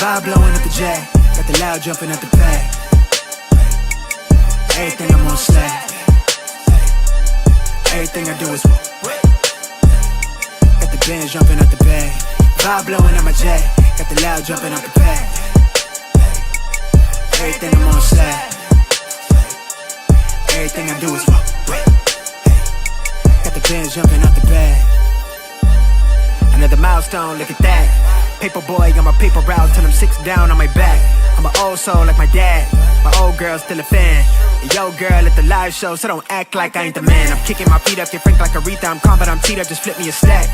Vibe blowing at the jack, got the loud jumping at the pack. Everything I'm on slack. Everything I do is got the band jumping at the bag. Vibe blowing at my jack, got the loud jumping at the pack. Everything I'm on slack. Everything I do is got the band jumping at the bag. Another milestone, look at that. Paper boy, got my paper route till I'm 6 down on my back. I'm an old soul like my dad. My old girl's still a fan. And yo girl at the live show, so don't act like I ain't the man. I'm kicking my feet up, get frank like Aretha. I'm calm, but I'm teed up, just flip me a stack.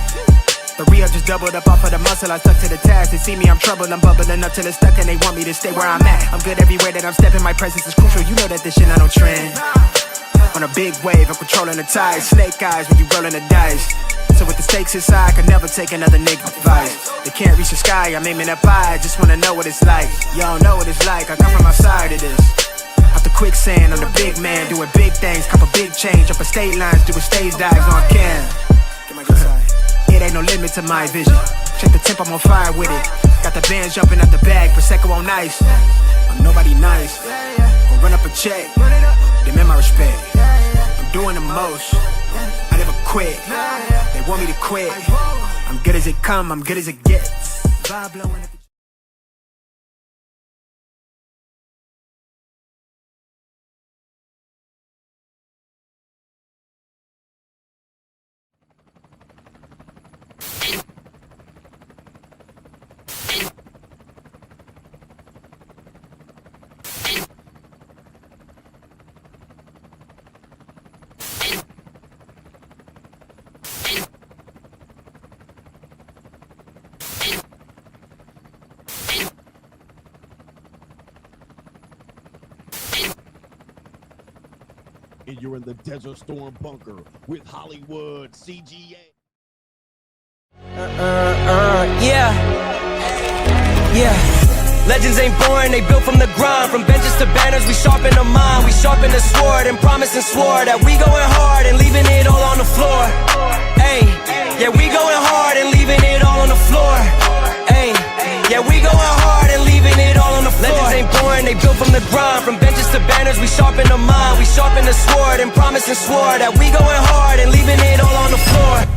The re-up just doubled up off of the muscle, I stuck to the task. They see me, I'm troubled, I'm bubbling up till it's stuck. And they want me to stay where I'm at. I'm good everywhere that I'm stepping, my presence is crucial. You know that this shit not no trend. On a big wave, I'm controlling the tide. Snake eyes when you rolling the dice. So with the stakes inside, I could never take another nigga advice. They can't reach the sky, I'm aiming up high. I just wanna know what it's like. Y'all know what it's like, I come from outside of this. Out the quicksand, I'm the big man, doing big things. Cop a big change, up a state lines, doing stage dives on cam. It ain't no limit to my vision. Check the temp, I'm on fire with it. Got the bands jumping out the bag, Prosecco on ice. I'm nobody nice, gonna run up a check. Demand my respect, I'm doing the most. I never quit, they want me to quit. I'm good as it come, I'm good as it gets. Vibe blowing at the and you're in the Desert Storm bunker with Hollywood CGA. Yeah. Legends ain't born, they built from the grind. From benches to banners, we sharpen the mind. We sharpen the sword and promise and swore that we going hard and leaving it all on the floor. Ayy, yeah, we going hard and leaving it all on the floor. Ayy, yeah, we going hard and leaving it all on the floor. Legends ain't born, they built from the grind. From benches to banners, we sharpen the mind. We sharpen the sword and promise and swore that we going hard and leaving it all on the floor.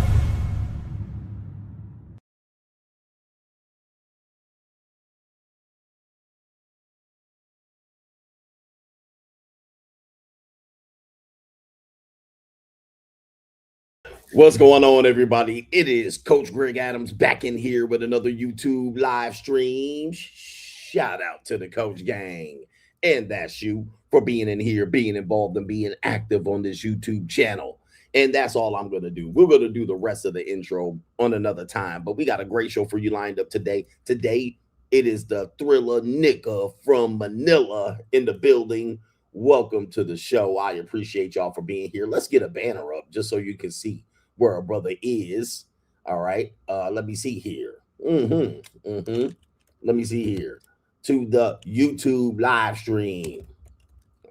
What's going on, everybody? It is Coach Greg Adams back in here with another YouTube live stream. Shout out to the Coach Gang. And that's you for being in here, being involved, and being active on this YouTube channel. And that's all I'm going to do. We're going to do the rest of the intro on another time. But we got a great show for you lined up today. Today, it is the Thriller Nika from Manila in the building. Welcome to the show. I appreciate y'all for being here. Let's get a banner up just so you can see where our brother is. All right. Let me see here. Let me see here. To the YouTube live stream.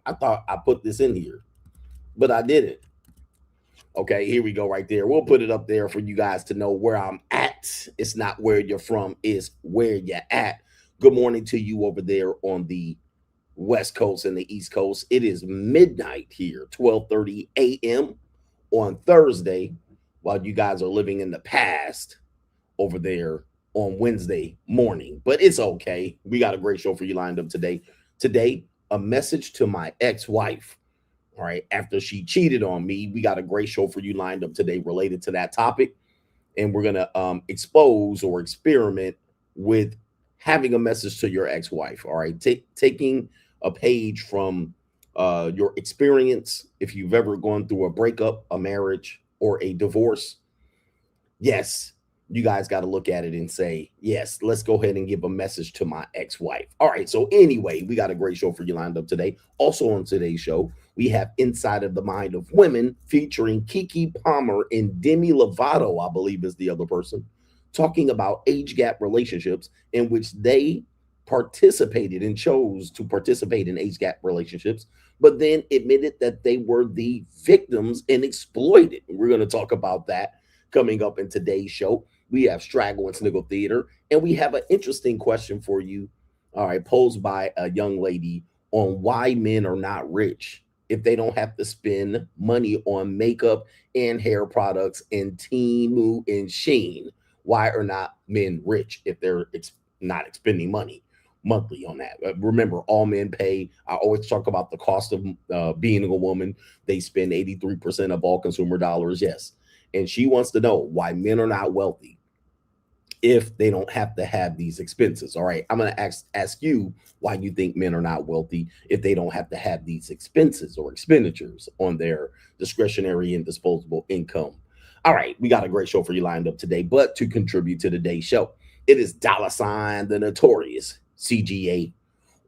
I thought I put this in here, but I didn't. Okay, here we go right there. We'll put it up there for you guys to know where I'm at. It's not where you're from, it's where you're at. Good morning to you over there on the West Coast and the East Coast. It is midnight here, 12:30 a.m. on Thursday, while you guys are living in the past over there on Wednesday morning. But it's okay. We got a great show for you lined up today. Today, a message to my ex-wife. All right. After she cheated on me, we got a great show for you lined up today related to that topic. And we're going to expose or experiment with having a message to your ex-wife. All right. Taking a page from your experience. If you've ever gone through a breakup, a marriage, or a divorce, yes, you guys got to look at it and say, yes, let's go ahead and give a message to my ex-wife. All right. So anyway, we got a great show for you lined up today. Also on today's show, we have Inside of the Mind of Women featuring Keke Palmer and Demi Lovato, I believe is the other person, talking about age gap relationships in which they participated and chose to participate in age gap relationships, but then admitted that they were the victims and exploited. We're going to talk about that coming up in today's show. We have Straggle and Sniggle Theater, and we have an interesting question for you, all right, posed by a young lady on why men are not rich if they don't have to spend money on makeup and hair products and Temu and Sheen. Why are not men rich if they're not expending money monthly on that? Remember, all men pay. I always talk about the cost of being a woman. They spend 83% of all consumer dollars. Yes. And she wants to know why men are not wealthy if they don't have to have these expenses. All right. I'm going to ask you why you think men are not wealthy if they don't have to have these expenses or expenditures on their discretionary and disposable income. All right. We got a great show for you lined up today, but to contribute to today's show, it is $ the Notorious CGA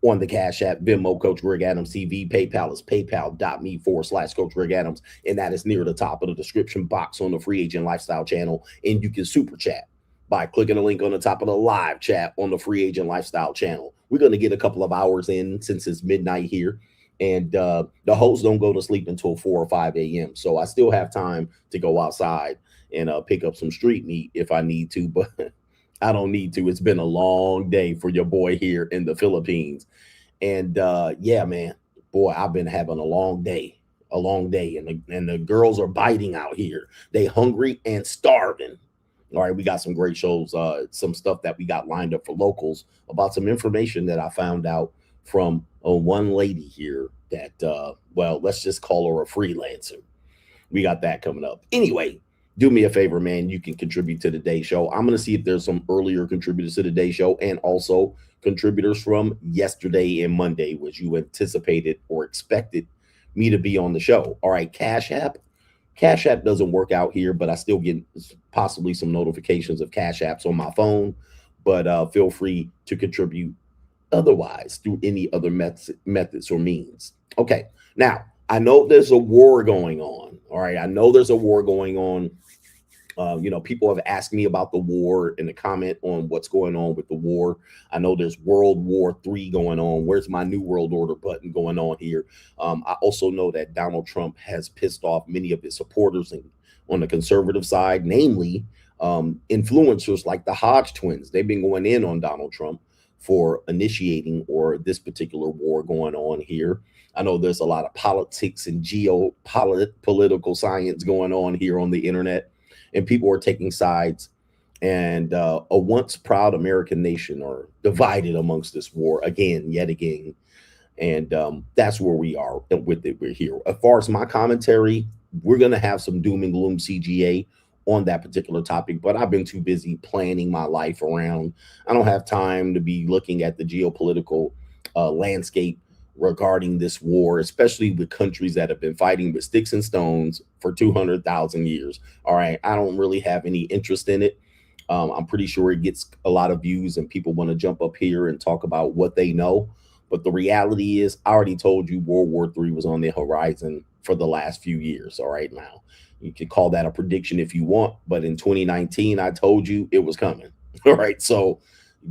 on the Cash App, Venmo, Coach Greg Adams TV, PayPal is paypal.me/Coach Greg Adams. And that is near the top of the description box on the Free Agent Lifestyle channel. And you can super chat by clicking the link on the top of the live chat on the Free Agent Lifestyle channel. We're going to get a couple of hours in since it's midnight here. And the hosts don't go to sleep until 4 or 5 a.m. So I still have time to go outside and pick up some street meat if I need to, but I don't need to. It's been a long day for your boy here in the Philippines. And yeah, man, boy, I've been having a long day. And the girls are biting out here. They hungry and starving. All right, we got some great shows, some stuff that we got lined up for locals about some information that I found out from one lady here that, well, let's just call her a freelancer. We got that coming up. Anyway, do me a favor, man. You can contribute to today's show. I'm going to see if there's some earlier contributors to today's show and also contributors from yesterday and Monday, which you anticipated or expected me to be on the show. All right, Cash App. Cash App doesn't work out here, but I still get possibly some notifications of Cash Apps on my phone. But feel free to contribute otherwise through any other methods or means. Okay, now I know there's a war going on. All right, I know there's a war going on. You know, people have asked me about the war in the comment on what's going on with the war. I know there's World War III going on. Where's my New World Order button going on here? I also know that Donald Trump has pissed off many of his supporters on the conservative side, namely influencers like the Hodge twins. They've been going in on Donald Trump for initiating or this particular war going on here. I know there's a lot of politics and geopolitical science going on here on the internet. And people are taking sides, and a once proud American nation are divided amongst this war yet again. And that's where we are with it. We're here. As far as my commentary, we're going to have some doom and gloom CGA on that particular topic, but I've been too busy planning my life around. I don't have time to be looking at the geopolitical landscape regarding this war, especially with countries that have been fighting with sticks and stones for 200,000 years. All right, I don't really have any interest in it. I'm pretty sure it gets a lot of views and people want to jump up here and talk about what they know. But the reality is, I already told you World War III was on the horizon for the last few years. All right, now you could call that a prediction if you want, but in 2019, I told you it was coming. All right, so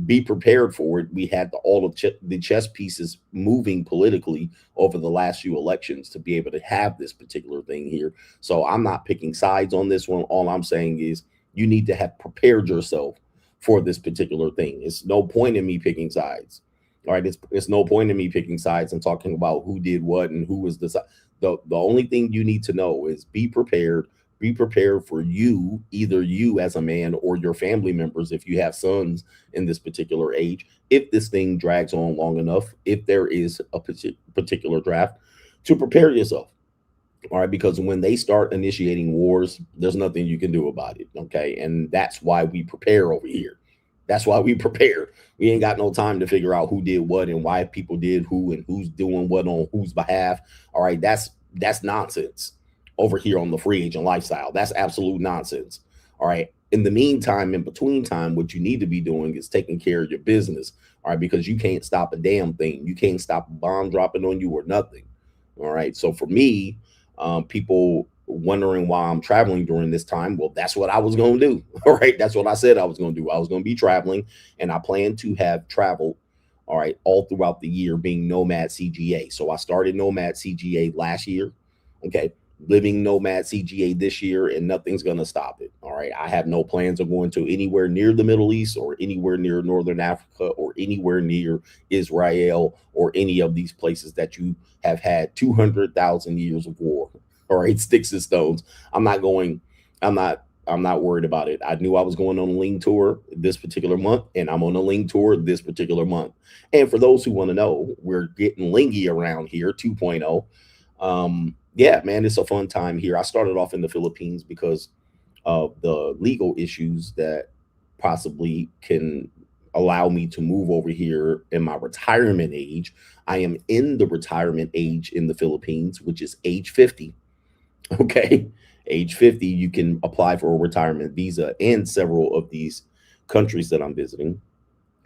be prepared for it. We had all of the chess pieces moving politically over the last few elections to be able to have this particular thing here. So I'm not picking sides on this one. All I'm saying is you need to have prepared yourself for this particular thing. It's no point in me picking sides. All right, it's no point in me picking sides and talking about who did what and who was the side. The only thing you need to know is be prepared. Be prepared for you, either you as a man or your family members, if you have sons in this particular age, if this thing drags on long enough, if there is a particular draft, to prepare yourself. All right, because when they start initiating wars, there's nothing you can do about it. Okay, and that's why we prepare over here. That's why we prepare. We ain't got no time to figure out who did what and why people did who and who's doing what on whose behalf. All right, that's nonsense over here on the Free Agent Lifestyle. That's absolute nonsense. All right. In the meantime, in between time, what you need to be doing is taking care of your business. All right. Because you can't stop a damn thing. You can't stop a bomb dropping on you or nothing. All right. So for me, people wondering why I'm traveling during this time. Well, that's what I was going to do. All right. That's what I said I was going to do. I was going to be traveling, and I plan to have travel. All right. All throughout the year being Nomad CGA. So I started Nomad CGA last year. Okay. living nomad CGA this year, and nothing's going to stop it. All right. I have no plans of going to anywhere near the Middle East or anywhere near Northern Africa or anywhere near Israel or any of these places that you have had 200,000 years of war. All right. Sticks and stones. I'm not worried about it. I knew I was going on a Ling tour this particular month, and I'm on a Ling tour this particular month. And for those who want to know, we're getting lingy around here 2.0. Yeah, man, it's a fun time here. I started off in the Philippines because of the legal issues that possibly can allow me to move over here in my retirement age. I am in the retirement age in the Philippines, which is age 50. Okay. Age 50, you can apply for a retirement visa in several of these countries that I'm visiting,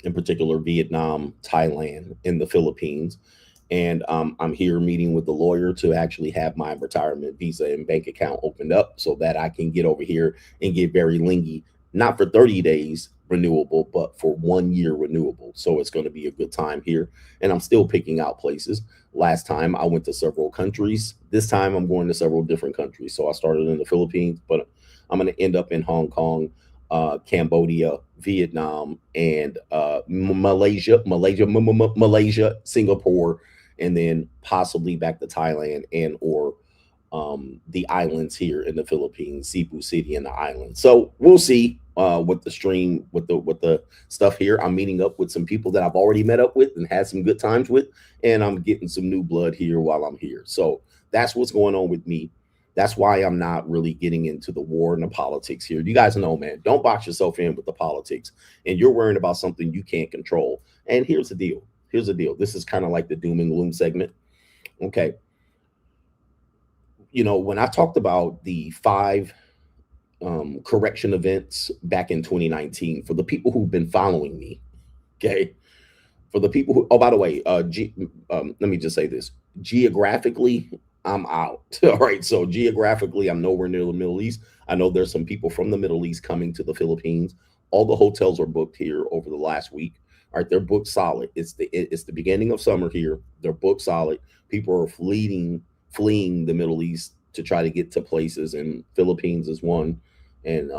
in particular, Vietnam, Thailand, and the Philippines. And I'm here meeting with the lawyer to actually have my retirement visa and bank account opened up so that I can get over here and get very lingy, not for 30 days renewable, but for 1 year renewable. So it's going to be a good time here. And I'm still picking out places. Last time I went to several countries. This time I'm going to several different countries. So I started in the Philippines, but I'm going to end up in Hong Kong, Cambodia, Vietnam, and Malaysia, Singapore, and then possibly back to Thailand and or the islands here in the Philippines, Cebu City and the islands. So we'll see with the stream, with the stuff here. I'm meeting up with some people that I've already met up with and had some good times with, and I'm getting some new blood here while I'm here. So that's what's going on with me. That's why I'm not really getting into the war and the politics here. You guys know, man, don't box yourself in with the politics, and you're worrying about something you can't control. And here's the deal. Here's the deal. This is kind of like the doom and gloom segment. Okay. You know, when I talked about the 5 correction events back in 2019, for the people who've been following me, okay, for the people who, oh, by the way, let me just say this. Geographically, I'm out. All right. So geographically, I'm nowhere near the Middle East. I know there's some people from the Middle East coming to the Philippines. All the hotels are booked here over the last week. All right. They're booked solid. It's the beginning of summer here. They're booked solid. People are fleeing the Middle East to try to get to places, and Philippines is one, and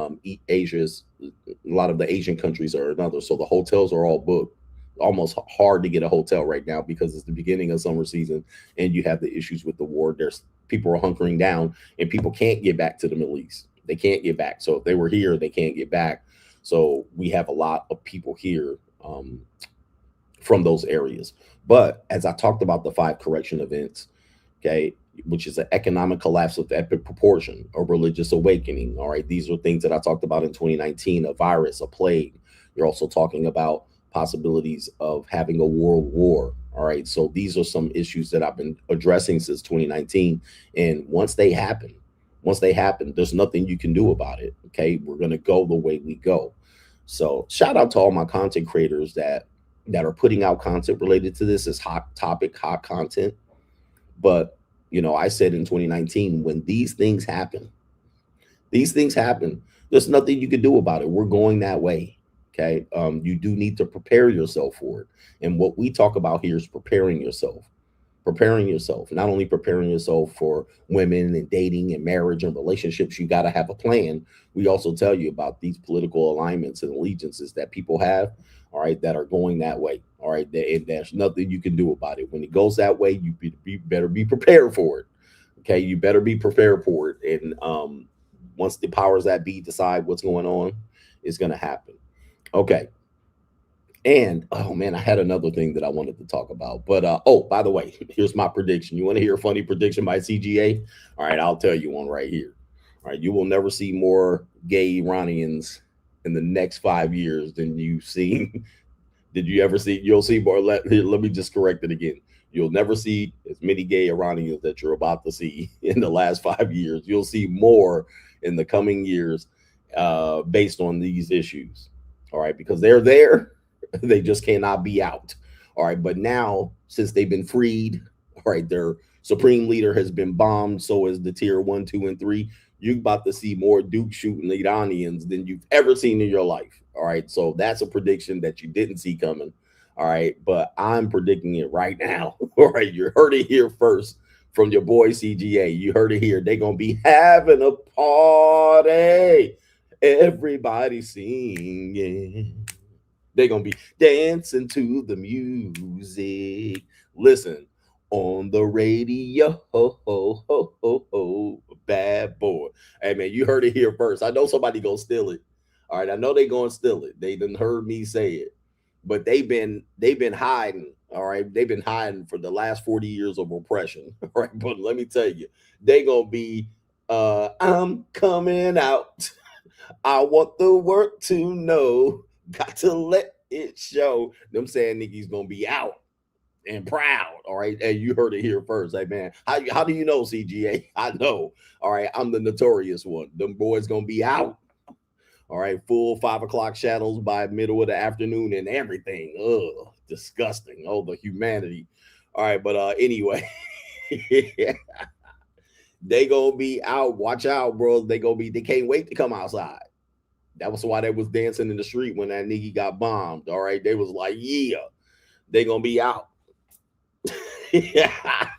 Asia's, a lot of the Asian countries are another. So the hotels are all booked. Almost hard to get a hotel right now because it's the beginning of summer season, and you have the issues with the war. There's people are hunkering down, and people can't get back to the Middle East. They can't get back. So if they were here, they can't get back. So we have a lot of people here from those areas. But as I talked about the 5 correction events, okay, which is an economic collapse of epic proportion, a religious awakening. All right. These are things that I talked about in 2019, a virus, a plague. You're also talking about possibilities of having a world war. All right. So these are some issues that I've been addressing since 2019. And once they happen, there's nothing you can do about it. Okay. We're going to go the way we go. So shout out to all my content creators that are putting out content related to this. Is hot topic, hot content. But, you know, I said in 2019, when these things happen, there's nothing you can do about it. We're going that way. Okay. You do need to prepare yourself for it. And what we talk about here is preparing yourself, not only preparing yourself for women and dating and marriage and relationships. You got to have a plan. We also tell you about these political alignments and allegiances that people have, all right, that are going that way. All right. And there's nothing you can do about it. When it goes that way, you better be prepared for it. Okay. You better be prepared for it. And once the powers that be decide what's going on, it's going to happen. Okay. And, oh, man, I had another thing that I wanted to talk about. But, oh, by the way, here's my prediction. You want to hear a funny prediction by CGA? All right, I'll tell you one right here. All right, you will never see more gay Iranians in the next 5 years than you've seen. Did you ever see? You'll see more. Let me just correct it again. You'll never see as many gay Iranians that you're about to see in the last 5 years. You'll see more in the coming years based on these issues. All right, because they're there. They just cannot be out. All right. But now, since they've been freed, all right, their supreme leader has been bombed. So is the tier 1, 2, and 3. You're about to see more Duke shooting Iranians than you've ever seen in your life. All right. So that's a prediction that you didn't see coming. All right. But I'm predicting it right now. All right. You heard it here first from your boy CGA. You heard it here. They're gonna be having a party. Everybody singing. They're gonna be dancing to the music. Listen, on the radio, ho, ho, ho, ho, ho, bad boy. Hey man, you heard it here first. I know somebody gonna steal it. All right, I know they gonna steal it. They done heard me say it, but they've been hiding. All right, they've been hiding for the last 40 years of oppression. All right, but let me tell you, they gonna be. I'm coming out. I want the world to know. Got to let it show. Them saying niggas gonna be out and proud. All right. And you heard it here first. Hey man, how do you know, CGA? I know. All right, I'm the notorious one. Them boys gonna be out. All right, full 5 o'clock shadows by middle of the afternoon and everything. Ugh, disgusting. Oh, the humanity. All right, but anyway. They gonna be out. Watch out, bro. They can't wait to come outside. That was why they was dancing in the street when that nigga got bombed. All right. They was like, yeah, they gonna be out. Yeah.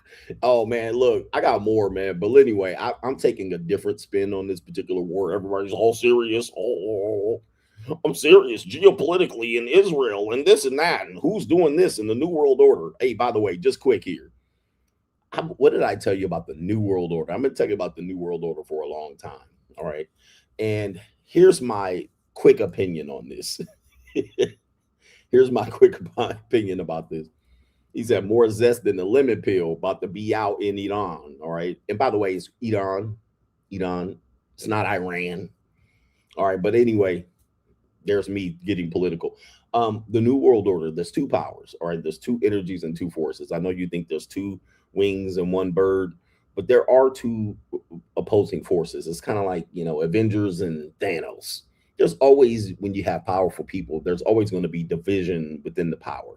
Oh man, look, I got more, man. But anyway, I'm taking a different spin on this particular war. Everybody's all serious. Oh, I'm serious geopolitically in Israel and this and that, and who's doing this in the New World Order. Hey, by the way, just quick here. What did I tell you about the New World Order? I'm going to tell you about the New World Order for a long time. All right. And here's my quick opinion on this. Here's my quick opinion about this. He said more zest than the lemon pill about to be out in Iran. All right. And by the way, it's Iran. It's not Iran. All right. But anyway, there's me getting political. The New World Order, there's two powers. All right. There's two energies and two forces. I know you think there's two wings and one bird, but there are two opposing forces. It's kind of like, Avengers and Thanos. There's always, when you have powerful people, there's always going to be division within the power.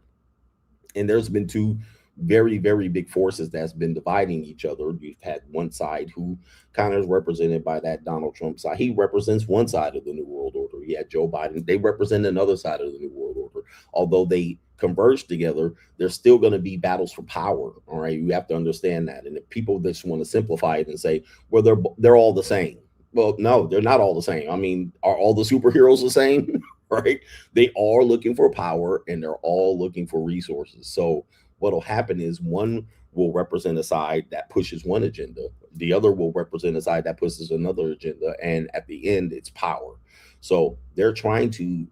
And there's been two very, very big forces that's been dividing each other. You've had one side who kind of is represented by that Donald Trump side. He represents one side of the New World Order. You had Joe Biden. They represent another side of the New World Order. Although they converge together, there's still going to be battles for power. All right. You have to understand that. And if people just want to simplify it and say, well, they're all the same. Well, no, they're not all the same. I mean, are all the superheroes the same? Right? They are looking for power and they're all looking for resources. So what'll happen is one will represent a side that pushes one agenda. The other will represent a side that pushes another agenda. And at the end, it's power. So they're trying to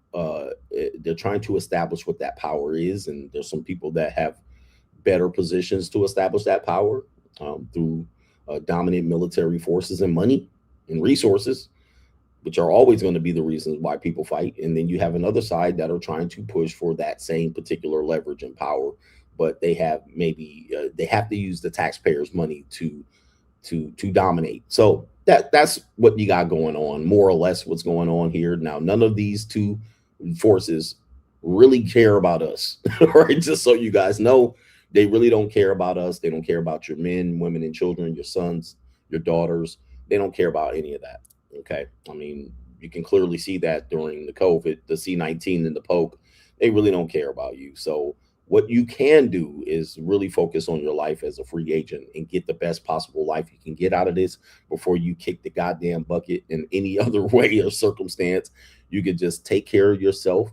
establish what that power is. And there's some people that have better positions to establish that power through dominant military forces and money and resources, which are always going to be the reasons why people fight. And then you have another side that are trying to push for that same particular leverage and power, but they have they have to use the taxpayers' money to dominate. So that's what you got going on, more or less what's going on here. Now, none of these two forces really care about us, right? Just so you guys know, they really don't care about us. They don't care about your men, women, and children, your sons, your daughters. They don't care about any of that. Okay. I mean, you can clearly see that during the COVID, the C-19 and the Poke, they really don't care about you. So what you can do is really focus on your life as a free agent and get the best possible life you can get out of this before you kick the goddamn bucket in any other way or circumstance. You could just take care of yourself,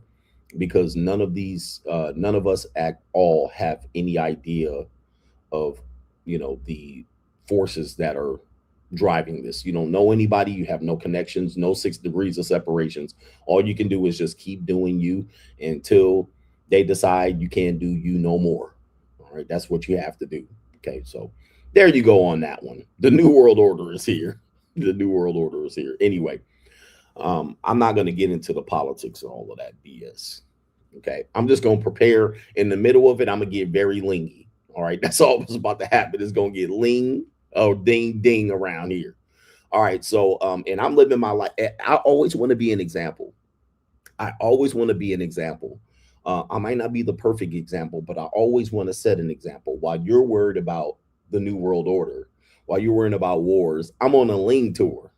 because none of us at all have any idea of, the forces that are driving this. You don't know anybody. You have no connections, no 6 degrees of separations. All you can do is just keep doing you until they decide you can't do you no more. All right. That's what you have to do. Okay. So there you go on that one. The New World Order is here. The New World Order is here. Anyway, I'm not going to get into the politics and all of that BS. Okay. I'm just going to prepare. In the middle of it, I'm going to get very lingy. All right. That's all that's about to happen. It's going to get ling. Oh, ding, ding around here. All right. So, and I'm living my life. I always want to be an example. I might not be the perfect example, but I always want to set an example. While you're worried about the New World Order, while you're worrying about wars, I'm on a Ling tour.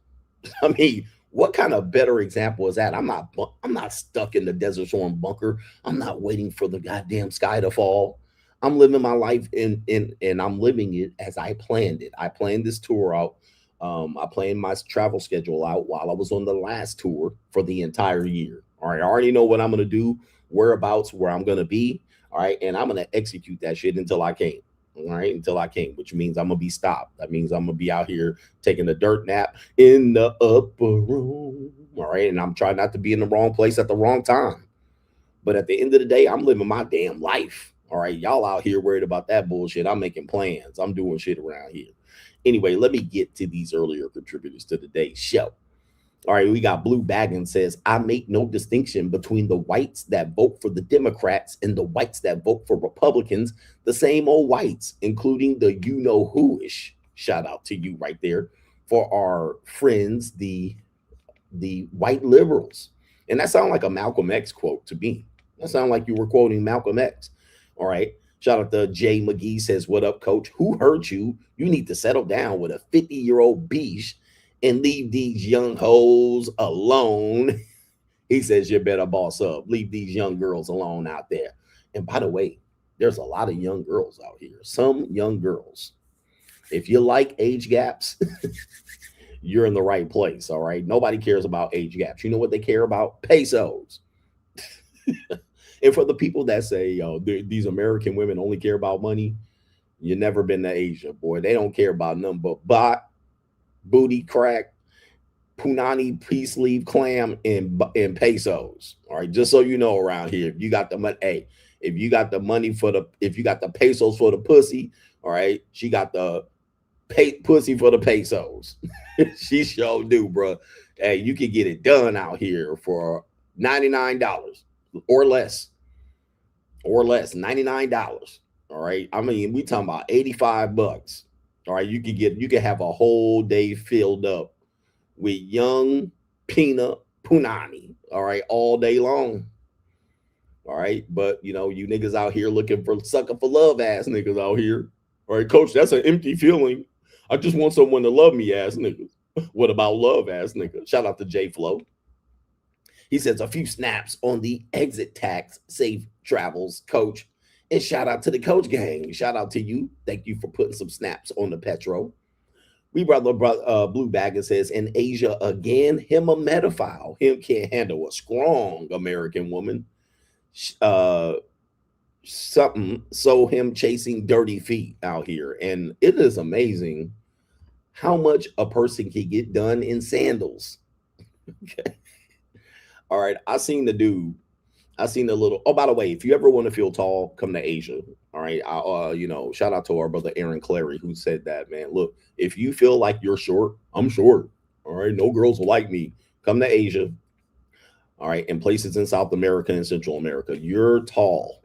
I mean, what kind of better example is that? I'm not stuck in the Desert Storm bunker. I'm not waiting for the goddamn sky to fall. I'm living my life and I'm living it as I planned it. I planned this tour out. I planned my travel schedule out while I was on the last tour for the entire year. All right, I already know what I'm gonna do, whereabouts, where I'm gonna be. All right, and I'm gonna execute that shit until I came. All right, until I came, which means I'm gonna be stopped. That means I'm gonna be out here taking a dirt nap in the upper room. All right, and I'm trying not to be in the wrong place at the wrong time. But at the end of the day, I'm living my damn life. All right, y'all out here worried about that bullshit. I'm making plans. I'm doing shit around here. Anyway, let me get to these earlier contributors to today's show. All right, we got Blue Baggin says, I make no distinction between the whites that vote for the Democrats and the whites that vote for Republicans, the same old whites, including the you-know-who-ish. Shout out to you right there for our friends, the white liberals. And that sounds like a Malcolm X quote to me. That sounds like you were quoting Malcolm X. All right. Shout out to Jay McGee says, what up, coach? Who hurt you? You need to settle down with a 50-year-old beast and leave these young hoes alone. He says, you better boss up. Leave these young girls alone out there. And by the way, there's a lot of young girls out here. Some young girls. If you like age gaps, you're in the right place. All right. Nobody cares about age gaps. You know what they care about? Pesos. And for the people that say, yo, these American women only care about money, you never been to Asia, boy. They don't care about nothing but bot, booty crack, punani, peace leaf, clam, and pesos. All right, just so you know, around here, if you got the money, hey, if you got the money if you got the pesos for the pussy, all right, she got the pussy for the pesos. She sure do, bro. Hey, you can get it done out here for $99 or less. $99. All right. I mean, we talking about $85. All right. You can have a whole day filled up with young peanut punani. All right, all day long. All right. But you know, you niggas out here looking for sucker for love ass niggas out here. All right, coach, that's an empty feeling. I just want someone to love me ass niggas. What about love ass niggas? Shout out to J Flow. He says a few snaps on the exit tax safe travels, coach. And shout out to the coach gang. Shout out to you. Thank you for putting some snaps on the Petro. We brother Blue Bagger says, in Asia again, him a metaphile. Him can't handle a strong American woman. Something. So him chasing dirty feet out here. And it is amazing how much a person can get done in sandals. Okay. All right, I seen the dude. I seen the little. Oh, by the way, if you ever want to feel tall, come to Asia. All right, you know, shout out to our brother Aaron Clary who said that. Man, look, if you feel like you're short, I'm short. All right, no girls will like me. Come to Asia. All right, in places in South America and Central America, you're tall.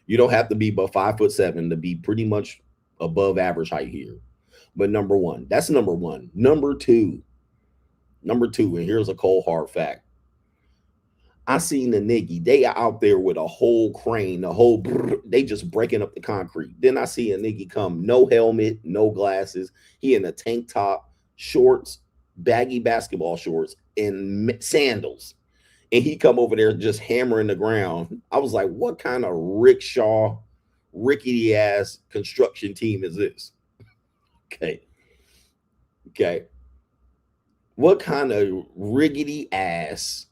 You don't have to be but 5'7" to be pretty much above average height here. But number one, that's number one. Number two, and here's a cold hard fact. I seen the nigga, they are out there with a whole crane, they just breaking up the concrete. Then I see a nigga come, no helmet, no glasses. He in a tank top, shorts, baggy basketball shorts, and sandals. And he come over there just hammering the ground. I was like, what kind of rickshaw, rickety ass construction team is this? Okay. What kind of riggedy ass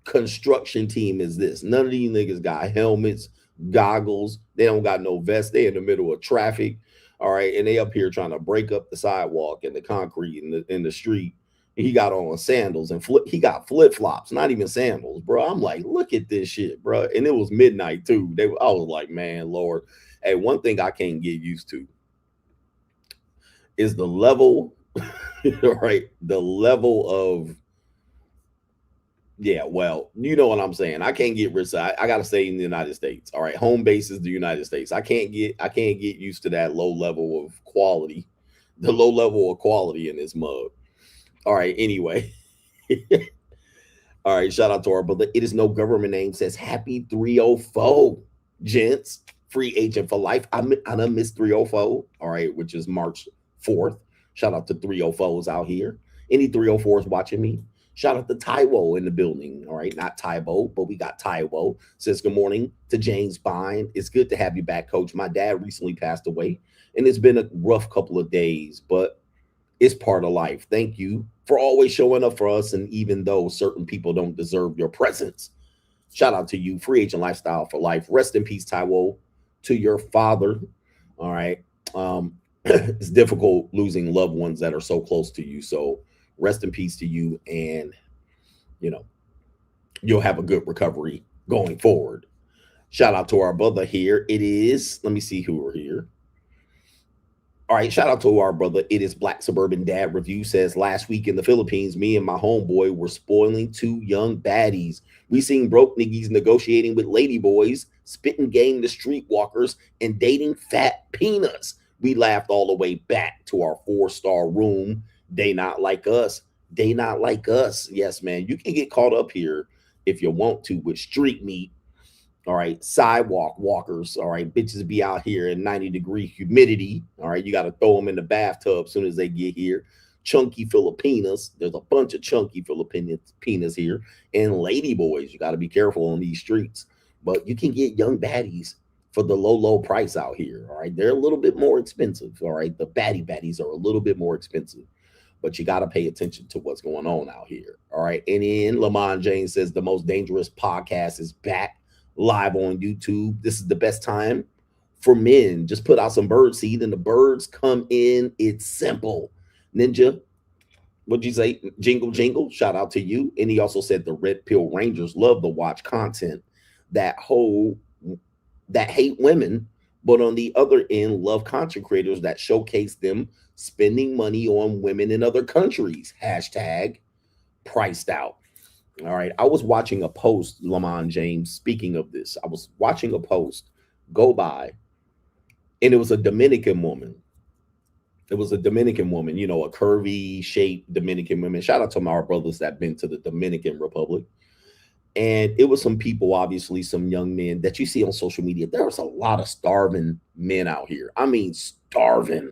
construction team is this? None of these niggas got helmets, goggles. They don't got no vest. They in the middle of traffic. All right. And they up here trying to break up the sidewalk and the concrete in the street. He got on sandals and he got flip-flops, not even sandals, bro. I'm like, look at this shit, bro. And it was midnight too. I was like, man, Lord. Hey, one thing I can't get used to is the level, right? The level of, yeah, well, you know what I'm saying. I can't get rich. I gotta stay in the United States. All right, home base is the United States. I can't get used to that low level of quality, the low level of quality in this mug. All right, anyway. All right, shout out to our brother. It is no government name. Says happy 304, gents. Free agent for life. I done missed 304. All right, which is March 4th. Shout out to 304s out here. Any 304s watching me? Shout out to Taiwo in the building. All right, not Taibo, but we got Taiwo. Says good morning to James Bine. It's good to have you back, Coach. My dad recently passed away, and it's been a rough couple of days, but it's part of life. Thank you for always showing up for us, and even though certain people don't deserve your presence. Shout out to you, Free Agent Lifestyle for Life. Rest in peace, Taiwo, to your father. All right. It's difficult losing loved ones that are so close to you. So rest in peace to you, and you'll have a good recovery going forward. Shout out to our brother here. It is, let me see who are here. All right, shout out to our brother. It is Black Suburban Dad Review. Says last week in the Philippines, me and my homeboy were spoiling two young baddies. We seen broke niggas negotiating with lady boys, spitting game to streetwalkers, and dating fat peanuts. We laughed all the way back to our 4-star room. They not like us. They not like us. Yes, man, you can get caught up here if you want to with street meat. All right, sidewalk walkers. All right, bitches be out here in 90-degree humidity. All right, you got to throw them in the bathtub as soon as they get here. Chunky Filipinas. There's a bunch of chunky Filipinas here. And lady boys, you got to be careful on these streets. But you can get young baddies for the low price out here. All right, they're a little bit more expensive. All right, the baddies are a little bit more expensive. But you got to pay attention to what's going on out here. All right, and then Lamont James says the most dangerous podcast is back. Live on YouTube. This is the best time for men. Just put out some bird seed and the birds come in. It's simple. Ninja, what'd you say? Jingle, jingle. Shout out to you. And he also said the Red Pill Rangers love to watch content that hate women, but on the other end, love content creators that showcase them spending money on women in other countries. Hashtag priced out. All right. I was watching a post, Lamont James, speaking of this. I was watching a post go by, and it was a Dominican woman. It was a Dominican woman, a curvy shaped Dominican woman. Shout out to my brothers that been to the Dominican Republic. And it was some people, obviously, some young men that you see on social media. There's a lot of starving men out here. I mean, starving.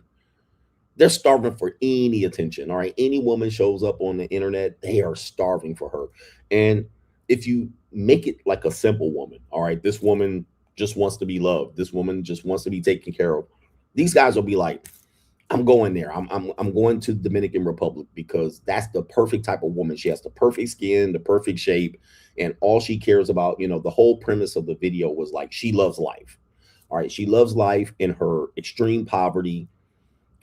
They're starving for any attention. All right. Any woman shows up on the internet, they are starving for her. And if you make it like a simple woman, all right, this woman just wants to be loved. This woman just wants to be taken care of. These guys will be like, I'm going there. I'm going to the Dominican Republic because that's the perfect type of woman. She has the perfect skin, the perfect shape, and all she cares about, the whole premise of the video was like, she loves life. All right. She loves life in her extreme poverty.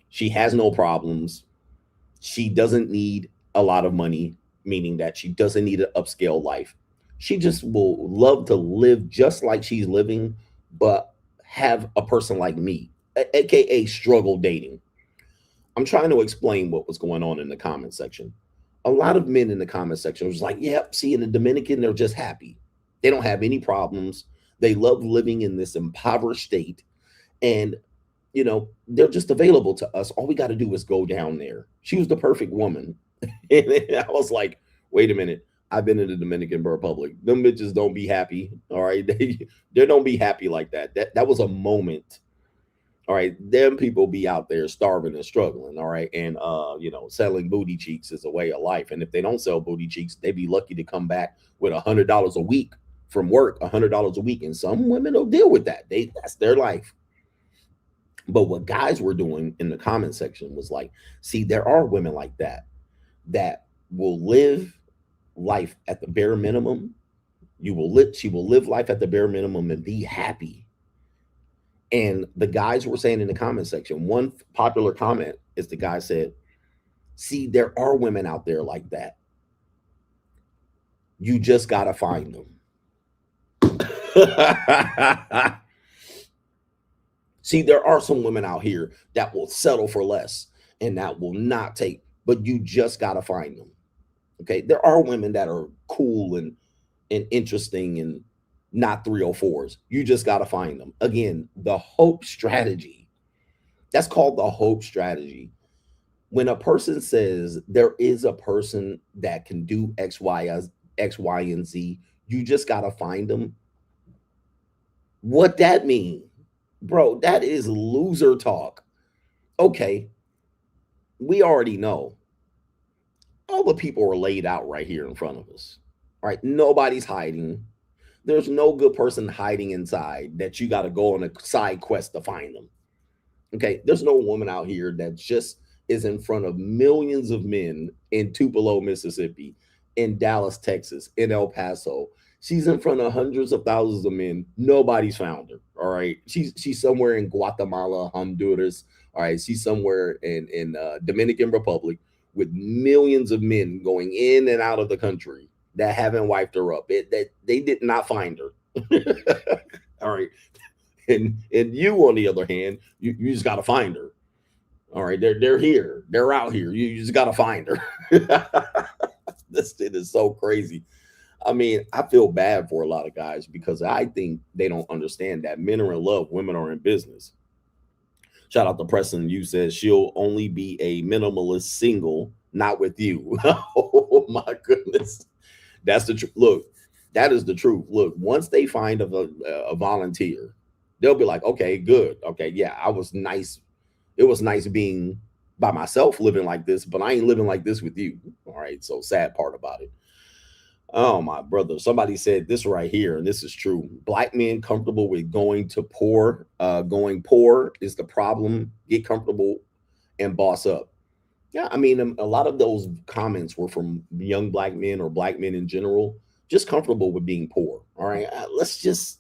She has no problems. She doesn't need a lot of money, meaning that she doesn't need an upscale life. She just will love to live just like she's living, but have a person like me, aka struggle dating. I'm trying to explain what was going on in the comment section. A lot of men in the comment section was like, yep, see, in the Dominican, they're just happy. They don't have any problems. They love living in this impoverished state. And they're just available to us. All we got to do is go down there. She was the perfect woman. And I was like, wait a minute. I've been in the Dominican Republic. Them bitches don't be happy. All right. They don't be happy like that. That was a moment. All right. Them people be out there starving and struggling. All right. And, selling booty cheeks is a way of life. And if they don't sell booty cheeks, they'd be lucky to come back with $100 a week from work, $100 a week. And some women will deal with that. That's their life. But what guys were doing in the comment section was like, see, there are women like that will live life at the bare minimum. She will live life at the bare minimum and be happy. And the guys were saying in the comment section, one popular comment is the guy said, see, there are women out there like that. You just got to find them. See, there are some women out here that will settle for less and that will not take, but you just got to find them. Okay. There are women that are cool and interesting and not 304s. You just got to find them. Again, the hope strategy. That's called the hope strategy. When a person says there is a person that can do X, Y, and Z, you just got to find them. What that means? Bro, that is loser talk. Okay, we already know all the people are laid out right here in front of us. All right, nobody's hiding. There's no good person hiding inside that you got to go on a side quest to find them. Okay, there's no woman out here that just is in front of millions of men in Tupelo, Mississippi, in Dallas, Texas, in El Paso. She's in front of hundreds of thousands of men. Nobody's found her. All right, she's somewhere in Guatemala, Honduras. All right, she's somewhere in Dominican Republic with millions of men going in and out of the country that haven't wiped her up. That they did not find her. All right. And you, on the other hand, you just got to find her. All right, they're here, they're out here. You just got to find her. This shit is so crazy. I mean, I feel bad for a lot of guys because I think they don't understand that men are in love, women are in business. Shout out to Preston. You said she'll only be a minimalist single, not with you. Oh my goodness, that's the truth. Look, that is the truth. Look, once they find a volunteer, they'll be like, okay, good. Okay, yeah, I was nice. It was nice being by myself living like this, but I ain't living like this with you. All right, so sad part about it. Oh, my brother. Somebody said this right here, and this is true. Black men comfortable with going poor is the problem. Get comfortable and boss up. Yeah, I mean, a lot of those comments were from young black men or black men in general, just comfortable with being poor. All right, let's just,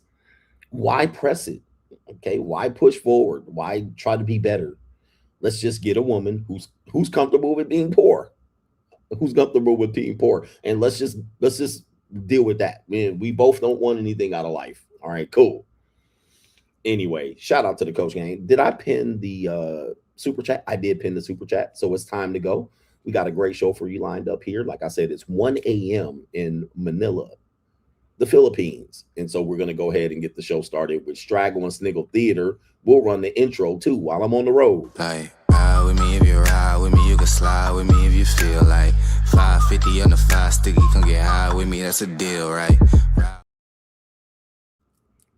why press it? Okay, why push forward? Why try to be better? Let's just get a woman who's comfortable with being poor, who's comfortable with being poor, and let's just deal with that. Man, we both don't want anything out of life. All right, cool. Anyway, shout out to the Coach Gang. Did I pin the super chat? I did pin the super chat, so it's time to go. We got a great show for you lined up here. Like I said, it's 1 a.m. in Manila, the Philippines. And so we're going to go ahead and get the show started with Straggle and Sniggle Theater. We'll run the intro too while I'm on the road. Like, ride with me if you ride with me, you can slide with me if you feel like 550 on the 5 sticky, come get high with me, that's a deal, right?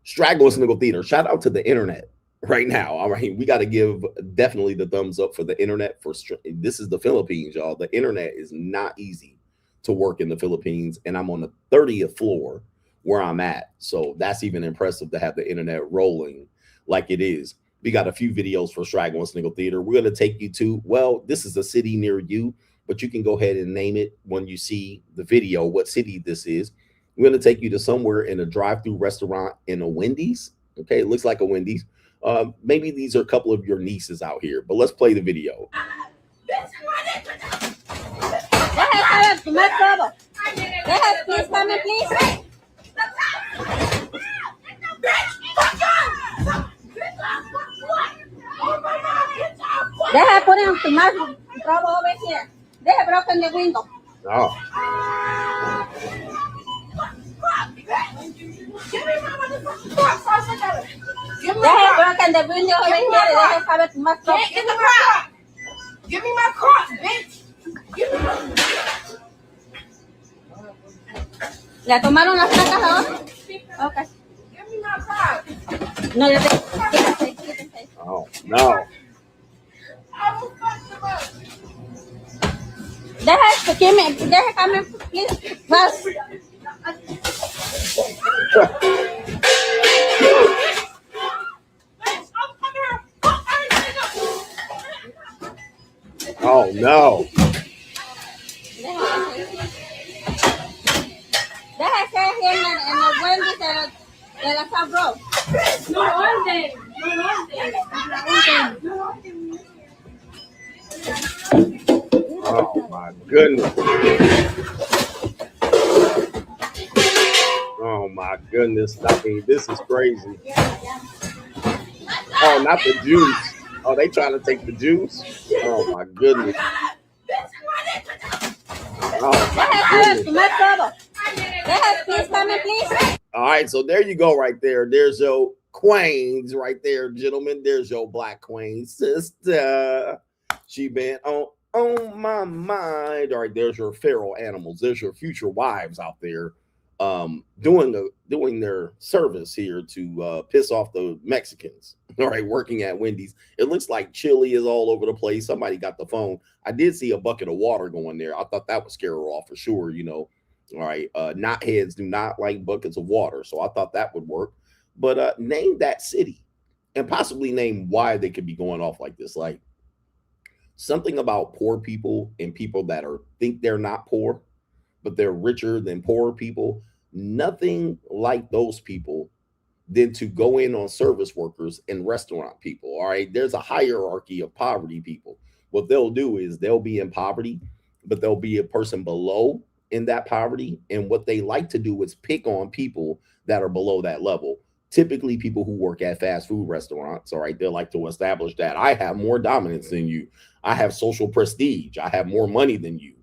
Straggle and Sniggle Theater. Shout out to the internet right now. All right, we got to give definitely the thumbs up for the internet. This is the Philippines, y'all. The internet is not easy to work in the Philippines, and I'm on the 30th floor where I'm at, so that's even impressive to have the internet rolling like it is. We got a few videos for Straggle and Sniggle Theater. We're going to take you to, well, this is a city near you, but you can go ahead and name it when you see the video what city this is. We're going to take you to somewhere in a drive-through restaurant in a Wendy's. Okay, it looks like a Wendy's. Maybe these are a couple of your nieces out here, but let's play the video. Please come in, please. They have put him to my trouble over here. They have broken the window. Oh. They have broken the window over here. They have too much trouble. Give me my cross. Give me my cross, bitch. Give me my. ¿Le tomaron las placas ahora? Okay. Give me my cross. No, yo te... Quítense. Oh, no. I will fuck them up. They have come in, please. Fast. Oh, no. Déjese here en los Wendy's de la South Road. No orden. Oh, my goodness. Oh, my goodness. I mean, this is crazy. Oh, not the juice. Oh, they trying to take the juice? Oh, my goodness. Oh, my goodness. Please come in, please. All right, so there you go right there. There's your queens right there, gentlemen. There's your black queen sister. She been on my mind. All right, there's your feral animals. There's your future wives out there. doing their service here to piss off the Mexicans. All right, working at Wendy's. It looks like chili is all over the place. Somebody got the phone. I did see a bucket of water going there. I thought that would scare her off for sure. You know, all right. Knotheads do not like buckets of water, so I thought that would work. But name that city and possibly name why they could be going off like this. Like something about poor people and people that think they're not poor, but they're richer than poor people. Nothing like those people than to go in on service workers and restaurant people. All right. There's a hierarchy of poverty people. What they'll do is they'll be in poverty, but there'll be a person below in that poverty. And what they like to do is pick on people that are below that level. Typically people who work at fast food restaurants. All right. They like to establish that I have more dominance than you. I have social prestige. I have more money than you.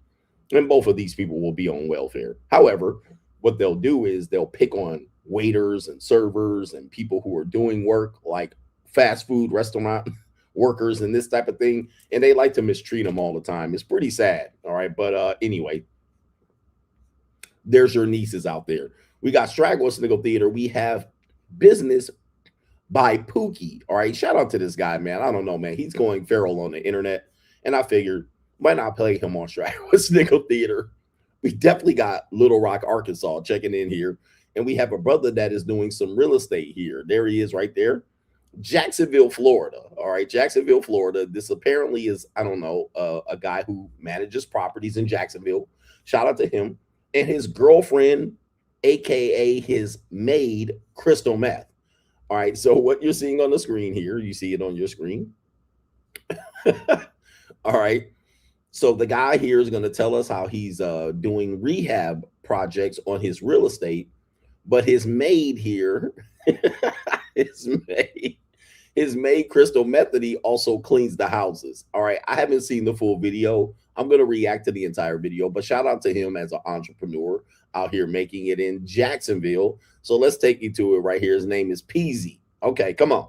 And both of these people will be on welfare. However, what they'll do is they'll pick on waiters and servers and people who are doing work like fast food restaurant workers and this type of thing. And they like to mistreat them all the time. It's pretty sad. All right. But anyway, there's your nieces out there. We got Straggle Sniggle Theater. We have Business by Pookie. All right. Shout out to this guy, man. I don't know, man. He's going feral on the internet. And I figured, why not play him on Straggle Sniggle Theater? We definitely got Little Rock, Arkansas checking in here. And we have a brother that is doing some real estate here. There he is right there. Jacksonville, Florida. All right. Jacksonville, Florida. This apparently is, I don't know, a guy who manages properties in Jacksonville. Shout out to him. And his girlfriend, AKA his maid, Krystal Meth. All right. So what you're seeing on the screen here, you see it on your screen. All right. So the guy here is going to tell us how he's doing rehab projects on his real estate, but his maid here, his maid Krystal Methany also cleans the houses. All right, I haven't seen the full video. I'm going to react to the entire video, but shout out to him as an entrepreneur out here making it in Jacksonville. So let's take you to it right here. His name is Peasy. Okay, come on.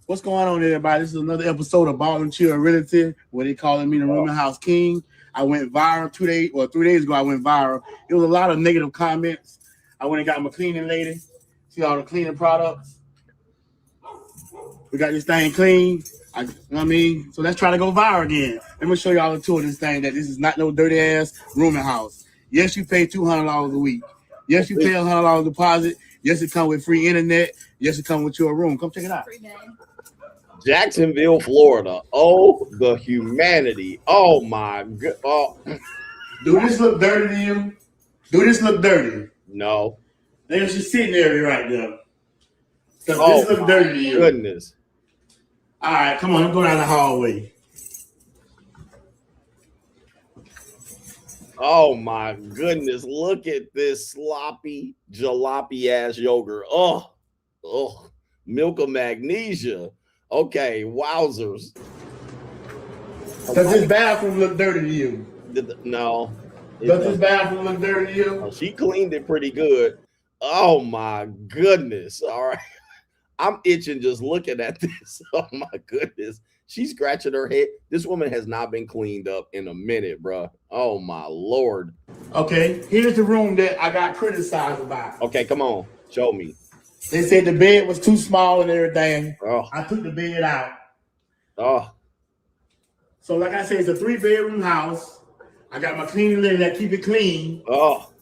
What's going on, everybody? This is another episode of Ball and Chill Realty, where they calling me the Rooming House King. I went viral 3 days ago. I went viral. It was a lot of negative comments. I went and got my cleaning lady. See all the cleaning products. We got this thing clean. You know what I mean? So let's try to go viral again. Let me show y'all the tour of this thing, that this is not no dirty ass rooming house. Yes, you pay $200 a week. Yes, you pay $100 deposit. Yes, it comes with free internet. Yes, it comes with your room. Come check it out. Jacksonville, Florida. Oh, the humanity. Oh, my God. Oh. Do this look dirty to you? Do this look dirty? No. There's your sitting area right there. Does this look dirty to you? Goodness. All right, come on. Let's go down the hallway. Oh, my goodness. Look at this sloppy, jalopy-ass yogurt. Oh, milk of magnesia. Okay, wowzers. Does this bathroom look dirty to you? No. Does this bathroom look dirty to you? Oh, she cleaned it pretty good. Oh, my goodness. All right. I'm itching just looking at this. Oh, my goodness. She's scratching her head. This woman has not been cleaned up in a minute, bro. Oh, my Lord. Okay, here's the room that I got criticized about. Okay, come on. Show me. They said the bed was too small and everything. Oh. I took the bed out. Oh. So like I said, it's a 3-bedroom house. I got my cleaning lady that keep it clean. Oh.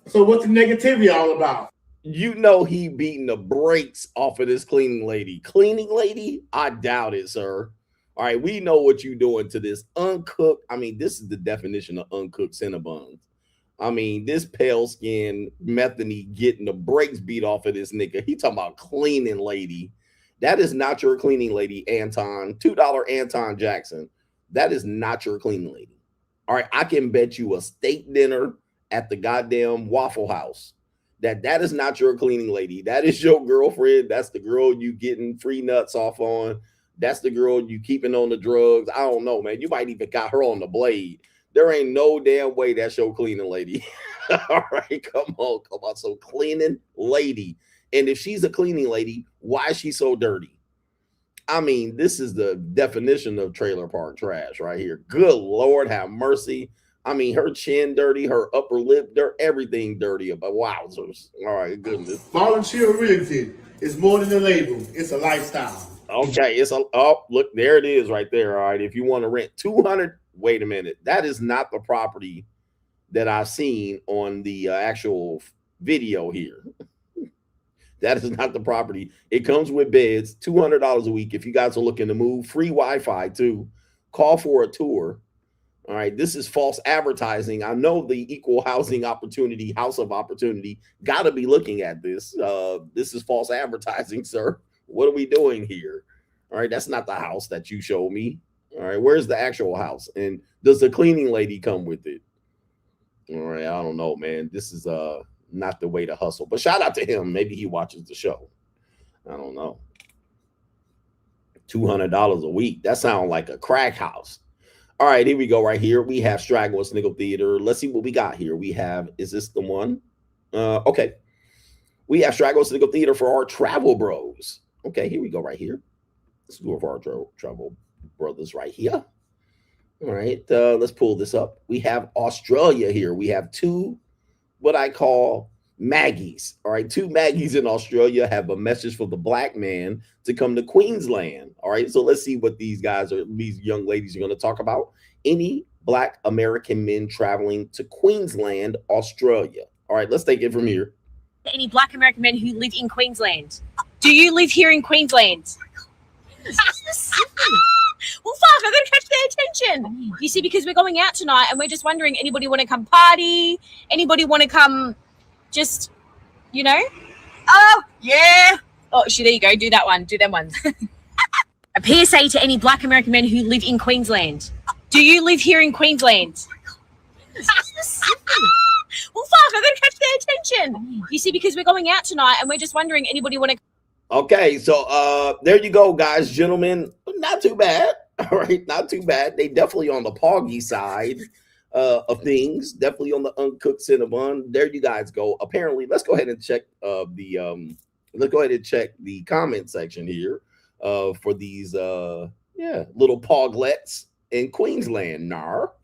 So what's the negativity all about? You know he beating the brakes off of this cleaning lady. Cleaning lady? I doubt it, sir. All right, we know what you're doing to this uncooked. I mean, this is the definition of uncooked Cinnabons. I mean, this pale skin Methany getting the brakes beat off of this nigga. He talking about cleaning lady. That is not your cleaning lady, Anton. $2 Anton Jackson. That is not your cleaning lady. All right, I can bet you a steak dinner at the goddamn Waffle House that is not your cleaning lady. That is your girlfriend. That's the girl you getting free nuts off on. That's the girl you keeping on the drugs. I don't know, man. You might even got her on the blade. There ain't no damn way that's your cleaning lady. All right, come on. So cleaning lady. And if she's a cleaning lady, why is she so dirty? I mean, this is the definition of trailer park trash right here. Good Lord, have mercy. I mean, her chin dirty, her upper lip dirt, everything dirty. But wowzers! All right, goodness. Volunteer realty is more than a label; it's a lifestyle. Okay, it's a look, there it is right there. All right, if you want to rent 200, wait a minute, that is not the property that I've seen on the actual video here. That is not the property. It comes with beds, $200 a week. If you guys are looking to move, free Wi-Fi too. Call for a tour. All right, this is false advertising. I know the equal housing opportunity, house of opportunity, got to be looking at this. This is false advertising, sir. What are we doing here? All right, that's not the house that you showed me. All right, where's the actual house? And does the cleaning lady come with it? All right, I don't know, man. This is not the way to hustle. But shout out to him. Maybe he watches the show. I don't know. $200 a week. That sounds like a crack house. All right, here we go right here. We have Straggle and Sniggle Theater. Let's see what we got here. We have, is this the one? Okay. We have Straggle and Sniggle Theater for our travel bros. Okay, here we go right here. Let's do it for our travel brothers right here. All right, let's pull this up. We have Australia here. We have two, what I call Maggies. All right, two Maggies in Australia have a message for the black man to come to Queensland. All right, so let's see what these young ladies are going to talk about. Any black American men traveling to Queensland, Australia. All right, let's take it from here. Any black American men who live in Queensland. Do you live here in Queensland? Well, fuck, I'm going to catch their attention. You see, because we're going out tonight and we're just wondering, anybody want to come party? Anybody want to come just, you know? Oh, yeah. Oh, there you go. Do that one. Do them ones. A PSA to any black American men who live in Queensland. Do you live here in Queensland? Well, fuck, I'm going to catch their attention. You see, because we're going out tonight and we're just wondering, anybody want to... Okay, so there you go, guys, gentlemen. Not too bad. All right, not too bad. They definitely on the poggy side of things. Definitely on the uncooked cinnamon. There you guys go. Apparently, let's go ahead and check the comment section here for these little poglets in Queensland. Nar.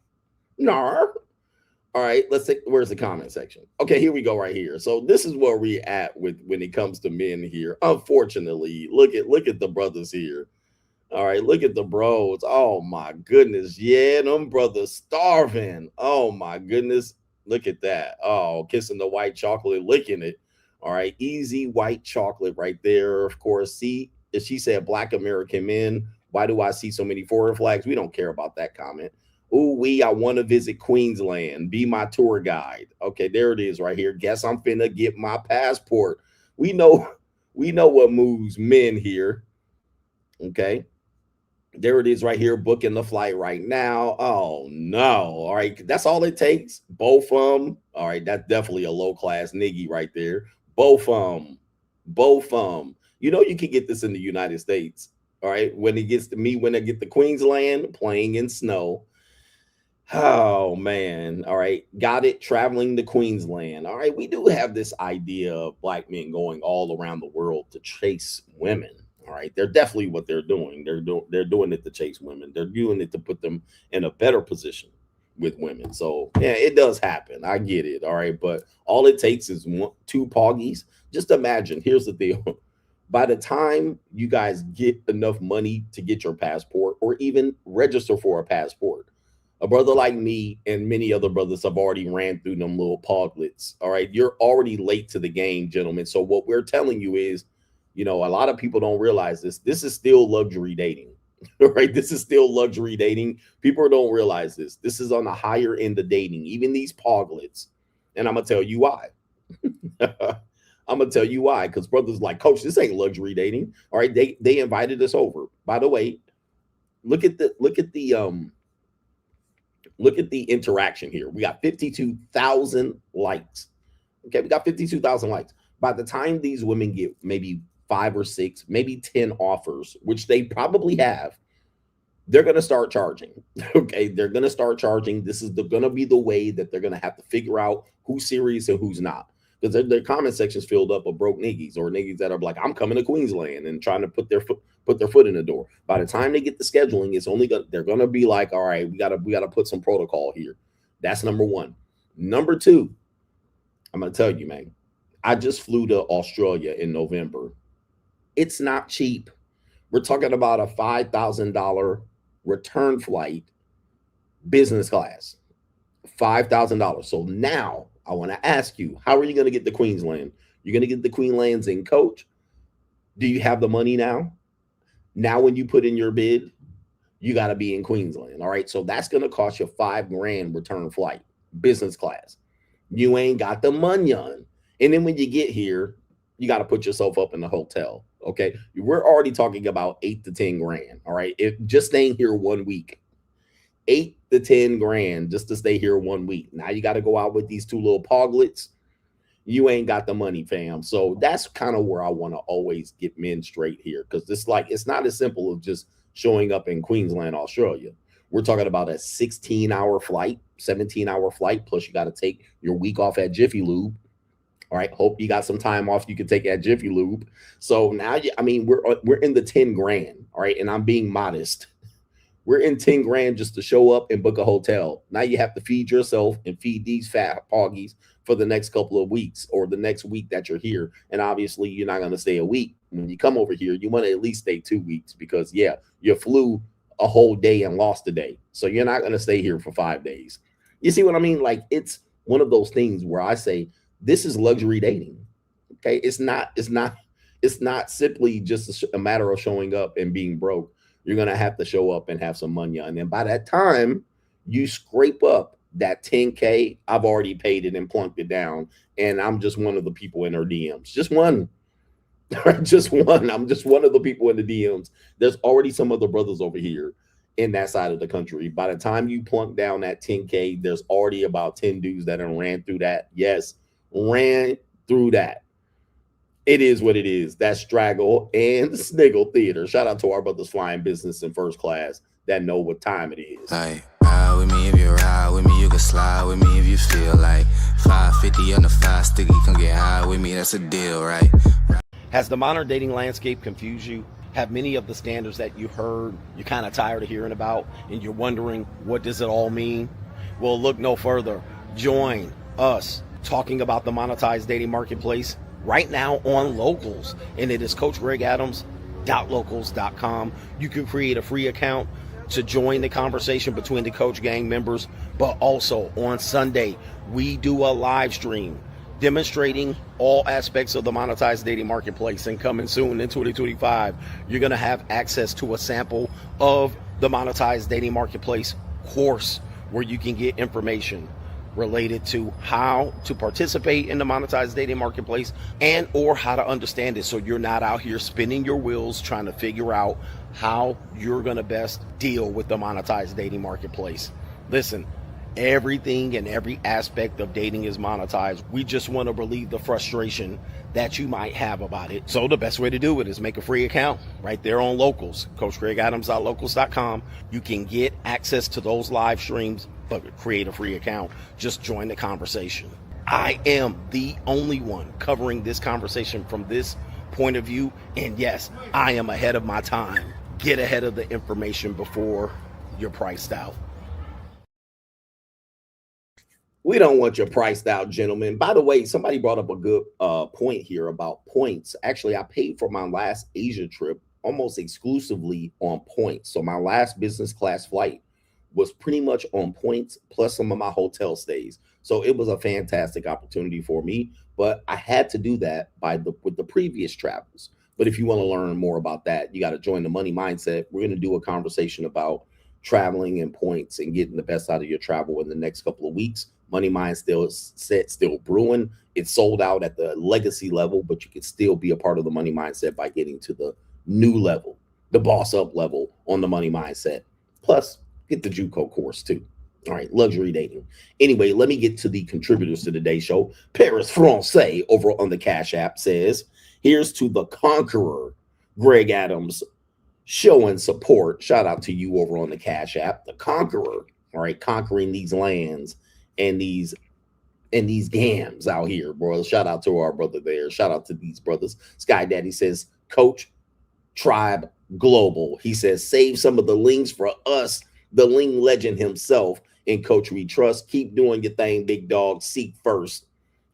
All right, let's take, where's the comment section? Okay, here we go right here. So this is where we're at with when it comes to men here. Unfortunately, look at the brothers here. All right, look at the bros. Oh my goodness. Yeah, them brothers starving. Oh my goodness. Look at that. Oh, kissing the white chocolate, licking it. All right, easy white chocolate right there. Of course, see, if she said black American men, why do I see so many foreign flags? We don't care about that comment. Ooh, I want to visit Queensland. Be my tour guide. Okay, there it is right here. Guess I'm finna get my passport. We know what moves men here. Okay. There it is right here. Booking the flight right now. Oh, no. All right. That's all it takes. Both of them. All right. That's definitely a low-class niggy right there. Both of them. You know you can get this in the United States. All right. When it gets to me, when I get to Queensland, playing in snow. Oh, man. All right. Got it. Traveling to Queensland. All right. We do have this idea of black men going all around the world to chase women. All right. They're definitely what they're doing. They're doing it to chase women. They're doing it to put them in a better position with women. So, yeah, it does happen. I get it. All right. But all it takes is two poggies. Just imagine. Here's the deal. By the time you guys get enough money to get your passport or even register for a passport, a brother like me and many other brothers have already ran through them little poglets. All right. You're already late to the game, gentlemen. So what we're telling you is, you know, a lot of people don't realize this. This is still luxury dating. All right. This is still luxury dating. People don't realize this. This is on the higher end of dating, even these poglets. And I'm going to tell you why. I'm going to tell you why. Because brothers like, Coach, this ain't luxury dating. All right. They invited us over. By the way, look at the interaction here. We got 52,000 likes. Okay, we got 52,000 likes. By the time these women get maybe 5 or 6, maybe 10 offers, which they probably have, they're going to start charging. Okay, they're going to start charging. This is going to be the way that they're going to have to figure out who's serious and who's not. Because their comment section's filled up of broke niggies or niggies that are like, I'm coming to Queensland and trying to put their foot in the door. By the time they get the scheduling, it's only they're gonna be like, all right, we gotta put some protocol here. That's number one. Number two, I'm going to tell you, man, I just flew to Australia in November. It's not cheap. We're talking about a $5,000 return flight, business class, $5,000. So now I want to ask you, how are you going to get to Queensland? You're going to get the Queenslands in, coach. Do you have the money now? Now, when you put in your bid, you got to be in Queensland. All right. So that's going to cost you $5,000 return flight, business class. You ain't got the money on. And then when you get here, you got to put yourself up in the hotel. Okay. We're already talking about $8 to $10,000. All right. If just staying here 1 week, $8 to $10,000 just to stay here 1 week. Now you got to go out with these two little poglets. You ain't got the money, fam. So that's kind of where I want to always get men straight here. Because it's not as simple as just showing up in Queensland, Australia. We're talking about a 16-hour flight, 17-hour flight. Plus you got to take your week off at Jiffy Lube. All right. Hope you got some time off you can take at Jiffy Lube. So now, we're in the $10,000. All right. And I'm being modest. We're in $10,000 just to show up and book a hotel. Now you have to feed yourself and feed these fat poggies for the next couple of weeks or the next week that you're here. And obviously you're not going to stay a week. When you come over here, you want to at least stay 2 weeks because you flew a whole day and lost a day. So you're not going to stay here for 5 days. You see what I mean? Like, it's one of those things where I say, this is luxury dating. Okay. It's not simply just a matter of showing up and being broke. You're going to have to show up and have some money. And then by that time you scrape up that $10K, I've already paid it and plunked it down. And I'm just one of the people in her DMs. Just one. Just one. I'm just one of the people in the DMs. There's already some other brothers over here in that side of the country. By the time you plunk down that $10K, there's already about 10 dudes that have ran through that. Yes, ran through that. It is what it is. That's Straggle and Sniggle Theater. Shout out to our brothers flying business in first class that know what time it is. Like, ride with me if you ride with me, you can slide with me if you feel like 550 on the 5 sticky, come get high with me, that's a deal, right? Has the modern dating landscape confused you? Have many of the standards that you heard you're kind of tired of hearing about and you're wondering, what does it all mean? Well, look no further. Join us talking about the monetized dating marketplace right now on Locals, and it is CoachGregAdams.locals.com. You can create a free account to join the conversation between the Coach Gang members, but also on Sunday, we do a live stream demonstrating all aspects of the monetized dating marketplace. And coming soon in 2025, you're going to have access to a sample of the monetized dating marketplace course where you can get information related to how to participate in the monetized dating marketplace and or how to understand it, so you're not out here spinning your wheels trying to figure out how you're going to best deal with the monetized dating marketplace. Listen, everything and every aspect of dating is monetized. We just want to relieve the frustration that you might have about it. So the best way to do it is make a free account right there on Locals, CoachGregAdams.locals.com. You can get access to those live streams, but create a free account. Just join the conversation. I am the only one covering this conversation from this point of view. And yes, I am ahead of my time. Get ahead of the information before you're priced out. We don't want you priced out, gentlemen. By the way, somebody brought up a good point here about points. Actually, I paid for my last Asia trip almost exclusively on points. So my last business class flight was pretty much on points plus some of my hotel stays. So it was a fantastic opportunity for me, but I had to do that with the previous travels. But if you want to learn more about that, you got to join the Money Mindset. We're going to do a conversation about traveling and points and getting the best out of your travel in the next couple of weeks. Money Mind still brewing. It's sold out at the legacy level, but you can still be a part of the Money Mindset by getting to the new level, the boss up level on the Money Mindset. Plus, get the JUCO course too. All right, luxury dating. Anyway, let me get to the contributors to today's show. Paris Francais over on the Cash App says, here's to the conqueror, Greg Adams, showing support. Shout out to you over on the Cash App, the conqueror. All right, conquering these lands and these gams out here, bro. Shout out to our brother there. Shout out to these brothers. Sky Daddy says, Coach Tribe Global. He says, save some of the links for us, the Ling legend himself. In Coach we trust. Keep doing your thing, big dog. Seek first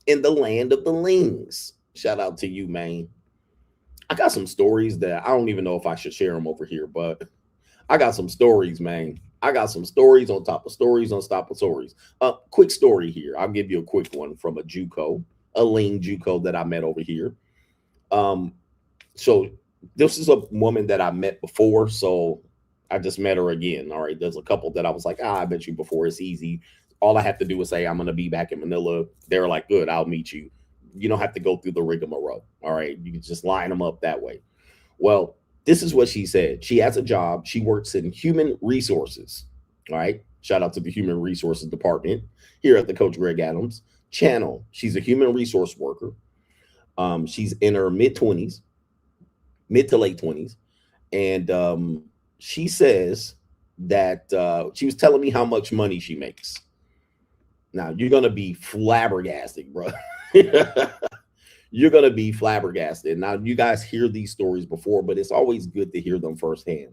in the land of the lings. Shout out to you, man. I got some stories that I don't even know if I should share them over here, but I got some stories, man. I got some stories on top of stories on top of stories. Quick story here. I'll give you a quick one from a JUCO, a lean JUCO that I met over here. So this is a woman that I met before, so I just met her again. All right, there's a couple that I was like, I met you before. It's easy. All I have to do is say I'm going to be back in Manila. They're like, good, I'll meet you. You don't have to go through the rigmarole. All right, you can just line them up that way. Well, this is what she said. She has a job. She works in human resources. All right, shout out to the human resources department here at the Coach Greg Adams channel. She's a human resource worker. She's in her mid-20s, mid to late 20s. And she says that she was telling me how much money she makes. Now, you're going to be flabbergasted, bro. You're going to be flabbergasted. Now, you guys hear these stories before, but it's always good to hear them firsthand.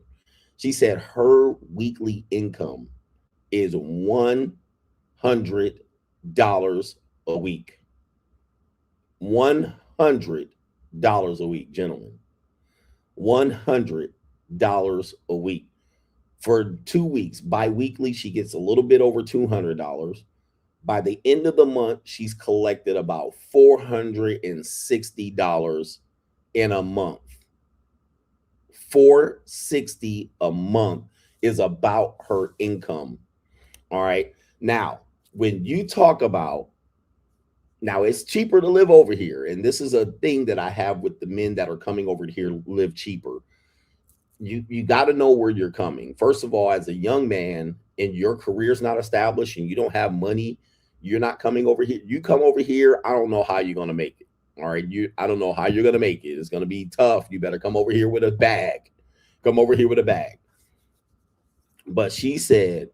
She said her weekly income is $100 a week. $100 a week, gentlemen. $100 a week. For 2 weeks, bi-weekly, she gets a little bit over $200. By the end of the month, she's collected about $460 in a month. $460 a month is about her income. All right. Now, when you talk about, now it's cheaper to live over here. And this is a thing that I have with the men that are coming over here to live cheaper. You got to know where you're coming. First of all, as a young man and your career's not established and you don't have money, you're not coming over here. You come over here, I don't know how you're going to make it. All right. I don't know how you're going to make it. It's going to be tough. You better come over here with a bag. Come over here with a bag. But she said,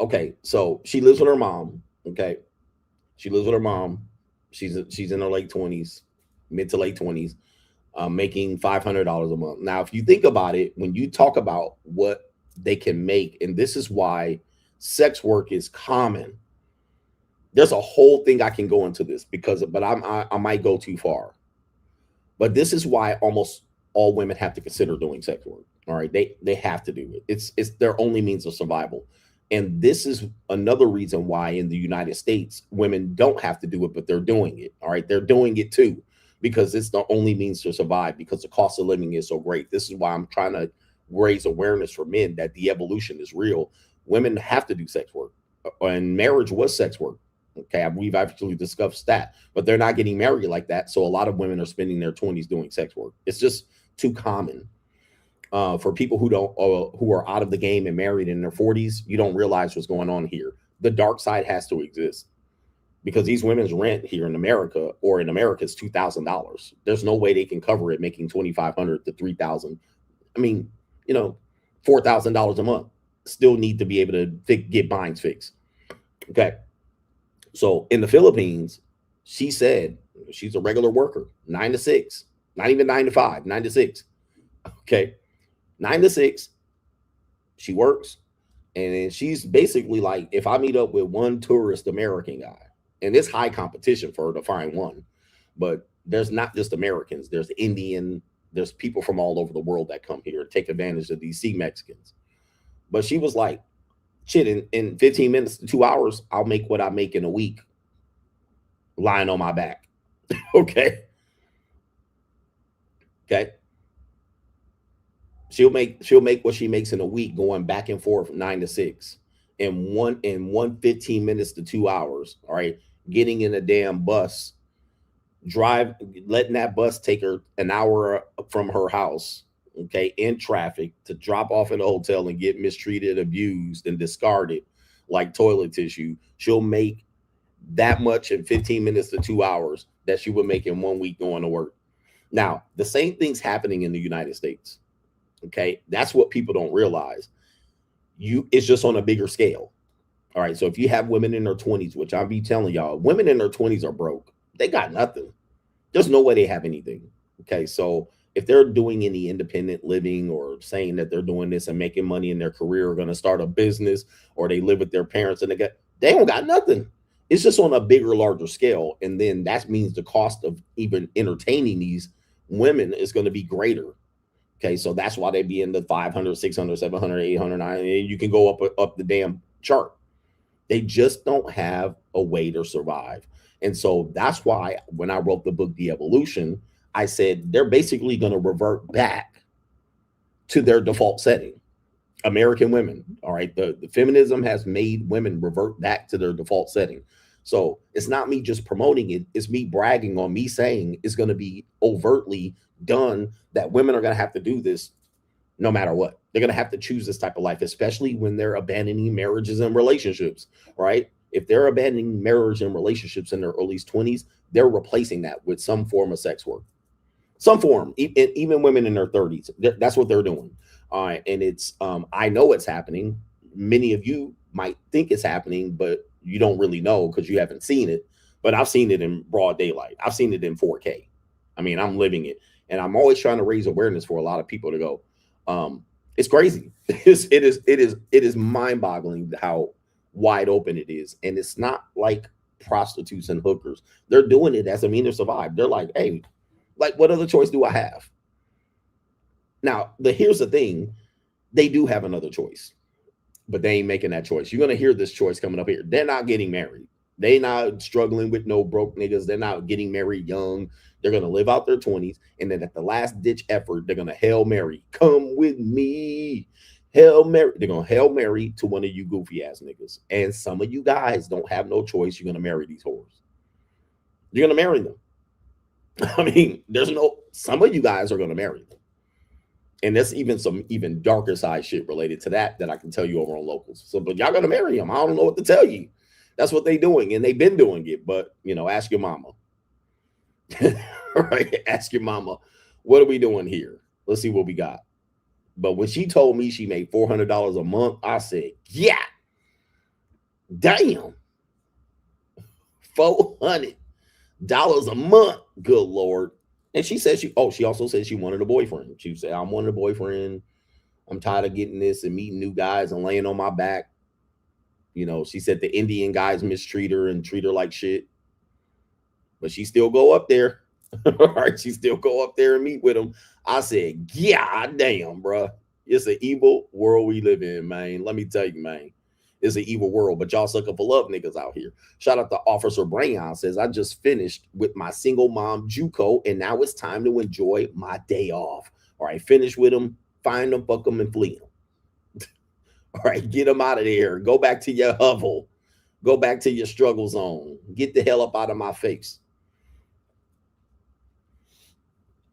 okay, so she lives with her mom. Okay. She lives with her mom. She's in her late 20s, mid to late 20s, making $500 a month. Now, if you think about it, when you talk about what they can make, and this is why sex work is common. There's a whole thing I can go into this but I might go too far. But this is why almost all women have to consider doing sex work. All right, they have to do it. It's their only means of survival. And this is another reason why in the United States women don't have to do it, but they're doing it. All right, they're doing it too because it's the only means to survive because the cost of living is so great. This is why I'm trying to raise awareness for men that the evolution is real. Women have to do sex work, and marriage was sex work. Okay, we've actually discussed that, but they're not getting married like that. So a lot of women are spending their 20s doing sex work. It's just too common. For people who are out of the game and married in their 40s, you don't realize what's going on here. The dark side has to exist because these women's rent here in America is $2,000. There's no way they can cover it making $2,500 to $3,000. I mean, $4,000 a month. Still need to be able to get binds fixed. Okay. So in the Philippines, she said she's a regular worker, 9 to 6, not even 9 to 5, 9 to 6. Okay. 9 to 6. She works. And then she's basically like, if I meet up with one tourist American guy, and it's high competition for her to find one, but there's not just Americans, there's Indian, there's people from all over the world that come here and take advantage of these sea Mexicans. But she was like, shit, in 15 minutes to 2 hours, I'll make what I make in a week lying on my back. Okay. She'll make what she makes in a week going back and forth 9 to 6 in 15 minutes to 2 hours. All right. Getting in a damn bus, letting that bus take her an hour from her house. Okay, in traffic to drop off in a hotel and get mistreated, abused, and discarded like toilet tissue. She'll make that much in 15 minutes to 2 hours that she would make in 1 week going to work. Now, the same thing's happening in the United States. Okay, that's what people don't realize. It's just on a bigger scale. All right, so if you have women in their 20s, which I'll be telling y'all, women in their 20s are broke. They got nothing. There's no way they have anything. Okay, so if they're doing any independent living or saying that they're doing this and making money in their career, or going to start a business, or they live with their parents and they don't got nothing. It's just on a bigger, larger scale. And then that means the cost of even entertaining these women is going to be greater. Okay, so that's why they be in the 500, 600, 700, 800, 900, and you can go up the damn chart. They just don't have a way to survive. And so that's why when I wrote the book, The Evolution, I said they're basically going to revert back to their default setting. American women, all right? The feminism has made women revert back to their default setting. So it's not me just promoting it. It's me bragging on me saying it's going to be overtly done, that women are going to have to do this no matter what. They're going to have to choose this type of life, especially when they're abandoning marriages and relationships, right? If they're abandoning marriage and relationships in their early 20s, they're replacing that with some form of sex work. Some form, even women in their 30s. That's what they're doing. All right. And it's, I know it's happening. Many of you might think it's happening, but you don't really know because you haven't seen it. But I've seen it in broad daylight. I've seen it in 4K. I mean, I'm living it. And I'm always trying to raise awareness for a lot of people to go, it's crazy. It is mind-boggling how wide open it is. And it's not like prostitutes and hookers. They're doing it as a means to survive. They're like, hey, like, what other choice do I have? Now, here's the thing. They do have another choice, but they ain't making that choice. You're going to hear this choice coming up here. They're not getting married. They not struggling with no broke niggas. They're not getting married young. They're going to live out their 20s. And then at the last ditch effort, they're going to Hail Mary. Come with me. Hail Mary. They're going to Hail Mary to one of you goofy ass niggas. And some of you guys don't have no choice. You're going to marry these whores. You're going to marry them. I mean, some of you guys are going to marry them. And there's even some even darker side shit related to that I can tell you over on Locals. So, but y'all going to marry them. I don't know what to tell you. That's what they're doing. And they've been doing it. But, ask your mama. Right? Ask your mama, what are we doing here? Let's see what we got. But when she told me she made $400 a month, I said, yeah, damn, $400 a month. Good Lord. And she said she also said she wanted a boyfriend. She said, I'm wanting a boyfriend. I'm tired of getting this and meeting new guys and laying on my back. She said the Indian guys mistreat her and treat her like shit. But she still go up there. All right, she still go up there and meet with them. I said, yeah, damn, bro. It's an evil world we live in, man. Let me tell you, man. It's an evil world, but y'all sucking for love niggas out here. Shout out to Officer Brayon says, I just finished with my single mom JUCO, and now it's time to enjoy my day off. All right, finish with them, find them, fuck them, and flee them. All right, get them out of there. Go back to your hovel. Go back to your struggle zone. Get the hell up out of my face.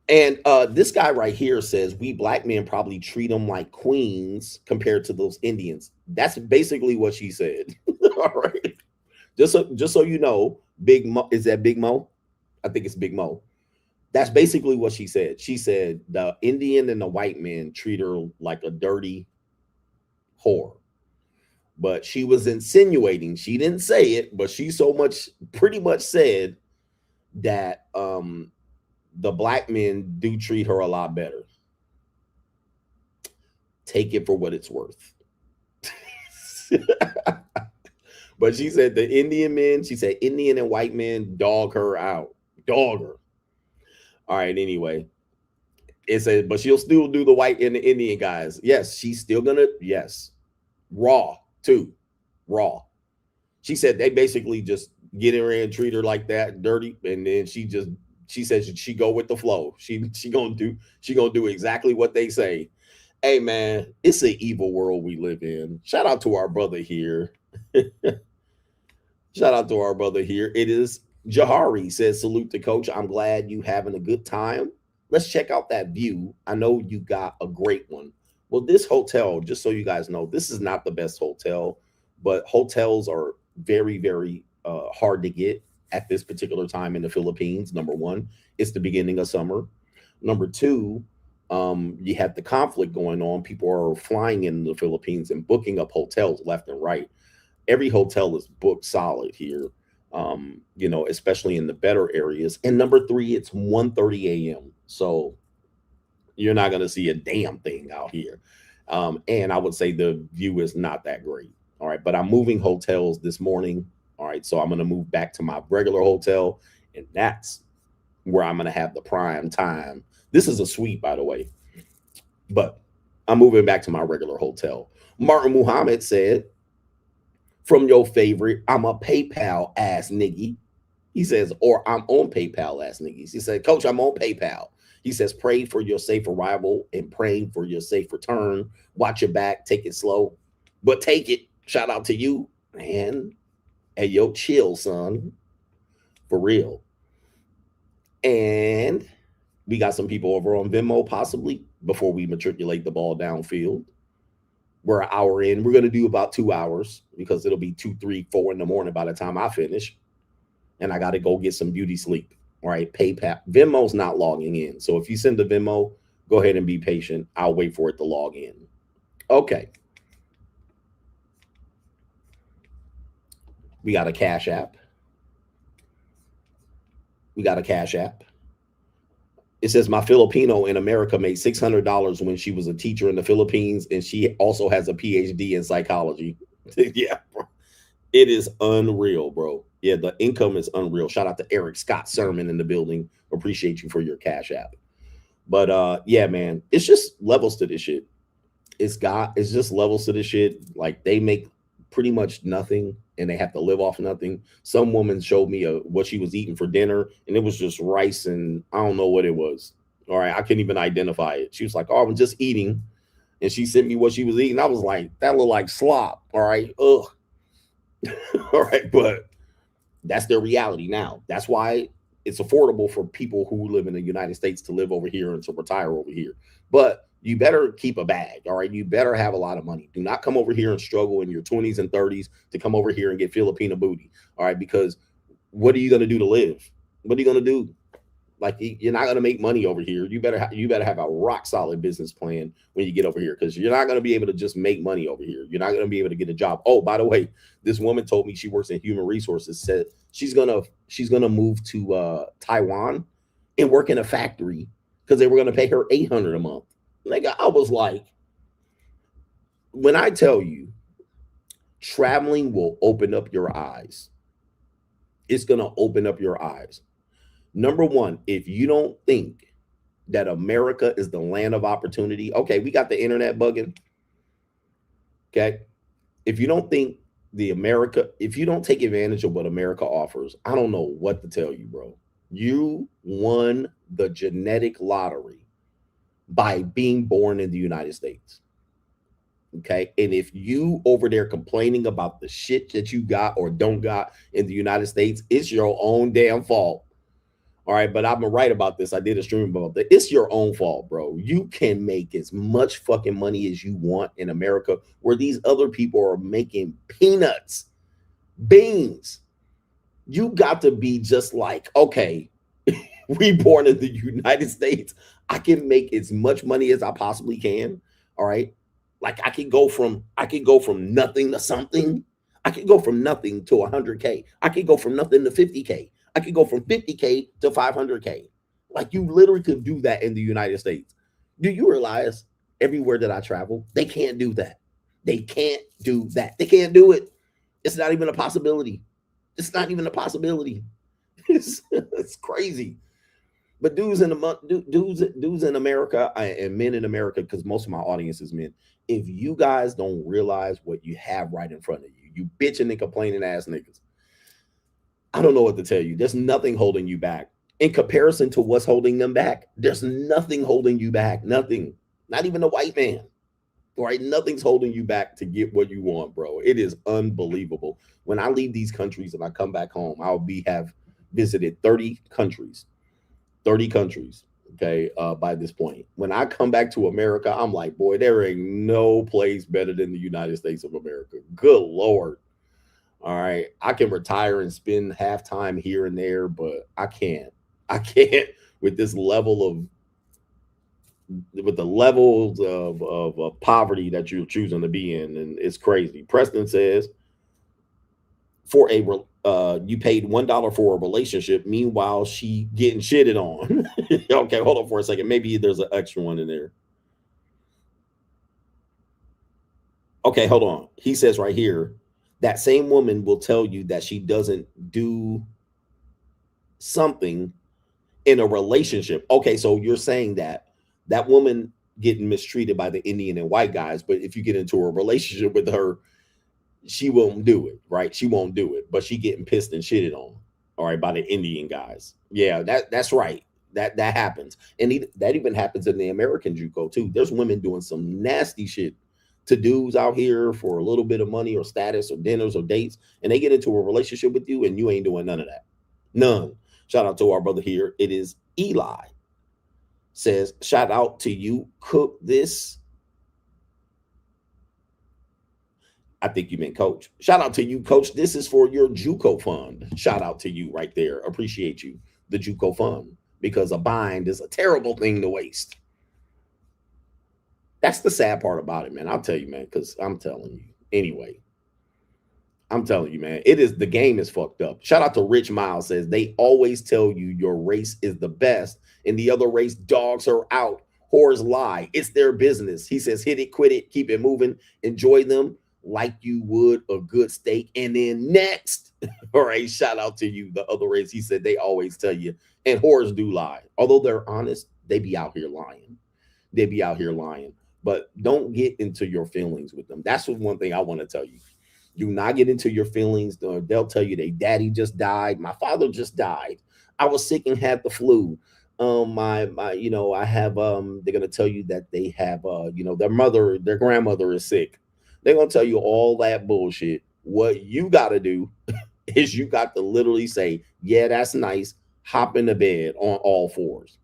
And this guy right here says, we black men probably treat them like queens compared to those Indians. That's basically what she said. All right. Just so you know, Big Mo, is that Big Mo? I think it's Big Mo. That's basically what she said. She said the Indian and the white men treat her like a dirty whore. But she was insinuating, she didn't say it, but she pretty much said that the black men do treat her a lot better. Take it for what it's worth. But she said the Indian men, she said Indian and white men dog her out. Dog her. All right, anyway. It says, but she'll still do the white and the Indian guys. Yes, she's still gonna, yes. Raw, too. Raw. She said they basically just get her in and treat her like that, dirty, and then she says she go with the flow. She gonna do exactly what they say. Hey man, it's an evil world we live in. Shout out to our brother here. Shout out to our brother here. It is Jahari says, salute to Coach. I'm glad you having a good time. Let's check out that view. I know you got a great one. Well, this hotel, just so you guys know, this is not the best hotel, but hotels are very, very hard to get at this particular time in the Philippines. Number one, it's the beginning of summer. Number two, you have the conflict going on. People are flying in the Philippines and booking up hotels left and right. Every hotel is booked solid here, especially in the better areas. And number three, it's 1:30 a.m. So You're not going to see a damn thing out here. And I would say the view is not that great. All right. But I'm moving hotels this morning. All right. So I'm going to move back to my regular hotel. And that's where I'm going to have the prime time. This is a suite, by the way. But I'm moving back to my regular hotel. Martin Muhammad said, from your favorite, I'm a PayPal ass nigga. He says, or I'm on PayPal ass niggas. He said, Coach, I'm on PayPal. He says, pray for your safe arrival and praying for your safe return. Watch your back, take it slow, but take it. Shout out to you, man. Hey, yo, chill, son. For real. And we got some people over on Venmo, possibly, before we matriculate the ball downfield. We're an hour in. We're going to do about 2 hours because it'll be 2, 3, 4 in the morning by the time I finish. And I got to go get some beauty sleep. All right, PayPal. Venmo's not logging in. So if you send a Venmo, go ahead and be patient. I'll wait for it to log in. Okay. We got a Cash App. We got a Cash App. It says my Filipino in America made $600 when she was a teacher in the Philippines, and she also has a PhD in psychology. Yeah, bro. It is unreal, bro. Yeah, the income is unreal. Shout out to Eric Scott Sermon in the building. Appreciate you for your Cash App. But yeah, man, it's just levels to this shit. It's just levels to this shit. Like, they make pretty much nothing and they have to live off nothing. Some woman showed me what she was eating for dinner, and it was just rice and I don't know what it was. All right, I couldn't even identify it. She was like, oh, I'm just eating. And she sent me what she was eating. I was like, that looked like slop. All right. Ugh. All right. But that's their reality now. That's why it's affordable for people who live in the United States to live over here and to retire over here. But you better keep a bag. All right. You better have a lot of money. Do not come over here and struggle in your 20s and 30s to come over here and get Filipina booty. All right. Because what are you going to do to live? What are you going to do? Like, you're not going to make money over here. You better have a rock solid business plan when you get over here, because you're not going to be able to just make money over here. You're not going to be able to get a job. Oh, by the way, this woman told me she works in human resources, said she's gonna move to Taiwan and work in a factory because they were going to pay her $800 a month. Like, I was like, when I tell you traveling will open up your eyes, it's going to open up your eyes. Number one, if you don't think that America is the land of opportunity, okay, we got the internet bugging. Okay. If you don't think if you don't take advantage of what America offers, I don't know what to tell you, bro. You won the genetic lottery by being born in the United States. Okay. And if you over there complaining about the shit that you got or don't got in the United States, it's your own damn fault. All right, but I'm right about this. I did a stream about that. It's your own fault, bro. You can make as much fucking money as you want in America, where these other people are making peanuts, beans. You got to be just like, okay, we born in the United States. I can make as much money as I possibly can. All right, like I can go from nothing to something. I can go from nothing to 100K. I can go from nothing to 50K. I could go from 50K to 500K. Like, you literally could do that in the United States. Do you realize everywhere that I travel, they can't do that? They can't do that. They can't do it. It's not even a possibility. It's not even a possibility. It's crazy. But dudes in America and men in America, because most of my audience is men, if you guys don't realize what you have right in front of you, you bitching and complaining ass niggas, I don't know what to tell you. There's nothing holding you back. In comparison to what's holding them back, there's nothing holding you back. Nothing. Not even the white man. All right? Nothing's holding you back to get what you want, bro. It is unbelievable. When I leave these countries and I come back home, have visited 30 countries. 30 countries, okay, by this point. When I come back to America, I'm like, boy, there ain't no place better than the United States of America. Good Lord. All right, I can retire and spend half time here and there, but I can't with the levels of poverty that you're choosing to be in, and it's crazy. Preston says, for a You paid $1 for a relationship. Meanwhile, she getting shitted on. Okay, hold on for a second. Maybe there's an extra one in there. Okay, hold on. He says right here, that same woman will tell you that she doesn't do something in a relationship. Okay, so you're saying that that woman getting mistreated by the Indian and white guys, but if you get into a relationship with her, she won't do it, right? She won't do it, but she getting pissed and shitted on, all right, by the Indian guys. Yeah, that's right. That happens, and that even happens in the American JUCO too. There's women doing some nasty shit to dudes out here for a little bit of money or status or dinners or dates, and they get into a relationship with you, and you ain't doing none of that. None. Shout out to our brother here. It is Eli. Says, shout out to you. Cook this. I think you meant coach. Shout out to you, coach. This is for your JUCO fund. Shout out to you right there. Appreciate you, the JUCO fund, because a bind is a terrible thing to waste. That's the sad part about it, man. I'll tell you, man, because I'm telling you. Anyway, I'm telling you, man, the game is fucked up. Shout out to Rich Miles. Says, they always tell you your race is the best and the other race dogs her out. Whores lie. It's their business. He says, hit it, quit it, keep it moving, enjoy them like you would a good steak. And then next, all right, shout out to you, the other race. He said, they always tell you, and whores do lie. Although they're honest, they be out here lying. They be out here lying. But don't get into your feelings with them. That's one thing I want to tell you. Do not get into your feelings. They'll tell you their daddy just died. My father just died. I was sick and had the flu. I have they're gonna tell you that they have their grandmother is sick. They're gonna tell you all that bullshit. What you gotta do is you got to literally say, yeah, that's nice. Hop in the bed on all fours.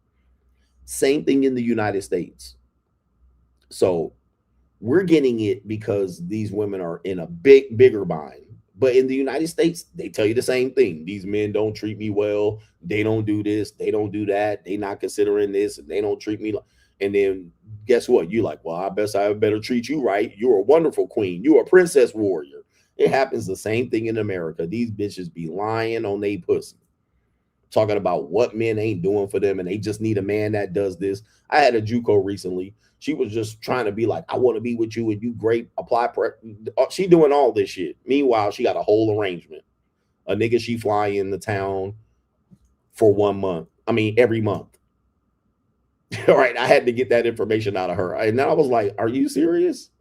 Same thing in the United States. So we're getting it because these women are in a bigger bind. But in the United States, they tell you the same thing. These men don't treat me well. They don't do this. They don't do that. They not considering this, and they don't treat me. And then guess what? You like, well, I better treat you right. You're a wonderful queen. You're a princess warrior. It happens the same thing in America. These bitches be lying on they pussy, talking about what men ain't doing for them, and they just need a man that does this. I had a JUCO recently. She was just trying to be like, I want to be with you and you great. Apply. She doing all this shit. Meanwhile, she got a whole arrangement. A nigga she fly in the town for 1 month. I mean, every month. All right. I had to get that information out of her. And then I was like, are you serious?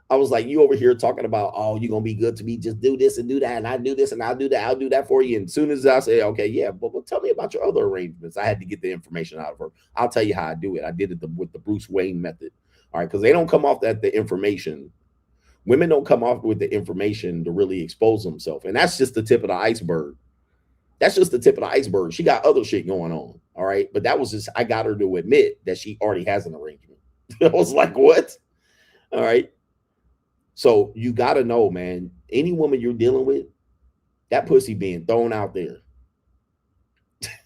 I was like, you over here talking about, oh, you're going to be good to me. Just do this and do that. And I do this and I'll do that. I'll do that for you. And as soon as I say, okay, yeah, but tell me about your other arrangements. I had to get the information out of her. I'll tell you how I do it. I did it with the Bruce Wayne method. All right. Because they don't come off the information. Women don't come off with the information to really expose themselves. And that's just the tip of the iceberg. That's just the tip of the iceberg. She got other shit going on. All right. But that was just, I got her to admit that she already has an arrangement. I was like, what? All right. So you got to know, man, any woman you're dealing with, that pussy being thrown out there.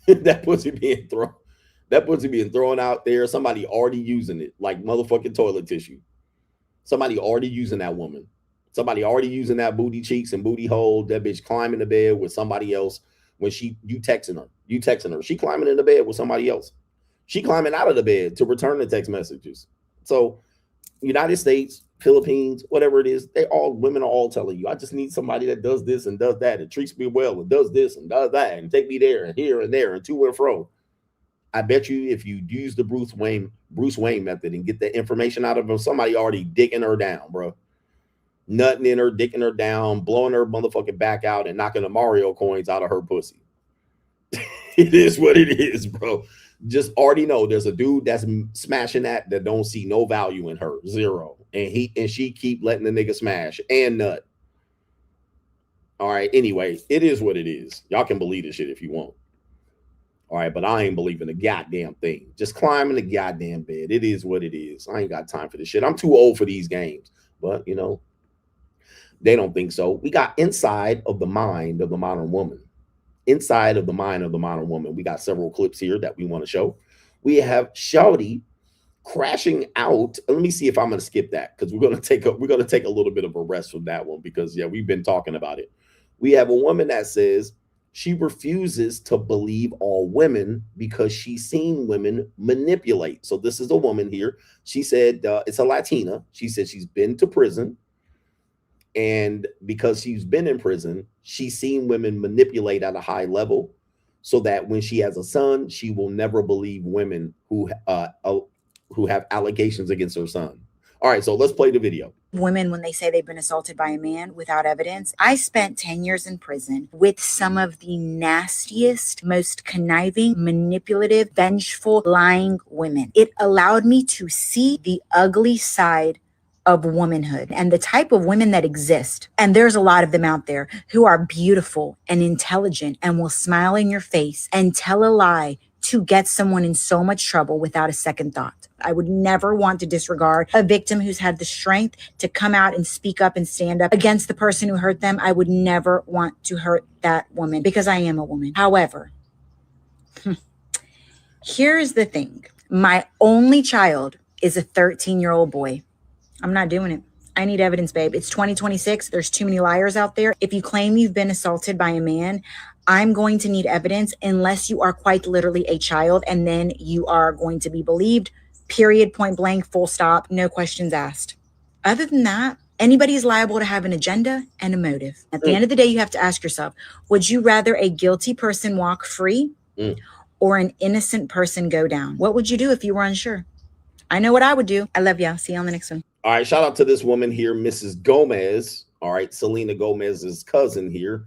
that pussy being thrown out there. Somebody already using it like motherfucking toilet tissue. Somebody already using that woman. Somebody already using that booty cheeks and booty hole. That bitch climbing the bed with somebody else when you texting her. She climbing in the bed with somebody else. She climbing out of the bed to return the text messages. So United States, Philippines, whatever it is, women are all telling you, I just need somebody that does this and does that and treats me well and does this and does that and take me there and here and there and to and fro. I bet you if you use the Bruce Wayne method and get the information out of her, somebody already dicking her down, bro. Nutting in her, dicking her down, blowing her motherfucking back out and knocking the Mario coins out of her pussy. It is what it is, bro. Just already know there's a dude that's smashing that don't see no value in her. Zero. And she keep letting the nigga smash and nut. All right. Anyway, it is what it is. Y'all can believe this shit if you want. All right. But I ain't believing a goddamn thing. Just climbing the goddamn bed. It is what it is. I ain't got time for this shit. I'm too old for these games. But, they don't think so. We got inside of the mind of the modern woman. Inside of the mind of the modern woman. We got several clips here that we want to show. We have Shawty crashing out. Let me see if I'm going to skip that because we're going to take a little bit of a rest from that one because we've been talking about it. We have a woman that says she refuses to believe all women because she's seen women manipulate. So this is a woman here. She said it's a Latina. She said she's been to prison. And because she's been in prison, she's seen women manipulate at a high level so that when she has a son, she will never believe women who have allegations against her son. All right, so let's play the video. Women, when they say they've been assaulted by a man without evidence. I spent 10 years in prison with some of the nastiest, most conniving, manipulative, vengeful, lying women. It allowed me to see the ugly side of womanhood and the type of women that exist. And there's a lot of them out there who are beautiful and intelligent and will smile in your face and tell a lie to get someone in so much trouble without a second thought. I would never want to disregard a victim who's had the strength to come out and speak up and stand up against the person who hurt them. I would never want to hurt that woman because I am a woman. However, here's the thing. My only child is a 13-year-old boy. I'm not doing it. I need evidence, babe. It's 2026. There's too many liars out there. If you claim you've been assaulted by a man, I'm going to need evidence unless you are quite literally a child, and then you are going to be believed, period, point blank, full stop, no questions asked. Other than that, anybody is liable to have an agenda and a motive. At the end of the day, you have to ask yourself, would you rather a guilty person walk free or an innocent person go down? What would you do if you were unsure? I know what I would do. I love y'all. See you on the next one. All right, shout out to this woman here, Mrs. Gomez. All right, Selena Gomez's cousin here.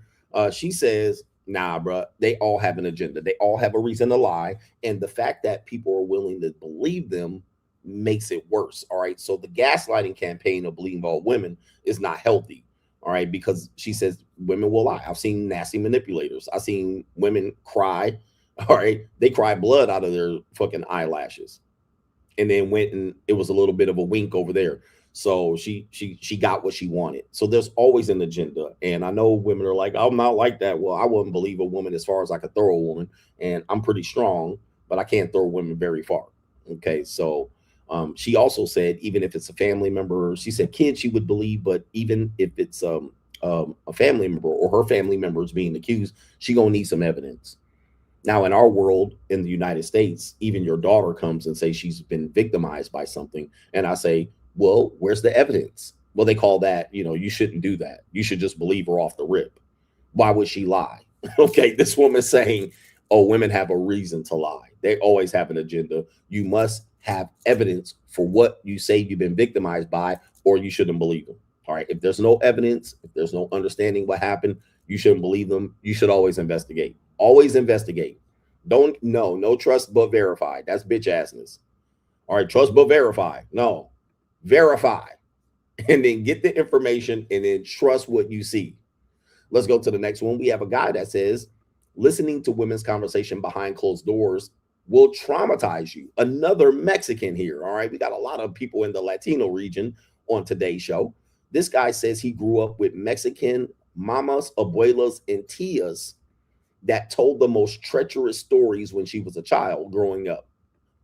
She says, nah, bro, they all have an agenda. They all have a reason to lie. And the fact that people are willing to believe them makes it worse. All right, so the gaslighting campaign of believing all women is not healthy. All right, because she says women will lie. I've seen nasty manipulators. I've seen women cry. All right, they cry blood out of their fucking eyelashes. And then went and it was a little bit of a wink over there. So she got what she wanted. So there's always an agenda. And I know women are like, I'm not like that. Well, I wouldn't believe a woman as far as I could throw a woman. And I'm pretty strong, but I can't throw women very far. Okay. So she also said, even if it's a family member, she said kids she would believe, but even if it's a family member or her family member is being accused, she gonna need some evidence. Now, in our world, in the United States, even your daughter comes and says she's been victimized by something. And I say, well, where's the evidence? Well, they call that, you shouldn't do that. You should just believe her off the rip. Why would she lie? Okay, this woman's saying, oh, women have a reason to lie. They always have an agenda. You must have evidence for what you say you've been victimized by, or you shouldn't believe them. All right, if there's no evidence, if there's no understanding what happened, you shouldn't believe them. You should always investigate. Always investigate. No trust but verify. That's bitch assness. All right, trust but verify. No, verify. And then get the information and then trust what you see. Let's go to the next one. We have a guy that says, listening to women's conversation behind closed doors will traumatize you. Another Mexican here. All right, we got a lot of people in the Latino region on today's show. This guy says he grew up with Mexican mamas, abuelas, and tias that told the most treacherous stories when she was a child growing up,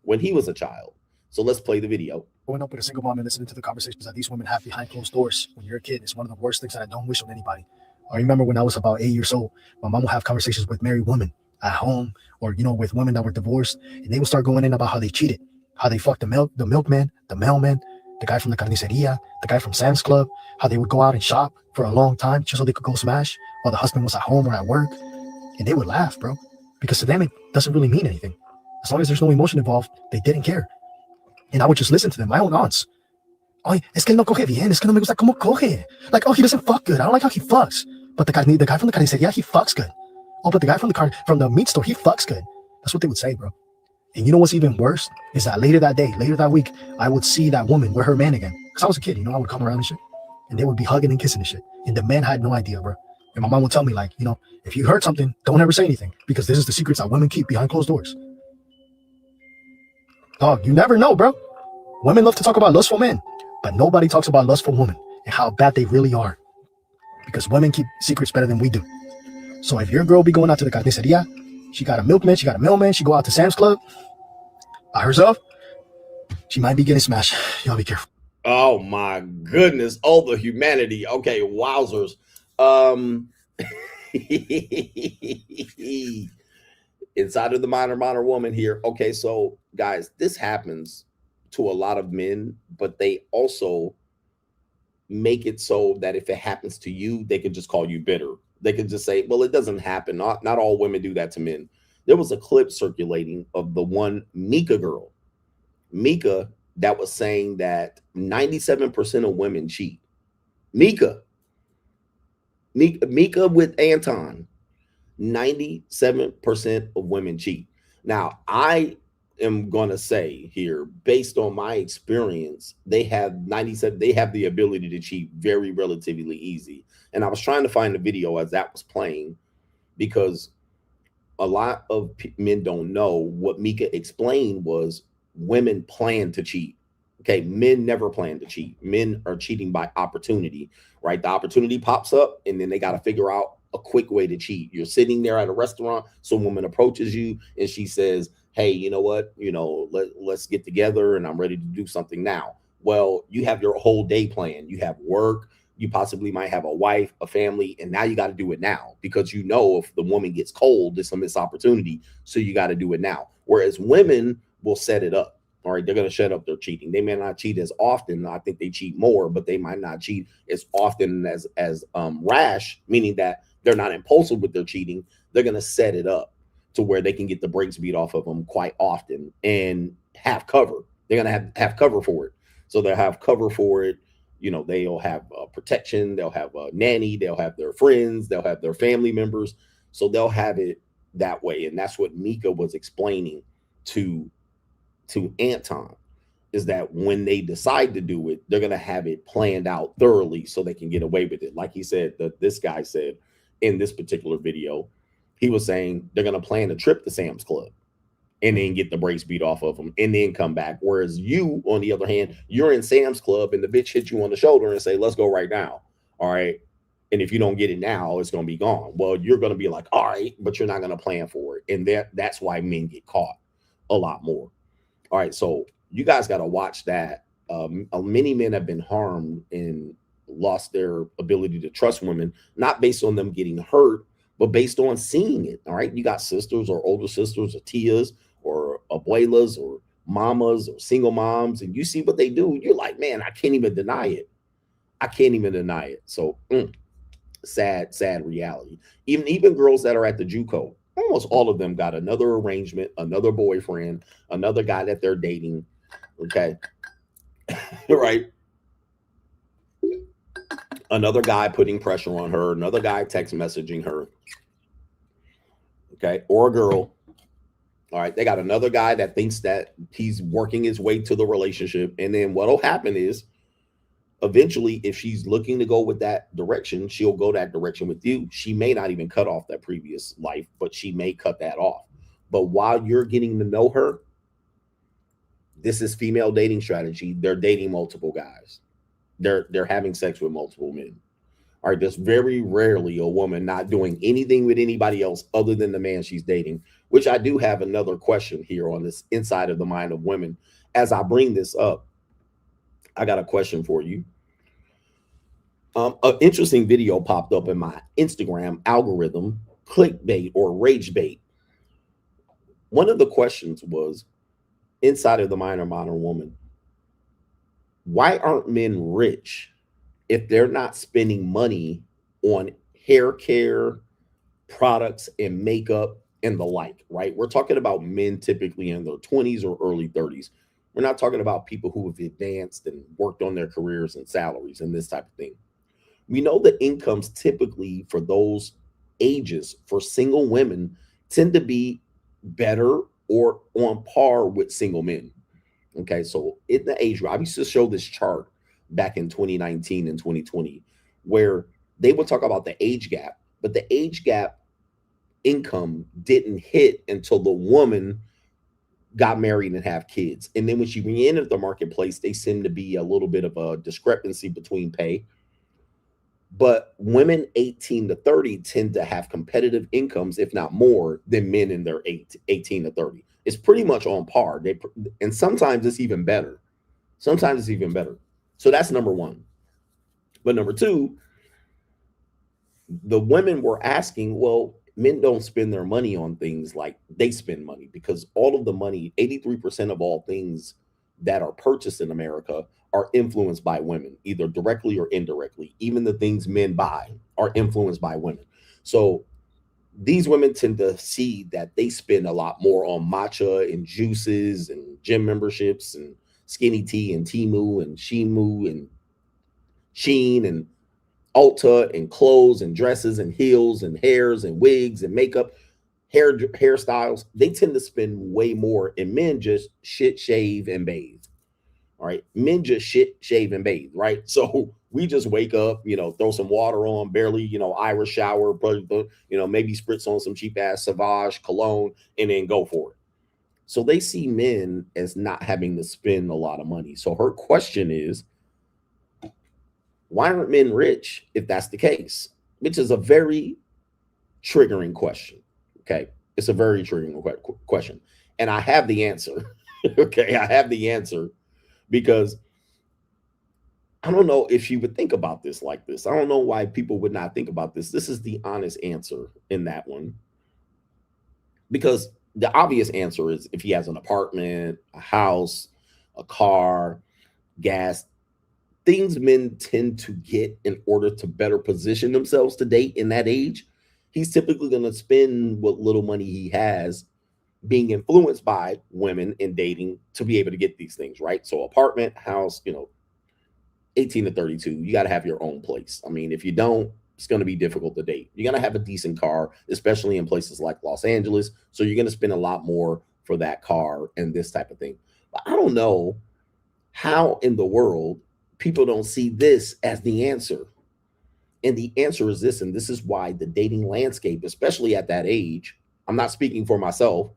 when he was a child. So let's play the video. Growing up with a single mom and listening to the conversations that these women have behind closed doors when you're a kid is one of the worst things that I don't wish on anybody. I remember when I was about 8 years old, my mom would have conversations with married women at home or, with women that were divorced, and they would start going in about how they cheated, how they fucked the milkman, the mailman, the guy from the carniceria, the guy from Sam's Club, how they would go out and shop for a long time just so they could go smash while the husband was at home or at work. And they would laugh, bro, because to them, it doesn't really mean anything. As long as there's no emotion involved, they didn't care. And I would just listen to them, my own aunts. Oh, es que él no coge bien, es que no me gusta cómo coge. Like, oh, he doesn't fuck good. I don't like how he fucks. But the guy from the carniceria, he fucks good. Oh, but the guy from the meat store, he fucks good. That's what they would say, bro. And you know what's even worse is that later that week, I would see that woman with her man again. Because I was a kid, I would come around and shit. And they would be hugging and kissing and shit. And the man had no idea, bro. And my mom would tell me, like, if you heard something, don't ever say anything. Because this is the secrets that women keep behind closed doors. Dog, you never know, bro. Women love to talk about lustful men. But nobody talks about lustful women and how bad they really are. Because women keep secrets better than we do. So if your girl be going out to the carniceria, she got a milkman, she got a mailman, she go out to Sam's Club by herself, she might be getting smashed. Y'all be careful. Oh my goodness. Oh, the humanity. Okay, wowzers. Inside of the modern woman here. Okay, so guys, this happens to a lot of men, but they also make it so that if it happens to you, they can just call you bitter. They can just say, well, it doesn't happen. Not all women do that to men. There was a clip circulating of the one Mika girl. Mika, that was saying that 97% of women cheat. Mika with Anton, 97% of women cheat. Now, I am going to say here, based on my experience, they have the ability to cheat very relatively easy. And I was trying to find the video as that was playing, because a lot of men don't know what Mika explained was women plan to cheat. Okay, men never plan to cheat. Men are cheating by opportunity, right? The opportunity pops up, and then they got to figure out a quick way to cheat. You're sitting there at a restaurant, some woman approaches you, and she says, hey, you know what? Let's get together, and I'm ready to do something now. Well, you have your whole day planned. You have work. You possibly might have a wife, a family, and now you got to do it now, because you know if the woman gets cold, it's a missed opportunity. So you got to do it now. Whereas women will set it up. All right, they're going to shut up their cheating. They may not cheat as often. I think they cheat more, but they might not cheat as often as rash, meaning that they're not impulsive with their cheating. They're going to set it up to where they can get the brakes beat off of them quite often and have cover. They're going to have cover for it. So they'll have cover for it. They'll have protection. They'll have a nanny. They'll have their friends. They'll have their family members. So they'll have it that way. And that's what Mika was explaining to Anton, is that when they decide to do it, they're going to have it planned out thoroughly so they can get away with it. Like he said, this guy said in this particular video, he was saying they're going to plan a trip to Sam's Club and then get the brakes beat off of them and then come back. Whereas you, on the other hand, you're in Sam's Club and the bitch hits you on the shoulder and say, let's go right now. All right. And if you don't get it now, it's going to be gone. Well, you're going to be like, all right, but you're not going to plan for it. And that's why men get caught a lot more. All right, so you guys got to watch that. Many men have been harmed and lost their ability to trust women, not based on them getting hurt, but based on seeing it. All right, you got sisters or older sisters or tias or abuelas or mamas or single moms, and you see what they do. You're like, man, I can't even deny it. I can't even deny it. So sad reality. Even girls that are at the JUCO, almost all of them got another arrangement, another boyfriend, another guy that they're dating. Okay. Right. Another guy putting pressure on her, another guy text messaging her. Okay. Or a girl. All right. They got another guy that thinks that he's working his way to the relationship. And then what'll happen is, eventually, if she's looking to go with that direction, she'll go that direction with you. She may not even cut off that previous life, but she may cut that off. But while you're getting to know her, this is female dating strategy. They're dating multiple guys. They're having sex with multiple men. All right, there's very rarely a woman not doing anything with anybody else other than the man she's dating, which I do have another question here on this inside of the mind of women. As I bring this up, I got a question for you. An interesting video popped up in my Instagram algorithm, clickbait or rage bait. One of the questions was, inside of the mind of modern woman, why aren't men rich if they're not spending money on hair care, products, and makeup and the like, right? We're talking about men typically in their 20s or early 30s. We're not talking about people who have advanced and worked on their careers and salaries and this type of thing. We know the incomes typically for those ages for single women tend to be better or on par with single men. Okay, so in the age group, I used to show this chart back in 2019 and 2020 where they would talk about the age gap, but the age gap income didn't hit until the woman got married and have kids. And then when she re-entered the marketplace, they seem to be a little bit of a discrepancy between pay. But women 18 to 30 tend to have competitive incomes, if not more, than men in their 18 to 30. It's pretty much on par. And sometimes it's even better. Sometimes it's even better. So that's number one. But number two, the women were asking, well, men don't spend their money on things like they spend money, because all of the money, 83% of all things that are purchased in America are influenced by women, either directly or indirectly. Even the things men buy are influenced by women. So these women tend to see that they spend a lot more on matcha and juices and gym memberships and skinny tea and Timu and Shimu and Sheen and Ulta and clothes and dresses and heels and hairs and wigs and makeup, hairstyles. They tend to spend way more, and men just shit, shave, and bathe. All right. Men just shit, shave, and bathe, right? So we just wake up, throw some water on, barely, Irish shower, maybe spritz on some cheap ass Sauvage cologne and then go for it. So they see men as not having to spend a lot of money. So her question is, why aren't men rich if that's the case? Which is a very triggering question. Okay. It's a very triggering question. And I have the answer. Okay. I have the answer because I don't know if she would think about this like this. I don't know why people would not think about this. This is the honest answer in that one. Because the obvious answer is if he has an apartment, a house, a car, gas, things men tend to get in order to better position themselves to date in that age, he's typically going to spend what little money he has being influenced by women in dating to be able to get these things, right? So apartment, house, 18 to 32, you got to have your own place. I mean, if you don't, it's going to be difficult to date. You're going to have a decent car, especially in places like Los Angeles. So you're going to spend a lot more for that car and this type of thing. But I don't know how in the world people don't see this as the answer. And the answer is this, and this is why the dating landscape, especially at that age, I'm not speaking for myself.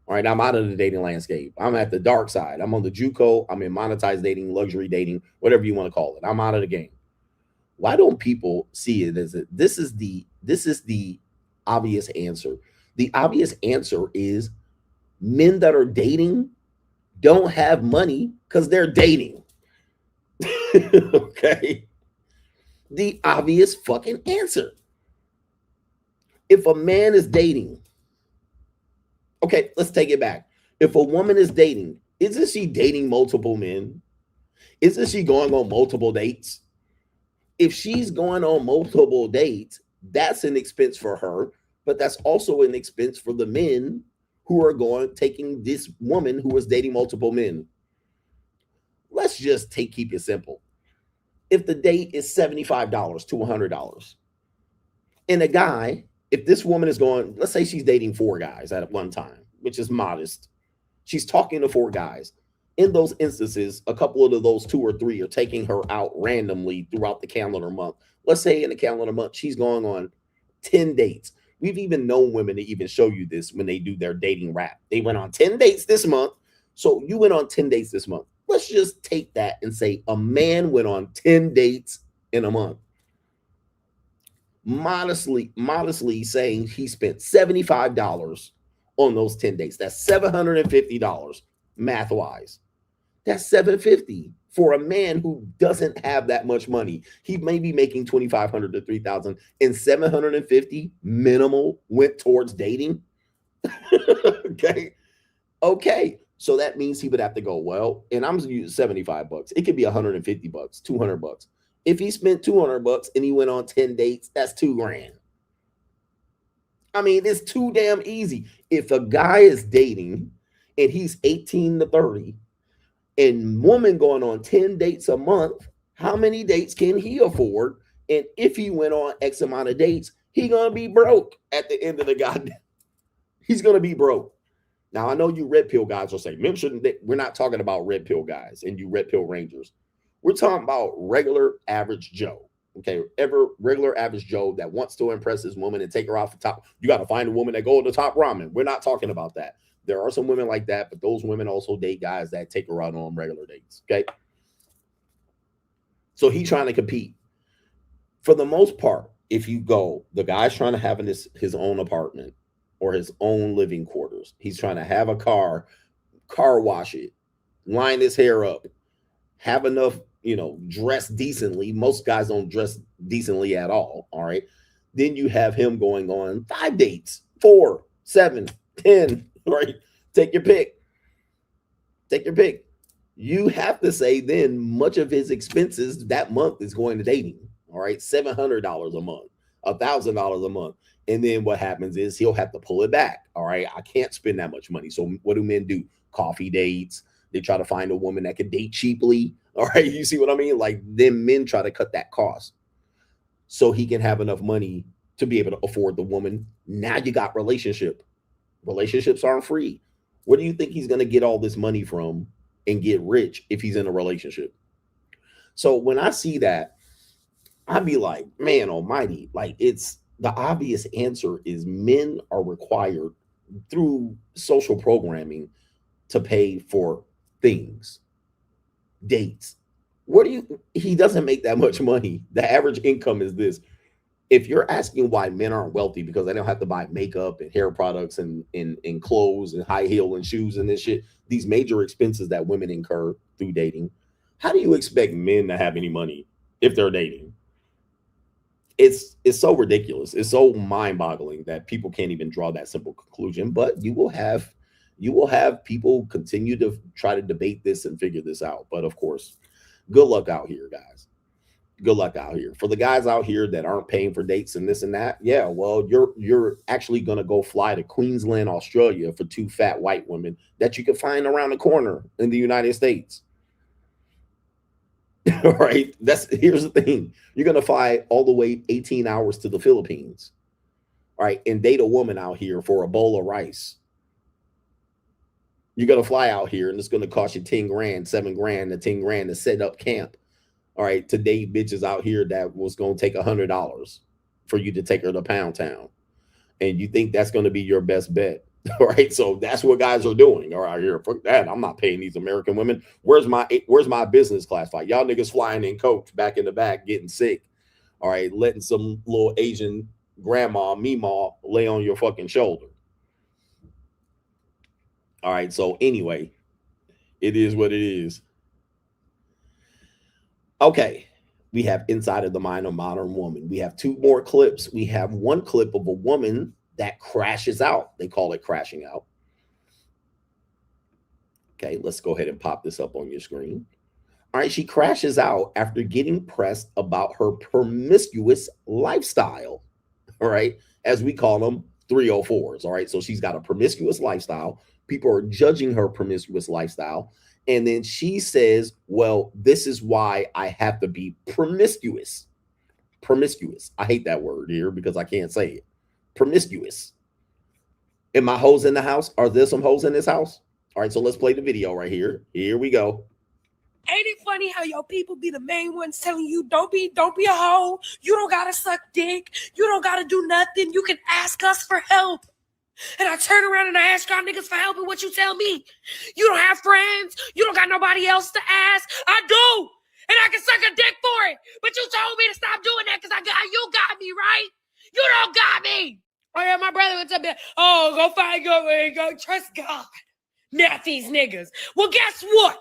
All right, I'm out of the dating landscape. I'm at the dark side. I'm on the JUCO. I'm in monetized dating, luxury dating, whatever you want to call it. I'm out of the game. Why don't people see it as this is the obvious answer? The obvious answer is men that are dating don't have money because they're dating. Okay. The obvious fucking answer. If a man is dating, okay, let's take it back. If a woman is dating, isn't she dating multiple men? Isn't she going on multiple dates? If she's going on multiple dates, that's an expense for her, but that's also an expense for the men who are taking this woman who is dating multiple men. Let's just keep it simple. If the date is $75 to $100, and a guy, if this woman is going, let's say she's dating 4 guys at one time, which is modest. She's talking to 4 guys. In those instances, a couple of those 2 or 3 are taking her out randomly throughout the calendar month. Let's say in the calendar month, she's going on 10 dates. We've even known women to even show you this when they do their dating rap. They went on 10 dates this month. So you went on 10 dates this month. Let's just take that and say a man went on 10 dates in a month. Modestly saying he spent $75 on those 10 dates. That's $750 math-wise. That's $750 for a man who doesn't have that much money. He may be making $2,500 to $3,000, and $750 minimal went towards dating. Okay. So that means he would have to go, well, and I'm using $75. It could be $150, $200. If he spent $200 and he went on 10 dates, that's $2,000. I mean, it's too damn easy. If a guy is dating and he's 18 to 30 and woman going on 10 dates a month, how many dates can he afford? And if he went on X amount of dates, he's going to be broke at the end of the goddamn. He's going to be broke. Now, I know you red pill guys will say, we're not talking about red pill guys and you red pill rangers. We're talking about regular average Joe. Okay, regular average Joe that wants to impress his woman and take her off the top. You got to find a woman that go to the top ramen. We're not talking about that. There are some women like that, but those women also date guys that take her out on regular dates. Okay, so he's trying to compete. For the most part, if you go, the guy's trying to have his own apartment or his own living quarters. He's trying to have a car wash it, line his hair up, have enough, dress decently. Most guys don't dress decently at all. All right. Then you have him going on 5 dates, 4, 7, 10, right? Take your pick. Take your pick. You have to say then much of his expenses that month is going to dating. All right, $700 a month, $1,000 a month. And then what happens is he'll have to pull it back. All right, I can't spend that much money. So what do men do? Coffee dates. They try to find a woman that can date cheaply. All right, you see what I mean? Like then men try to cut that cost so he can have enough money to be able to afford the woman. Now you got relationship. Relationships aren't free. Where do you think he's going to get all this money from and get rich if he's in a relationship? So when I see that, I'd be like, man almighty, like it's the obvious answer is men are required through social programming to pay for things, dates. He doesn't make that much money. The average income is this. If you're asking why men aren't wealthy because they don't have to buy makeup and hair products and clothes and high heel and shoes and this shit, these major expenses that women incur through dating, how do you expect men to have any money if they're dating? It's so ridiculous. It's so mind-boggling that people can't even draw that simple conclusion. But you will have people continue to try to debate this and figure this out. But of course, good luck out here, guys. Good luck out here. For the guys out here that aren't paying for dates and this and that, yeah, well, you're actually going to go fly to Queensland, Australia for 2 fat white women that you can find around the corner in the United States. All right? Here's the thing. You're going to fly all the way 18 hours to the Philippines, all right, and date a woman out here for a bowl of rice. You're going to fly out here and it's going to cost you 10 grand, 7 grand, to 10 grand to set up camp. All right, to date bitches out here that was going to take $100 for you to take her to Pound Town. And you think that's going to be your best bet. All right, so that's what guys are doing. All right, here, fuck that. I'm not paying these American women. Where's my business class flight? Y'all niggas flying in coach back in the back, getting sick. All right, letting some little Asian grandma, Meemaw, lay on your fucking shoulder. All right, so anyway, it is what it is. Okay, we have Inside of the Mind of Modern Woman. We have 2 more clips. We have one clip of a woman that crashes out. They call it crashing out. Okay, let's go ahead and pop this up on your screen. All right, she crashes out after getting pressed about her promiscuous lifestyle. All right, as we call them 304s. All right, so she's got a promiscuous lifestyle. People are judging her promiscuous lifestyle. And then she says, well, this is why I have to be promiscuous. Promiscuous. I hate that word here because I can't say it. Promiscuous. Am my hoes in the house? Are there some hoes in this house? All right, so let's play the video right here. Here we go. Ain't it funny how your people be the main ones telling you don't be a hoe. You don't gotta suck dick. You don't gotta do nothing. You can ask us for help. And I turn around and I ask y'all niggas for help, and what you tell me? You don't have friends? You don't got nobody else to ask? I do! And I can suck a dick for it! But you told me to stop doing that because you got me, right? You don't got me! Oh yeah, my brother went up there. Oh, go find go trust God. Not these niggas. Well, guess what?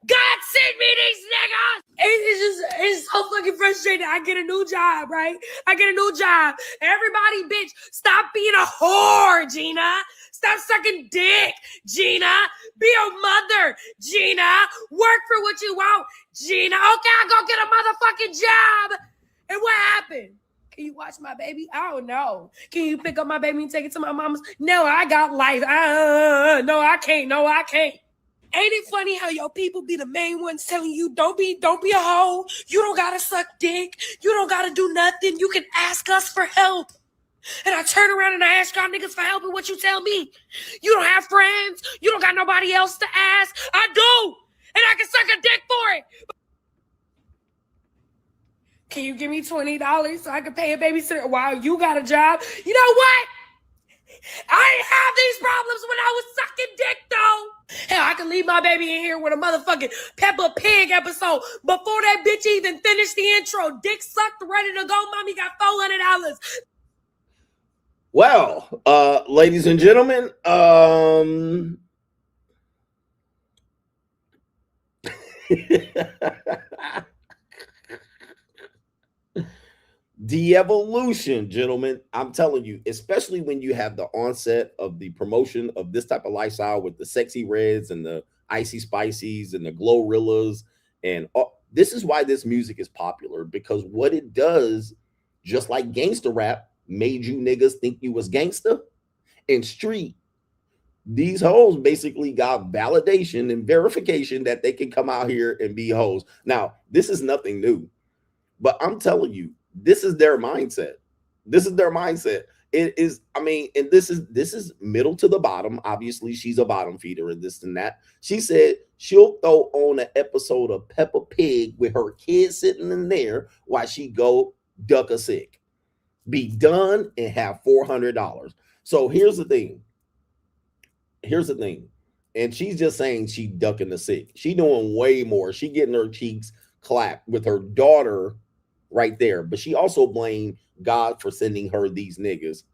God sent me these niggas! It's so fucking frustrating. I get a new job, right? I get a new job. Everybody, bitch, stop being a whore, Gina. Stop sucking dick, Gina. Be a mother, Gina. Work for what you want, Gina. Okay, I'll go get a motherfucking job. And what happened? Can you watch my baby? I don't know. Can you pick up my baby and take it to my mama's? No, I got life. No, I can't. No, I can't. Ain't it funny how your people be the main ones telling you don't be a hoe. You don't gotta suck dick. You don't gotta do nothing. You can ask us for help. And I turn around and I ask y'all niggas for help, and what you tell me? You don't have friends? You don't got nobody else to ask? I do! And I can suck a dick for it! Can you give me $20 so I can pay a babysitter while you got a job? You know what? I didn't have these problems when I was sucking dick, though. Hell, I can leave my baby in here with a motherfucking Peppa Pig episode. Before that bitch even finished the intro, dick sucked, ready to go. Mommy got $400. Well, ladies and gentlemen, De-evolution, gentlemen. I'm telling you, especially when you have the onset of the promotion of this type of lifestyle with the sexy reds and the icy spices and the glorrillas. And this is why this music is popular, because what it does, just like gangster rap made you niggas think you was gangster, and street, these hoes basically got validation and verification that they can come out here and be hoes. Now, this is nothing new, but I'm telling you, this is their mindset. This is their mindset. It is, I mean, and this is middle to the bottom. Obviously, she's a bottom feeder and this and that. She said she'll throw on an episode of Peppa Pig with her kids sitting in there while she go duck a sick, be done, and have $400. So here's the thing. And she's just saying she ducking the sick. She doing way more. She getting her cheeks clapped with her daughter right there. But she also blamed God for sending her these niggas.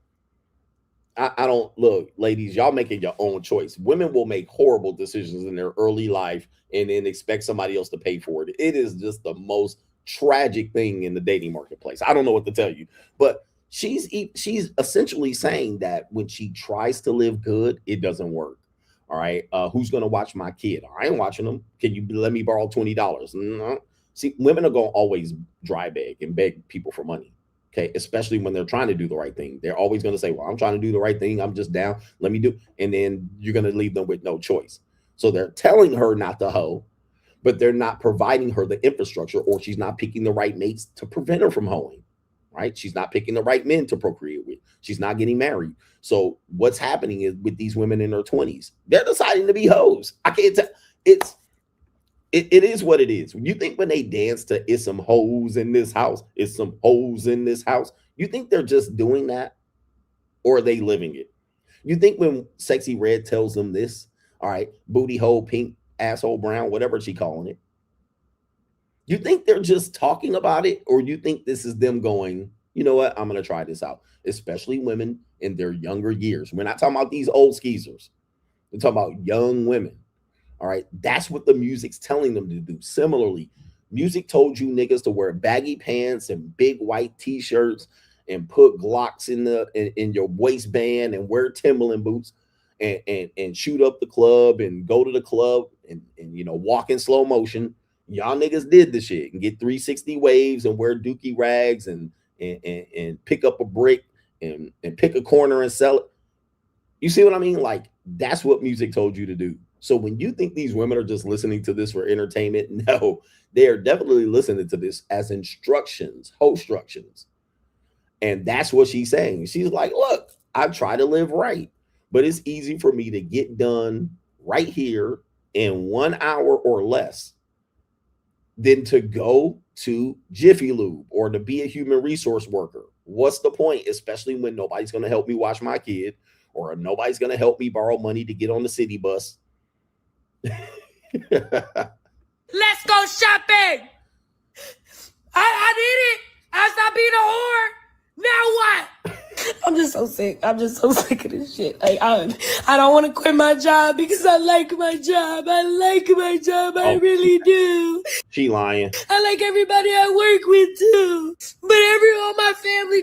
I don't, look, ladies, y'all making your own choice. Women will make horrible decisions in their early life and then expect somebody else to pay for it. It is just the most tragic thing in the dating marketplace. I don't know what to tell you, but she's essentially saying that when she tries to live good, it doesn't work. All right. Who's going to watch my kid? I ain't watching them. Can you let me borrow $20? No. See, women are going to always dry beg and beg people for money. Okay. Especially when they're trying to do the right thing. They're always going to say, well, I'm trying to do the right thing. I'm just down. Let me do. And then you're going to leave them with no choice. So they're telling her not to hoe, but they're not providing her the infrastructure, or she's not picking the right mates to prevent her from hoeing. Right? She's not picking the right men to procreate with. She's not getting married. So what's happening is with these women in their 20s, they're deciding to be hoes. I can't tell. It is what it is. You think when they dance to "It's some hoes in this house," "It's some hoes in this house," you think they're just doing that, or are they living it? You think when Sexy Red tells them this, all right, booty hole, pink, asshole, brown, whatever she calling it, you think they're just talking about it, or you think this is them going, you know what, I'm going to try this out? Especially women in their younger years. We're not talking about these old skeezers. We're talking about young women. All right. That's what the music's telling them to do. Similarly, music told you niggas to wear baggy pants and big white t-shirts and put Glocks in your waistband and wear Timberland boots and shoot up the club and go to the club and you know, walk in slow motion. Y'all niggas did the shit and get 360 waves and wear dookie rags and pick up a brick and pick a corner and sell it. You see what I mean? Like, that's what music told you to do. So when you think these women are just listening to this for entertainment, no, they are definitely listening to this as instructions, instructions. And that's what she's saying. She's like, look, I try to live right, but it's easy for me to get done right here in 1 hour or less than to go to Jiffy Lube or to be a human resource worker. What's the point? Especially when nobody's going to help me watch my kid, or nobody's going to help me borrow money to get on the city bus. Let's go shopping. I did it. I stopped being a whore. Now what? I'm just so sick. I'm just so sick of this shit. Like, I don't want to quit my job because I like my job. I like my job. I really do. She lying. I like everybody I work with too. But all my family,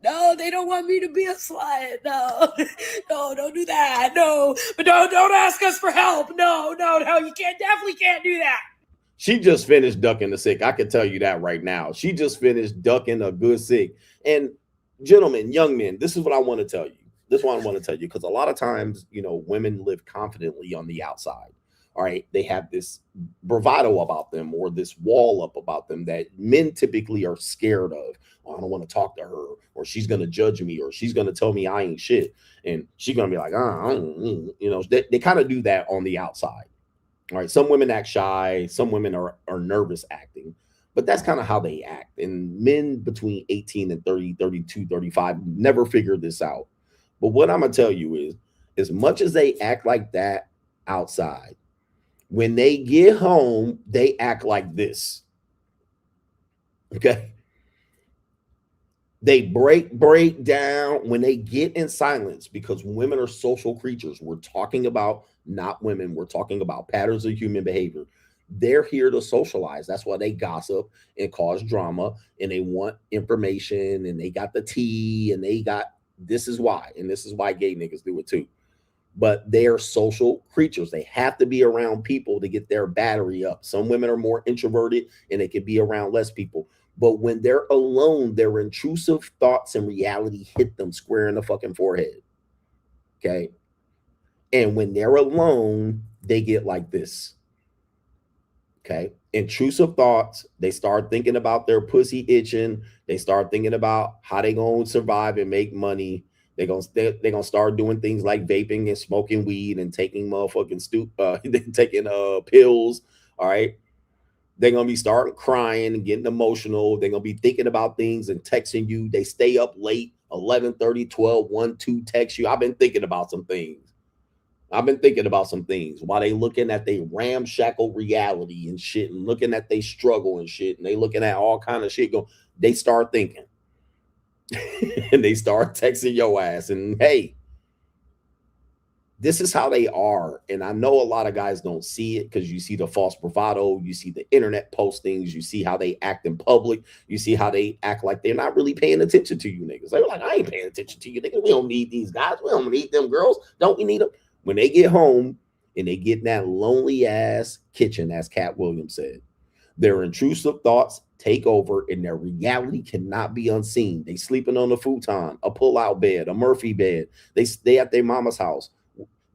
no, they don't want me to be a slut. No, don't do that. No, but don't ask us for help. No, you definitely can't do that. She just finished ducking the sick. I can tell you that right now. She just finished ducking a good sick. And gentlemen, young men, this is what I want to tell you. This is what I want to tell you, because a lot of times, you know, women live confidently on the outside. All right. They have this bravado about them, or this wall up about them that men typically are scared of. Oh, I don't want to talk to her, or she's going to judge me, or she's going to tell me I ain't shit. And she's going to be like, you know, they kind of do that on the outside. All right. Some women act shy. Some women are nervous acting, but that's kind of how they act. And men between 18 and 30, 32, 35 never figured this out. But what I'm going to tell you is, as much as they act like that outside, when they get home, they act like this. Okay. They break down when they get in silence, because women are social creatures. We're talking about not women. We're talking about patterns of human behavior. They're here to socialize. That's why they gossip and cause drama, and they want information, and they got the tea, and they got, this is why. And this is why gay niggas do it too. But they're social creatures. They have to be around people to get their battery up. Some women are more introverted and they can be around less people. But when they're alone, their intrusive thoughts and reality hit them square in the fucking forehead. Okay. And when they're alone, they get like this. Okay. Intrusive thoughts. They start thinking about their pussy itching. They start thinking about how they going to survive and make money. They're gonna start doing things like vaping and smoking weed and taking motherfucking taking pills. All right. They're gonna be starting crying and getting emotional. They're gonna be thinking about things and texting you. They stay up late, 11:30, 12, 1, 2, text you. I've been thinking about some things while they looking at their ramshackle reality and shit, and looking at they struggle and shit, and they looking at all kind of shit. They start thinking. And they start texting your ass, and hey, this is how they are. And I know a lot of guys don't see it because you see the false bravado, you see the internet postings, you see how they act in public, you see how they act like they're not really paying attention to you niggas. They're like, I ain't paying attention to you niggas. We don't need these guys. We don't need them girls. Don't we need them? When they get home and they get in that lonely ass kitchen, as Cat Williams said, their intrusive thoughts take over and their reality cannot be unseen. They sleeping on a futon, a pull-out bed, a Murphy bed. They stay at their mama's house.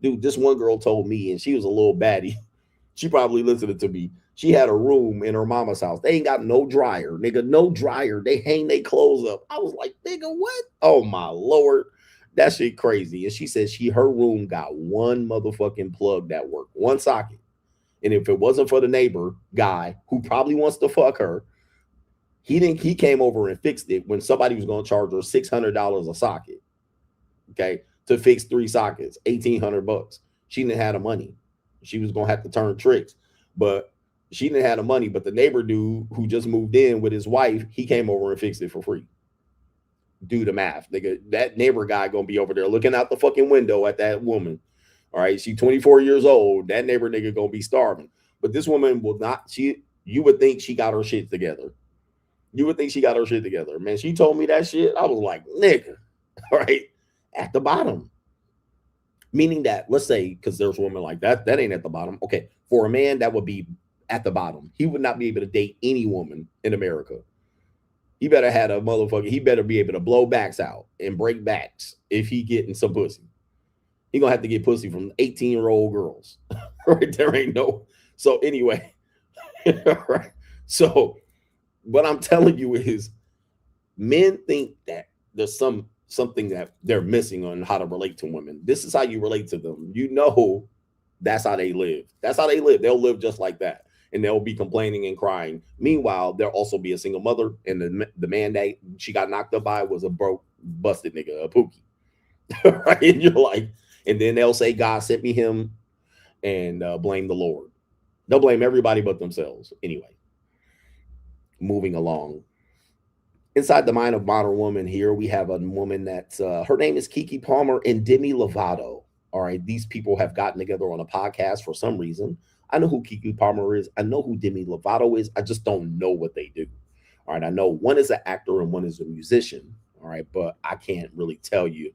Dude, this one girl told me, and she was a little baddie. She probably listened to me. She had a room in her mama's house. They ain't got no dryer, nigga, no dryer. They hang their clothes up. I was like, nigga, what? Oh my Lord. That shit crazy. And she said her room got one motherfucking plug that worked, one socket. And if it wasn't for the neighbor guy who probably wants to fuck her, he came over and fixed it when somebody was going to charge her $600 a socket. Okay. To fix 3 sockets, $1,800. She didn't have the money. She was going to have to turn tricks, but she didn't have the money. But the neighbor dude who just moved in with his wife, he came over and fixed it for free. Do the math. That neighbor guy going to be over there looking out the fucking window at that woman. All right. She's 24 years old. That neighbor nigga going to be starving. But this woman will not, you would think she got her shit together. You would think she got her shit together. Man, she told me that shit. I was like, nigga, all right, at the bottom. Meaning that, let's say, because there's a woman like that ain't at the bottom. Okay, for a man, that would be at the bottom. He would not be able to date any woman in America. He better have a motherfucker. He better be able to blow backs out and break backs if he getting some pussy. He gonna have to get pussy from 18-year-old girls. Right? There ain't no. So anyway, right. So what I'm telling you is, men think that there's something that they're missing on how to relate to women. This is how you relate to them. You know, that's how they live. That's how they live. They'll live just like that. And they'll be complaining and crying. Meanwhile, there'll also be a single mother, and the man that she got knocked up by was a broke, busted nigga, a Pookie. Right? And you're like, and then they'll say, God sent me him, and blame the Lord. They'll blame everybody but themselves. Anyway, moving along. Inside the mind of modern woman, here we have a woman that's her name is Keke Palmer and Demi Lovato. All right, these people have gotten together on a podcast for some reason. I know who Keke Palmer is. I know who Demi Lovato is. I just don't know what they do. All right, I know one is an actor and one is a musician. All right, but I can't really tell you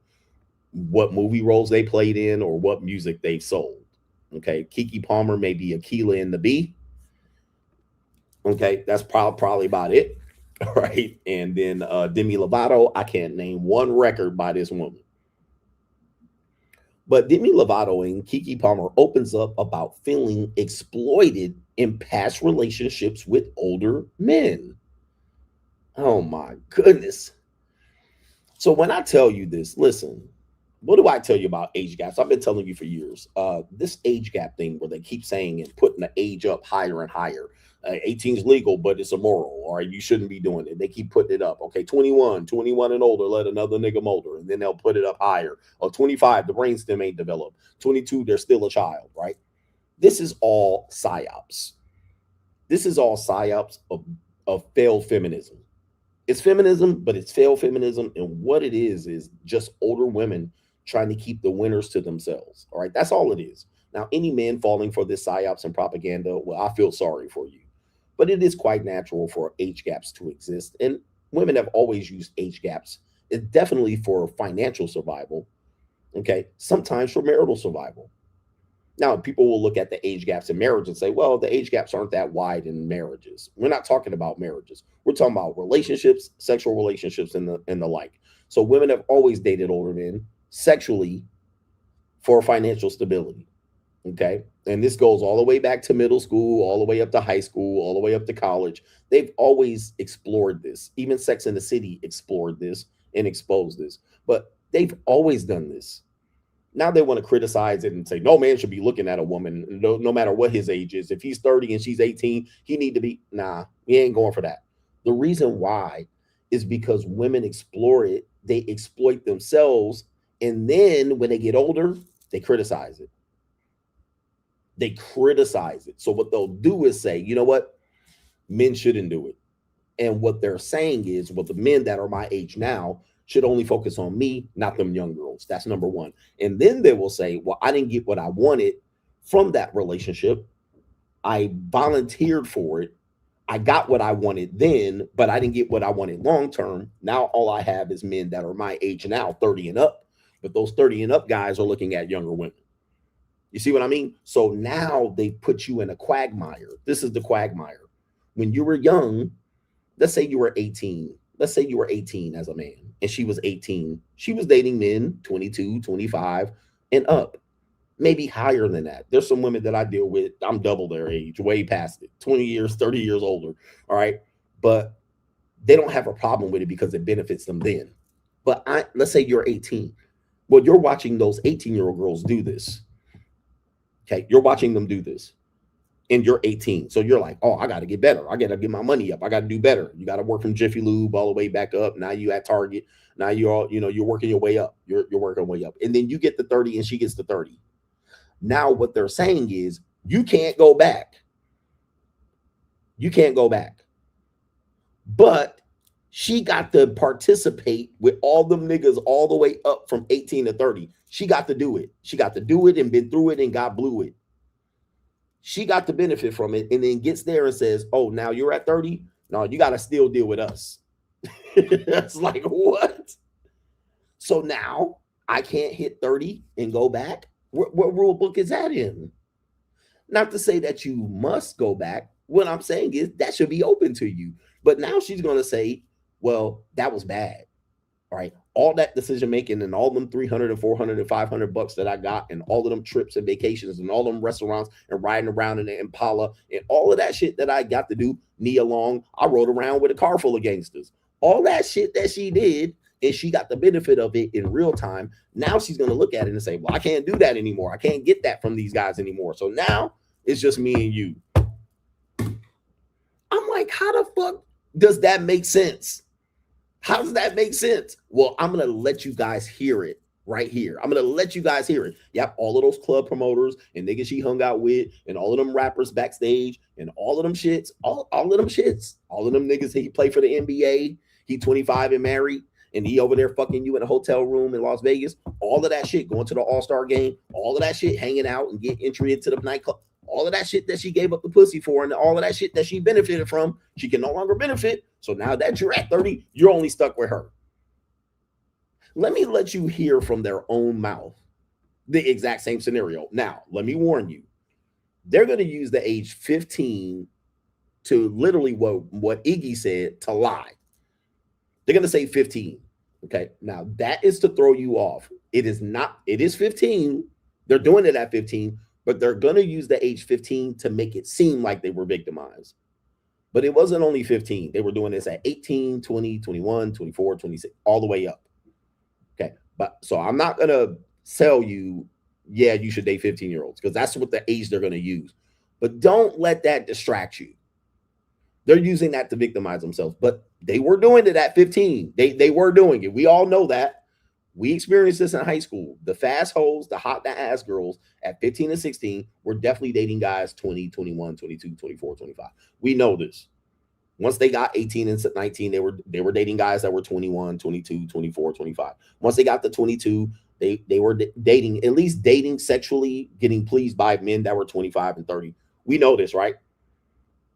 what movie roles they played in or what music they sold. Okay, Keke Palmer may be Aquila in the Bee. Okay, that's probably about it. All right, and then Demi Lovato, I can't name one record by this woman. But Demi Lovato and Keke Palmer opens up about feeling exploited in past relationships with older men. Oh my goodness. So when I tell you this, listen, what do I tell you about age gaps? I've been telling you for years. This age gap thing where they keep saying and putting the age up higher and higher. 18 is legal, but it's immoral. All right, you shouldn't be doing it. They keep putting it up. Okay, 21 and older, let another nigga molder, and then they'll put it up higher. Or 25, the brainstem ain't developed. 22, they're still a child, right? This is all psyops. This is all psyops of failed feminism. It's feminism, but it's failed feminism, and what it is just older women trying to keep the winners to themselves. All right, that's all it is. Now, any men falling for this psyops and propaganda, well, I feel sorry for you. But it is quite natural for age gaps to exist. And women have always used age gaps. It's definitely for financial survival. Okay. Sometimes for marital survival. Now, people will look at the age gaps in marriage and say, well, the age gaps aren't that wide in marriages. We're not talking about marriages. We're talking about relationships, sexual relationships, and the like. So women have always dated older men sexually for financial stability. Okay. And this goes all the way back to middle school, all the way up to high school, all the way up to college. They've always explored this. Even Sex and the City explored this and exposed this. But they've always done this. Now they want to criticize it and say, no man should be looking at a woman, no matter what his age is. If he's 30 and she's 18, he need to be, nah, he ain't going for that. The reason why is because women explore it, they exploit themselves, and then when they get older, they criticize it. They criticize it. So what they'll do is say, you know what? Men shouldn't do it. And what they're saying is, well, the men that are my age now should only focus on me, not them young girls. That's number one. And then they will say, well, I didn't get what I wanted from that relationship. I volunteered for it. I got what I wanted then, but I didn't get what I wanted long term. Now all I have is men that are my age now, 30 and up. But those 30 and up guys are looking at younger women. You see what I mean? So now they put you in a quagmire. This is the quagmire. When you were young, let's say you were 18. Let's say you were 18 as a man and she was 18. She was dating men 22, 25 and up, maybe higher than that. There's some women that I deal with. I'm double their age, way past it, 20 years, 30 years older. All right. But they don't have a problem with it because it benefits them then. But let's say you're 18. Well, you're watching those 18-year-old girls do this. Okay, you're watching them do this and you're 18. So you're like, oh, I got to get better. I got to get my money up. I got to do better. You got to work from Jiffy Lube all the way back up. Now you at Target. Now you're all, you're working your way up. You're working your way up. And then you get to 30 and she gets to 30. Now what they're saying is you can't go back. You can't go back. But she got to participate with all them niggas all the way up from 18 to 30. She got to do it. She got to do it and been through it and got blew it. She got to benefit from it and then gets there and says, oh, now you're at 30? No, you got to still deal with us. It's like, what? So now I can't hit 30 and go back? What rule book is that in? Not to say that you must go back. What I'm saying is that should be open to you. But now she's going to say, well, that was bad. All right. All that decision making and all them 300 and 400 and 500 bucks that I got and all of them trips and vacations and all them restaurants and riding around in the Impala and all of that shit that I got to do, knee along, I rode around with a car full of gangsters. All that shit that she did and she got the benefit of it in real time. Now she's going to look at it and say, well, I can't do that anymore. I can't get that from these guys anymore. So now it's just me and you. I'm like, how the fuck does that make sense? How does that make sense? Well, I'm going to let you guys hear it right here. I'm going to let you guys hear it. Yep, all of those club promoters and niggas she hung out with and all of them rappers backstage and all of them shits, all of them shits, all of them niggas he played for the NBA. He 25 and married and he over there fucking you in a hotel room in Las Vegas. All of that shit going to the All-Star game. All of that shit hanging out and getting entry into the nightclub. All of that shit that she gave up the pussy for and all of that shit that she benefited from, she can no longer benefit. So now that you're at 30, you're only stuck with her. Let me let you hear from their own mouth the exact same scenario. Now, let me warn you. They're going to use the age 15 to literally what Iggy said to lie. They're going to say 15. Okay. Now that is to throw you off. It is not. It is 15. They're doing it at 15. But they're going to use the age 15 to make it seem like they were victimized. But it wasn't only 15. They were doing this at 18, 20, 21, 24, 26, all the way up. Okay. But so I'm not going to sell you, yeah, you should date 15-year-olds because that's what the age they're going to use. But don't let that distract you. They're using that to victimize themselves. But they were doing it at 15. They were doing it. We all know that. We experienced this in high school. The fast hoes, the hot ass girls at 15 and 16 were definitely dating guys 20, 21, 22, 24, 25. We know this. Once they got 18 and 19, they were dating guys that were 21, 22, 24, 25. Once they got to 22, They were dating, at least dating sexually, getting pleased by men that were 25 and 30. We know this, right?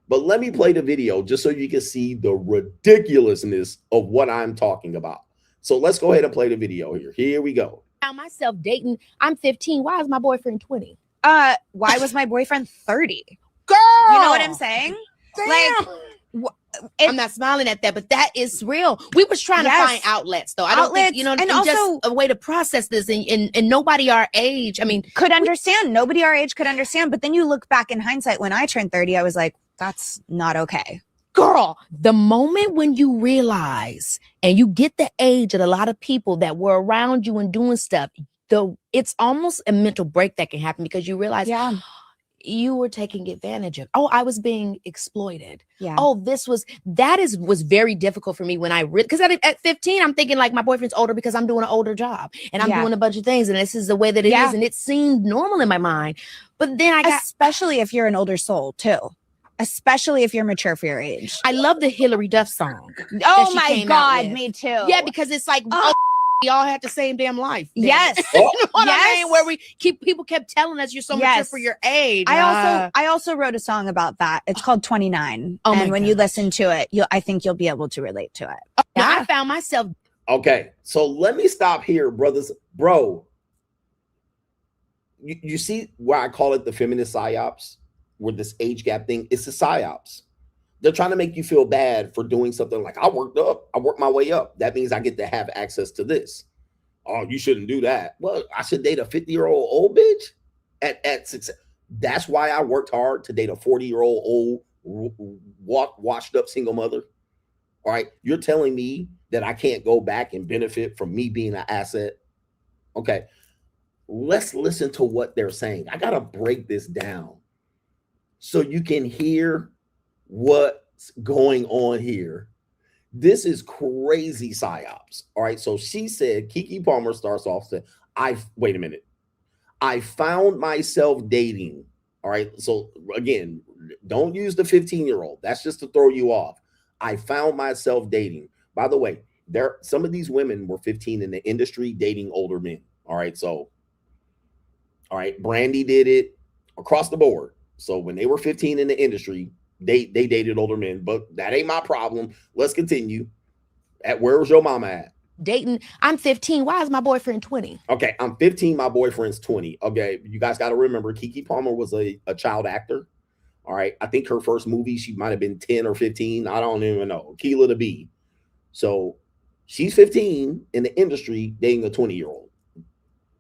But let me play the video just so you can see the ridiculousness of what I'm talking about. So let's go ahead and play the video here. Here we go. I found myself dating. I'm 15. Why is my boyfriend 20? Why was my boyfriend 30? Girl, you know what I'm saying? Damn. Like, I'm not smiling at that, but that is real. We was trying to find outlets, though. I don't think, you know, and also just a way to process this, and nobody our age, I mean, could understand. Nobody our age could understand. But then you look back in hindsight, when I turned 30, I was like, that's not okay. Girl, the moment when you realize and you get the age of a lot of people that were around you and doing stuff, it's almost a mental break that can happen, because you realize, you were taking advantage of. Oh, I was being exploited. Yeah. Oh, was very difficult for me when I because at 15, I'm thinking like my boyfriend's older because I'm doing an older job and I'm doing a bunch of things, and this is the way that it is, and it seemed normal in my mind. But then especially if you're an older soul too. Especially if you're mature for your age. I love the Hillary Duff song. Oh my God, me too. Yeah, because it's like, we all had the same damn life. Yes. You know what I mean? Where people kept telling us you're so mature for your age. I also wrote a song about that. It's called 29. And when you listen to it, I think you'll be able to relate to it. I found myself. Okay, so let me stop here, brothers. Bro, you see why I call it the feminist psyops? With this age gap thing, it's a psyops. They're trying to make you feel bad for doing something like, I worked my way up. That means I get to have access to this. Oh, you shouldn't do that. Well, I should date a 50-year-old old bitch at success. That's why I worked hard to date a 40-year-old old washed up single mother. All right. You're telling me that I can't go back and benefit from me being an asset. Okay. Let's listen to what they're saying. I got to break this down so you can hear what's going on here. This is crazy psyops. All right. So she said, Keke Palmer starts off, said, wait a minute. I found myself dating. All right. So again, don't use the 15-year-old. That's just to throw you off. I found myself dating. By the way, some of these women were 15 in the industry dating older men. All right. So, all right. Brandy did it across the board. So when they were 15 in the industry, they dated older men, but that ain't my problem. Let's continue. Where was your mama at? Dating. I'm 15. Why is my boyfriend 20? Okay, I'm 15. My boyfriend's 20. Okay, you guys got to remember, Keke Palmer was a child actor. All right, I think her first movie, she might have been 10 or 15. I don't even know. Keela the Bee. So she's 15 in the industry dating a 20-year-old.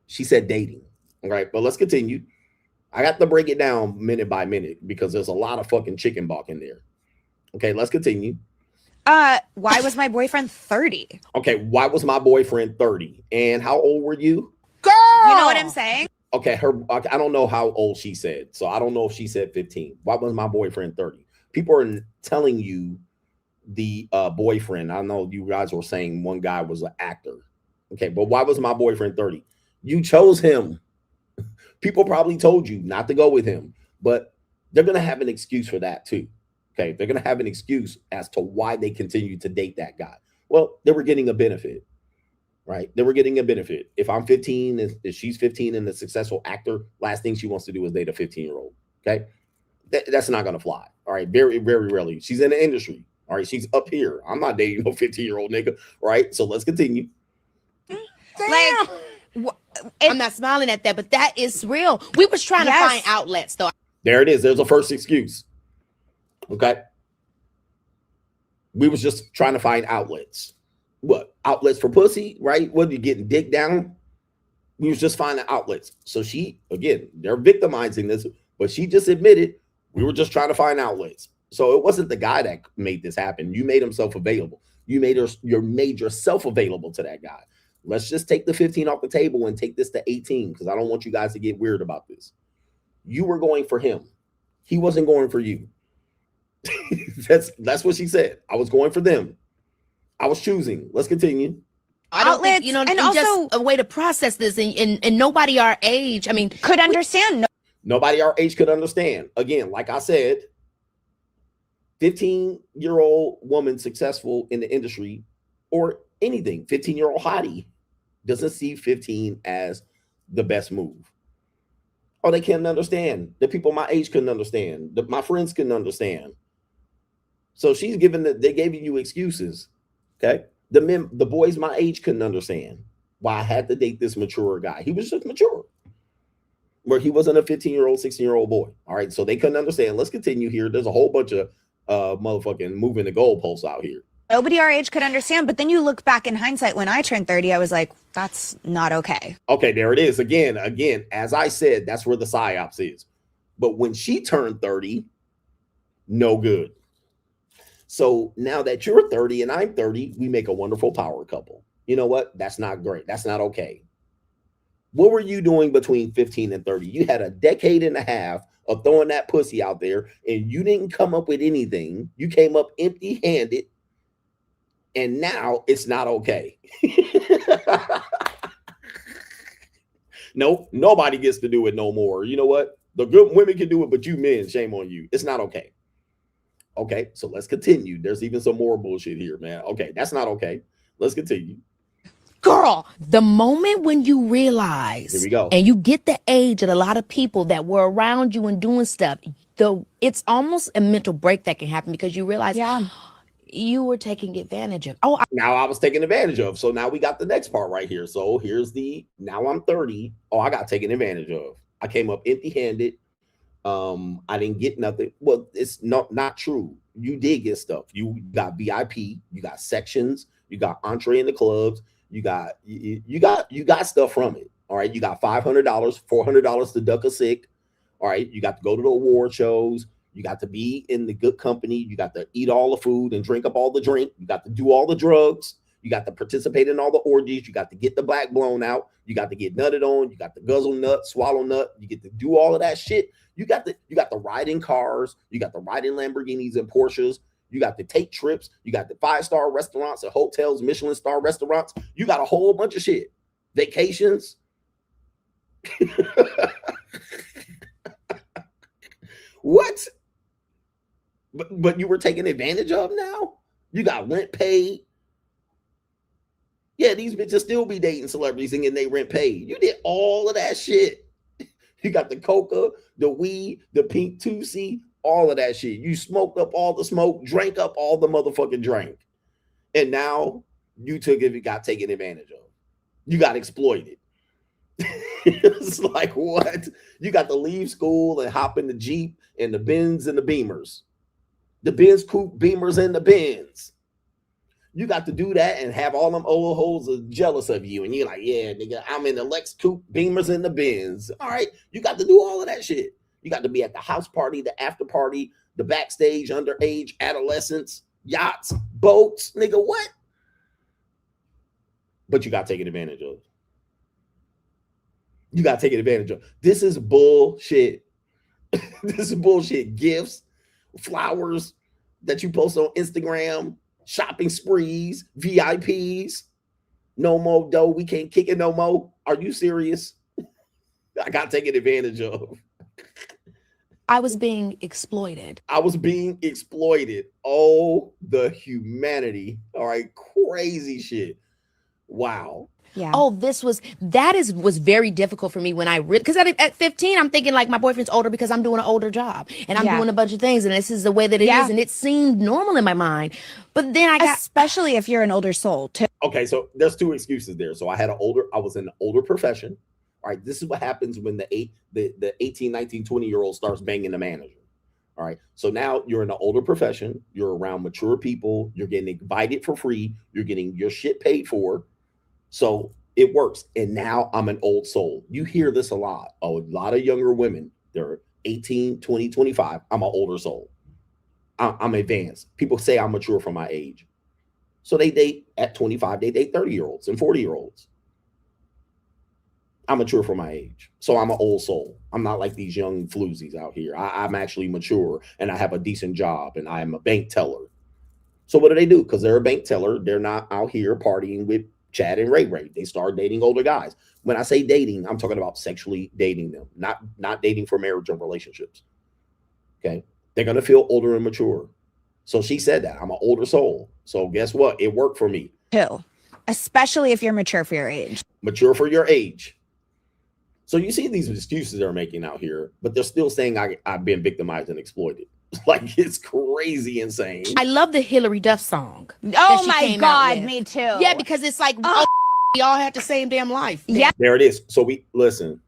She said dating. All right, but let's continue. I got to break it down minute by minute because there's a lot of fucking chicken balk in there. Okay, let's continue. Why was my boyfriend 30? Okay, why was my boyfriend 30? And how old were you? Girl! You know what I'm saying? Okay, I don't know how old she said. So I don't know if she said 15. Why was my boyfriend 30? People are telling you the boyfriend. I know you guys were saying one guy was an actor. Okay, but why was my boyfriend 30? You chose him. People probably told you not to go with him, but they're going to have an excuse for that too. Okay. They're going to have an excuse as to why they continue to date that guy. Well, they were getting a benefit, right? They were getting a benefit. If I'm 15, if she's 15 and a successful actor, last thing she wants to do is date a 15-year-old. Okay. That's not going to fly. All right. Very, very rarely. She's in the industry. All right. She's up here. I'm not dating no 15-year-old nigga. All right. So let's continue. Like, I'm not smiling at that, but that is real. We was trying to find outlets, though. There it is. There's a first excuse. Okay. We was just trying to find outlets. What? Outlets for pussy, right? What, you getting dick down? We was just finding outlets. So she, again, they're victimizing this, but she just admitted we were just trying to find outlets. So it wasn't the guy that made this happen. You made himself available. You made yourself available to that guy. Let's just take the 15 off the table and take this to 18 because I don't want you guys to get weird about this. You were going for him. He wasn't going for you. That's what she said. I was going for them. I was choosing. Let's continue. I don't think, you know, and also just a way to process this, and nobody our age, I mean, could understand. Nobody our age could understand. Again, like I said, 15-year-old woman successful in the industry or anything, 15-year-old hottie. doesn't see 15 as the best move. Oh, they can't understand. The people my age couldn't understand. My friends couldn't understand. So she's giving they're giving you excuses. Okay. The boys my age couldn't understand why I had to date this mature guy. He was just mature. Where he wasn't a 15-year-old, 16-year-old boy. All right. So they couldn't understand. Let's continue here. There's a whole bunch of motherfucking moving the goalposts out here. Nobody our age could understand. But then you look back in hindsight, when I turned 30, I was like, that's not okay. Okay, there it is. Again, as I said, that's where the psyops is. But when she turned 30, no good. So now that you're 30 and I'm 30, we make a wonderful power couple. You know what? That's not great. That's not okay. What were you doing between 15 and 30? You had a decade and a half of throwing that pussy out there, and you didn't come up with anything. You came up empty-handed. And now it's not okay. Nope, nobody gets to do it no more. You know what? The good women can do it, but you men, shame on you. It's not okay. Okay, so let's continue. There's even some more bullshit here, man. Okay, that's not okay. Let's continue. Girl, the moment when you realize, here we go, and you get the age that a lot of people that were around you and doing stuff, it's almost a mental break that can happen because you realize, you were taking advantage of. Now I was taken advantage of. So now we got the next part right here. So here's now I'm 30. Oh, I got taken advantage of. I came up empty-handed. I didn't get nothing. Well, it's not true. You did get stuff. You got VIP. You got sections. You got entree in the clubs. You got stuff from it. All right. You got $500, $400 to duck a sick. All right. You got to go to the award shows. You got to be in the good company. You got to eat all the food and drink up all the drink. You got to do all the drugs. You got to participate in all the orgies. You got to get the black blown out. You got to get nutted on. You got to guzzle nut, swallow nut. You get to do all of that shit. You got to ride in cars. You got to ride in Lamborghinis and Porsches. You got to take trips. You got the 5-star restaurants and hotels, Michelin star restaurants. You got a whole bunch of shit. Vacations. What? But you were taken advantage of now? You got rent paid. Yeah, these bitches still be dating celebrities and getting their rent paid. You did all of that shit. You got the coca, the weed, the pink 2C, all of that shit. You smoked up all the smoke, drank up all the motherfucking drink. And now you got taken advantage of. You got exploited. It's like, what? You got to leave school and hop in the Jeep and the Benz and the Beamers. The Benz coupe, Beamers, and the Benz. You got to do that and have all them old hoes are jealous of you. And you're like, yeah, nigga, I'm in the Lex coupe, Beamers, and the Benz. All right. You got to do all of that shit. You got to be at the house party, the after party, the backstage, underage, adolescents, yachts, boats. Nigga, what? But you got taken advantage of. You got taken advantage of. This is bullshit. This is bullshit. Gifts, flowers that you post on Instagram, shopping sprees, VIPs, no more dough. We can't kick it no more. Are you serious? I got taken advantage of. I was being exploited. I was being exploited. Oh, the humanity. All right. Crazy shit. Wow. Yeah. Oh, was very difficult for me when because at 15, I'm thinking like my boyfriend's older because I'm doing an older job and I'm doing a bunch of things and this is the way that it is. And it seemed normal in my mind. But then especially if you're an older soul too. Okay. So there's two excuses there. So I was in an older profession. All right. This is what happens when the 18, 19, 20-year-old starts banging the manager. All right. So now you're in an older profession. You're around mature people. You're getting invited for free. You're getting your shit paid for. So it works. And now I'm an old soul. You hear this a lot. A lot of younger women, they're 18, 20, 25. I'm an older soul. I'm advanced. People say I'm mature for my age. So they date at 25, they date 30-year-olds and 40-year-olds. I'm mature for my age. So I'm an old soul. I'm not like these young floozies out here. I'm actually mature and I have a decent job and I'm a bank teller. So what do? Because they're a bank teller. They're not out here partying with Chad and Ray Ray. They start dating older guys. When I say dating, I'm talking about sexually dating them, not dating for marriage or relationships. Okay. They're going to feel older and mature. So she said that I'm an older soul. So guess what? It worked for me. Who? Especially if you're mature for your age. Mature for your age. So you see these excuses they're making out here, but they're still saying I've been victimized and exploited. Like, it's crazy insane. I love the Hillary Duff song. Oh my God, me too. Yeah, because it's like, we all had the same damn life. Yeah. There it is. So we listen,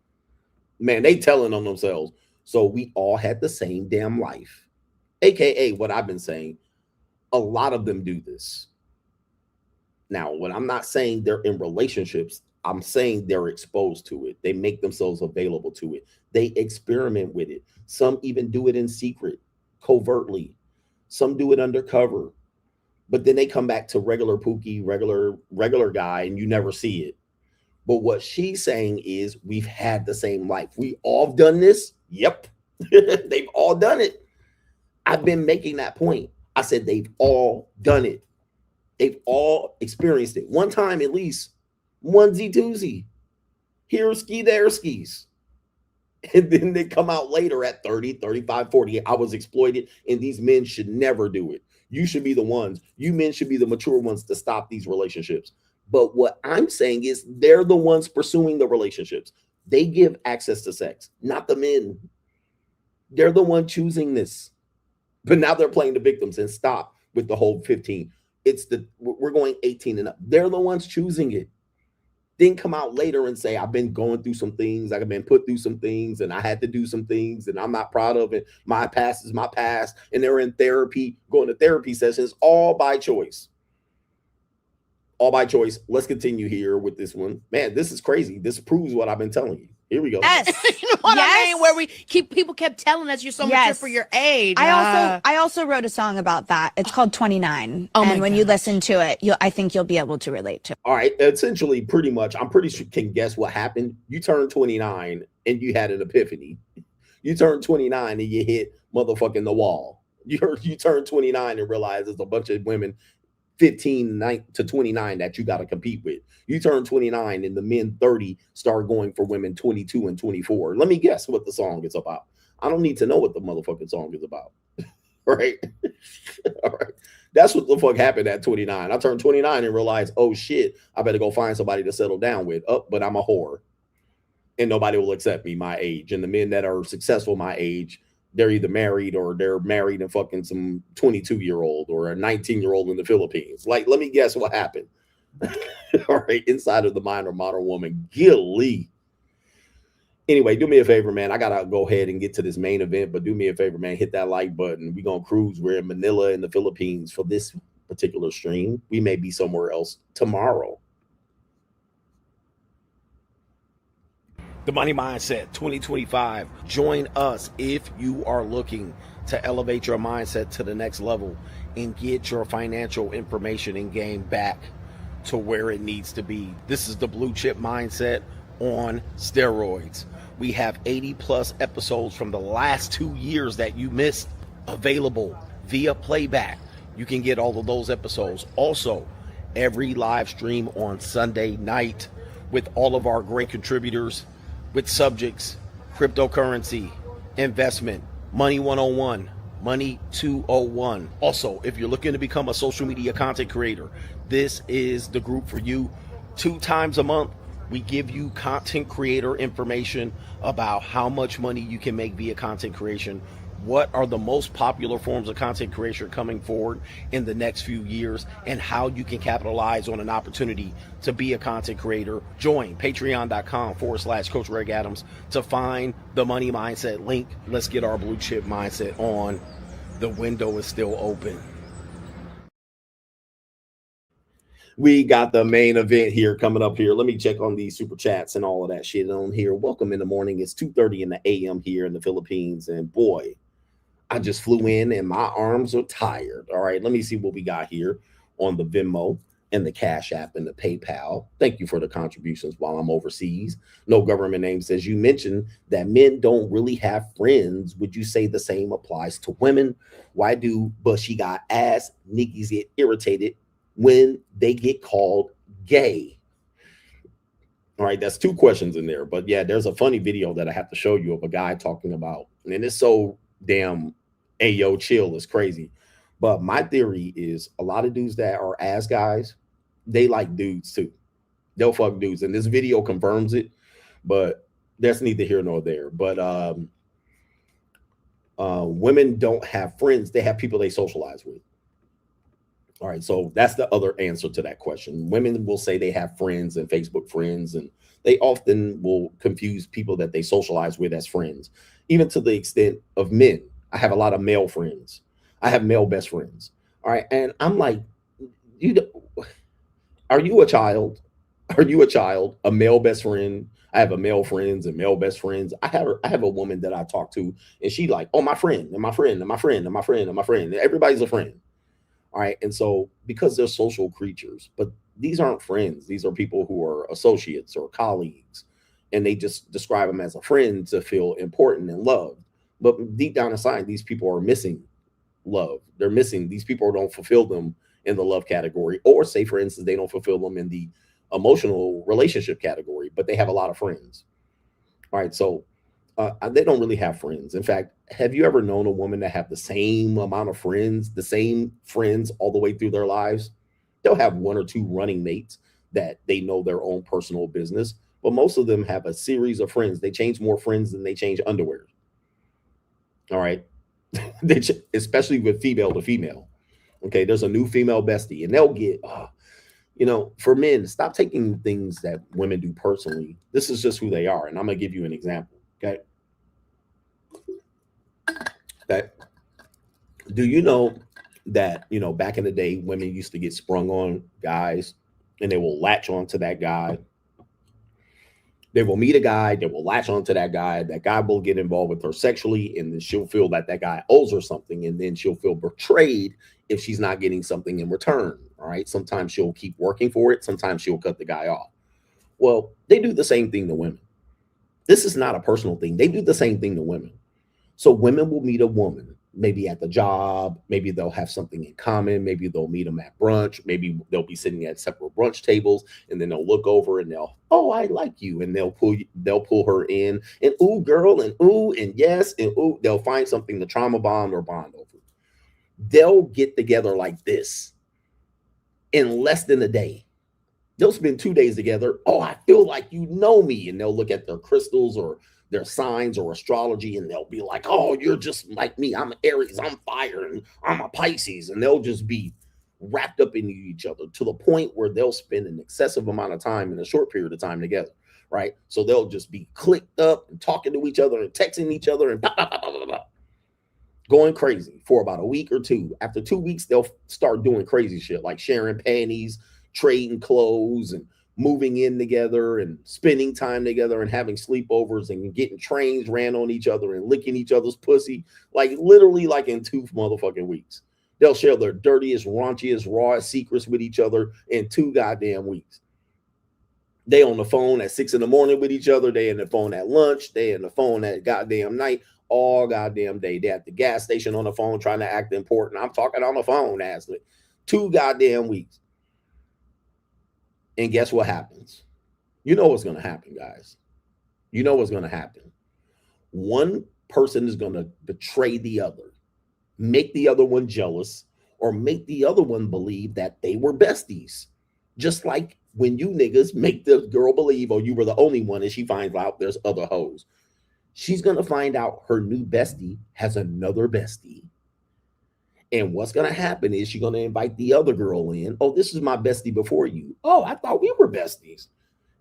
man, they telling on themselves. So we all had the same damn life. AKA what I've been saying. A lot of them do this. Now, when I'm not saying they're in relationships, I'm saying they're exposed to it. They make themselves available to it. They experiment with it. Some even do it in secret, covertly. Some do it undercover. But then they come back to regular Pookie, regular guy, and you never see it. But what she's saying is we've had the same life. We all have done this. Yep. They've all done it. I've been making that point. I said they've all done it. They've all experienced it. One time at least. Onesie twosie. Here ski, there skis. And then they come out later at 30, 35, 40. I was exploited, and these men should never do it. You should be the ones. You men should be the mature ones to stop these relationships. But what I'm saying is they're the ones pursuing the relationships. They give access to sex, not the men. They're the one choosing this. But now they're playing the victims, and stop with the whole 15. We're going 18 and up. They're the ones choosing it. Then come out later and say, I've been going through some things, I've been put through some things, and I had to do some things, and I'm not proud of it. My past is my past. And they're in therapy, going to therapy sessions, all by choice. All by choice. Let's continue here with this one. Man, this is crazy. This proves what I've been telling you. Here we go. Yes. You know what I mean? Where people kept telling us you're so mature for your age. I also wrote a song about that. It's called 29. And when you listen to it, I think you'll be able to relate to it. All right. Essentially, pretty much, I'm pretty sure you can guess what happened. You turned 29 and you had an epiphany. You turned 29 and you hit motherfucking the wall. You turned 29 and realized there's a bunch of women 15 to 29 that you got to compete with. You turn 29 and the men 30 start going for women 22 and 24. Let me guess what the song is about. I don't need to know what the motherfucking song is about. Right? All right. That's what the fuck happened at 29. I turned 29 and realized, oh shit, I better go find somebody to settle down with. Oh, but I'm a whore. And nobody will accept me my age. And the men that are successful my age, they're either married or they're married and fucking some 22-year-old or a 19-year-old in the Philippines. Like, let me guess what happened. All right, inside of the mind of modern woman. Gilly. Anyway, do me a favor, man. I gotta go ahead and get to this main event, but do me a favor, man. Hit that like button. We're gonna cruise. We're in Manila in the Philippines for this particular stream. We may be somewhere else tomorrow. The Money Mindset 2025. Join us if you are looking to elevate your mindset to the next level and get your financial information and game back to where it needs to be. This is the blue chip mindset on steroids. We have 80 plus episodes from the last 2 years that you missed available via playback. You can get all of those episodes. Also, every live stream on Sunday night with all of our great contributors with subjects, cryptocurrency, investment, money 101, money 201. Also, if you're looking to become a social media content creator, this is the group for you. 2 times a month, we give you content creator information about how much money you can make via content creation. What are the most popular forms of content creation coming forward in the next few years, and how you can capitalize on an opportunity to be a content creator. Join patreon.com/Coach Greg Adams to find the Money Mindset link. Let's get our blue chip mindset on. The window is still open. We got the main event here coming up here. Let me check on these super chats and all of that shit on here. Welcome in the morning. It's 2:30 in the a.m. here in the Philippines. And boy, I just flew in and my arms are tired. All right, let me see what we got here on the Venmo and the Cash App and the PayPal. Thank you for the contributions while I'm overseas. No government name says, you mentioned that men don't really have friends. Would you say the same applies to women? Why do bushy got ass niggas get irritated when they get called gay? All right, that's 2 questions in there. But yeah, there's a funny video that I have to show you of a guy talking about, and it's so damn ayo chill, it's crazy. But my theory is a lot of dudes that are ass guys they like dudes too. They'll fuck dudes, and this video confirms it. But that's neither here nor there. But women don't have friends; they have people they socialize with. All right, so that's the other answer to that question. Women will say they have friends and Facebook friends, and they often will confuse people that they socialize with as friends, even to the extent of men. I have a lot of male friends. I have male best friends. All right, and I'm like, are you a child? Are you a child? A male best friend? I have a male friends and male best friends. I have a woman that I talk to, and she like, oh, my friend, and my friend, and my friend, and my friend, and my friend. Everybody's a friend. All right. And so because they're social creatures, but these aren't friends. These are people who are associates or colleagues, and they just describe them as a friend to feel important and loved. But deep down inside, these people are missing love. They're missing, these people don't fulfill them in the love category, or say, for instance, they don't fulfill them in the emotional relationship category, but they have a lot of friends. All right. So they don't really have friends. In fact, have you ever known a woman that have the same amount of friends, the same friends all the way through their lives? They'll have one or two running mates that they know their own personal business, but most of them have a series of friends. They change more friends than they change underwear. All right. Especially with female to female. Okay. There's a new female bestie, and they'll get, for men, stop taking things that women do personally. This is just who they are. And I'm going to give you an example. Okay. That, do you know that, back in the day, women used to get sprung on guys, and they will latch on to that guy. They will meet a guy, they will latch on to that guy. That guy will get involved with her sexually, and then she'll feel that that guy owes her something, and then she'll feel betrayed if she's not getting something in return. All right. Sometimes she'll keep working for it. Sometimes she'll cut the guy off. Well, they do the same thing to women. This is not a personal thing. They do the same thing to women. So women will meet a woman, maybe at the job, maybe they'll have something in common, maybe they'll meet them at brunch, maybe they'll be sitting at separate brunch tables, and then they'll look over and oh, I like you, and they'll pull her in, and ooh, girl, and ooh, and yes, and ooh, they'll find something to trauma bond or bond over. They'll get together like this in less than a day. They'll spend 2 days together. Oh, I feel like you know me. And they'll look at their crystals or their signs or astrology, and they'll be like, oh, you're just like me. I'm Aries, I'm fire, and I'm a Pisces. And they'll just be wrapped up into each other to the point where they'll spend an excessive amount of time in a short period of time together, right? So they'll just be clicked up and talking to each other and texting each other and going crazy for about a week or two. After 2 weeks, they'll start doing crazy shit like sharing panties, trading clothes, and moving in together and spending time together and having sleepovers and getting trains ran on each other and licking each other's pussy, like literally like in 2 motherfucking weeks. They'll share their dirtiest, raunchiest, rawest secrets with each other in 2 goddamn weeks. They on the phone at 6 a.m. with each other. They on the phone at lunch. They on the phone at goddamn night. All goddamn day. They at the gas station on the phone trying to act important. I'm talking on the phone, Ashley. 2 goddamn weeks. And guess what happens? You know what's going to happen, guys. You know what's going to happen. One person is going to betray the other, make the other one jealous, or make the other one believe that they were besties. Just like when you niggas make the girl believe, oh, you were the only one, and she finds out there's other hoes. She's going to find out her new bestie has another bestie. And what's going to happen is she's going to invite the other girl in. Oh, this is my bestie before you. Oh, I thought we were besties.